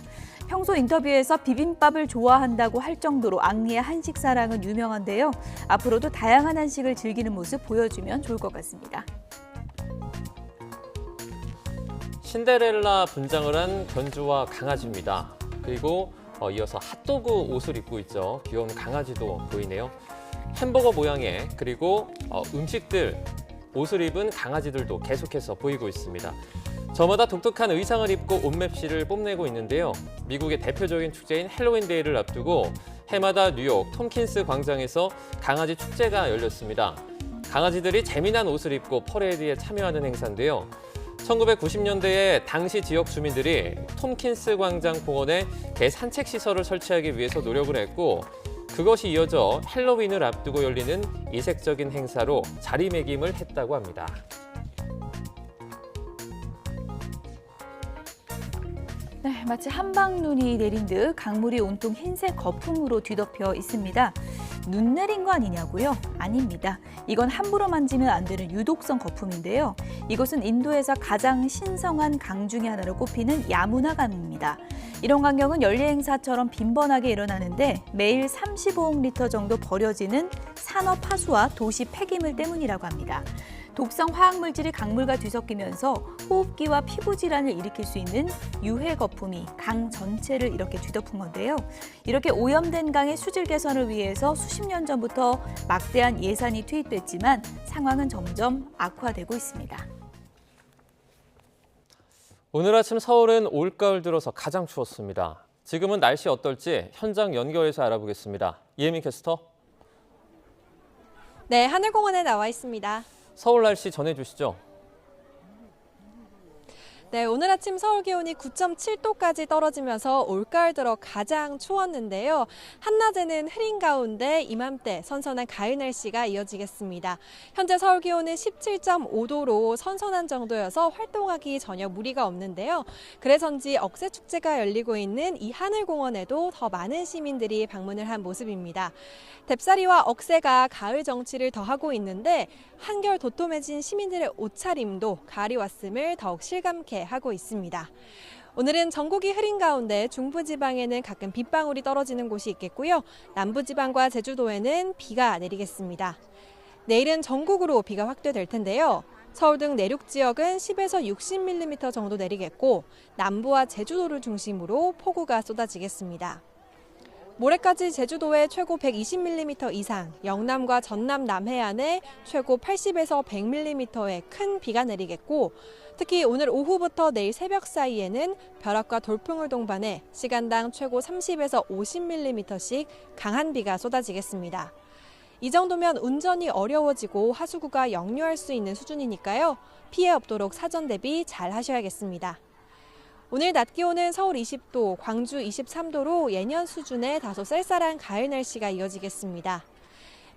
평소 인터뷰에서 비빔밥을 좋아한다고 할 정도로 앙리의 한식 사랑은 유명한데요. 앞으로도 다양한 한식을 즐기는 모습 보여주면 좋을 것 같습니다. 신데렐라 분장을 한 견주와 강아지입니다. 그리고 이어서 핫도그 옷을 입고 있죠. 귀여운 강아지도 보이네요. 햄버거 모양의 그리고 음식들, 옷을 입은 강아지들도 계속해서 보이고 있습니다. 저마다 독특한 의상을 입고 옷맵시를 뽐내고 있는데요. 미국의 대표적인 축제인 헬로윈데이를 앞두고 해마다 뉴욕 톰킨스 광장에서 강아지 축제가 열렸습니다. 강아지들이 재미난 옷을 입고 퍼레이드에 참여하는 행사인데요. 1990년대에 당시 지역 주민들이 톰킨스 광장 공원에 개 산책 시설을 설치하기 위해서 노력을 했고 그것이 이어져 헬로윈을 앞두고 열리는 이색적인 행사로 자리매김을 했다고 합니다. 네, 마치 한방눈이 내린 듯 강물이 온통 흰색 거품으로 뒤덮여 있습니다. 눈 내린 거 아니냐고요? 아닙니다. 이건 함부로 만지면 안 되는 유독성 거품인데요. 이곳은 인도에서 가장 신성한 강 중에 하나로 꼽히는 야무나 강입니다. 이런 광경은 연례 행사처럼 빈번하게 일어나는데 매일 35억 리터 정도 버려지는 산업 하수와 도시 폐기물 때문이라고 합니다. 독성 화학물질이 강물과 뒤섞이면서 호흡기와 피부 질환을 일으킬 수 있는 유해 거품이 강 전체를 이렇게 뒤덮은 건데요. 이렇게 오염된 강의 수질 개선을 위해서 수십 년 전부터 막대한 예산이 투입됐지만 상황은 점점 악화되고 있습니다. 오늘 아침 서울은 올가을 들어서 가장 추웠습니다. 지금은 날씨 어떨지 현장 연결해서 알아보겠습니다. 이혜민 캐스터. 네, 하늘공원에 나와 있습니다. 서울 날씨 전해주시죠. 네, 오늘 아침 서울 기온이 9.7도까지 떨어지면서 올가을 들어 가장 추웠는데요. 한낮에는 흐린 가운데 이맘때 선선한 가을 날씨가 이어지겠습니다. 현재 서울 기온은 17.5도로 선선한 정도여서 활동하기 전혀 무리가 없는데요. 그래서인지 억새축제가 열리고 있는 이 하늘공원에도 더 많은 시민들이 방문을 한 모습입니다. 뎁사리와 억새가 가을 정취를 더하고 있는데 한결 도톰해진 시민들의 옷차림도 가을이 왔음을 더욱 실감케 하고 있습니다. 오늘은 전국이 흐린 가운데 중부지방에는 가끔 빗방울이 떨어지는 곳이 있겠고요. 남부지방과 제주도에는 비가 내리겠습니다. 내일은 전국으로 비가 확대될 텐데요. 서울 등 내륙 지역은 10에서 60mm 정도 내리겠고 남부와 제주도를 중심으로 폭우가 쏟아지겠습니다. 모레까지 제주도에 최고 120mm 이상, 영남과 전남 남해안에 최고 80에서 100mm의 큰 비가 내리겠고 특히 오늘 오후부터 내일 새벽 사이에는 벼락과 돌풍을 동반해 시간당 최고 30에서 50mm씩 강한 비가 쏟아지겠습니다. 이 정도면 운전이 어려워지고 하수구가 역류할 수 있는 수준이니까요. 피해 없도록 사전 대비 잘 하셔야겠습니다. 오늘 낮 기온은 서울 20도, 광주 23도로 예년 수준의 다소 쌀쌀한 가을 날씨가 이어지겠습니다.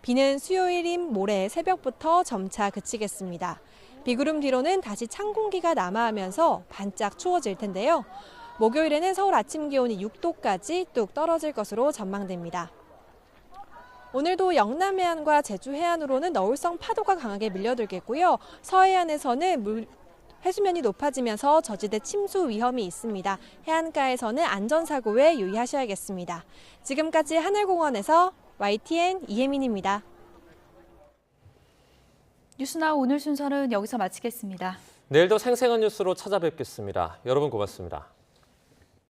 비는 수요일인 모레 새벽부터 점차 그치겠습니다. 비구름 뒤로는 다시 찬 공기가 남하하면서 반짝 추워질 텐데요. 목요일에는 서울 아침 기온이 6도까지 뚝 떨어질 것으로 전망됩니다. 오늘도 영남 해안과 제주 해안으로는 너울성 파도가 강하게 밀려들겠고요. 서해안에서는 해수면이 높아지면서 저지대 침수 위험이 있습니다. 해안가에서는 안전사고에 유의하셔야겠습니다. 지금까지 하늘공원에서 YTN 이혜민입니다. 뉴스나우 오늘 순서는 여기서 마치겠습니다. 내일도 생생한 뉴스로 찾아뵙겠습니다. 여러분 고맙습니다.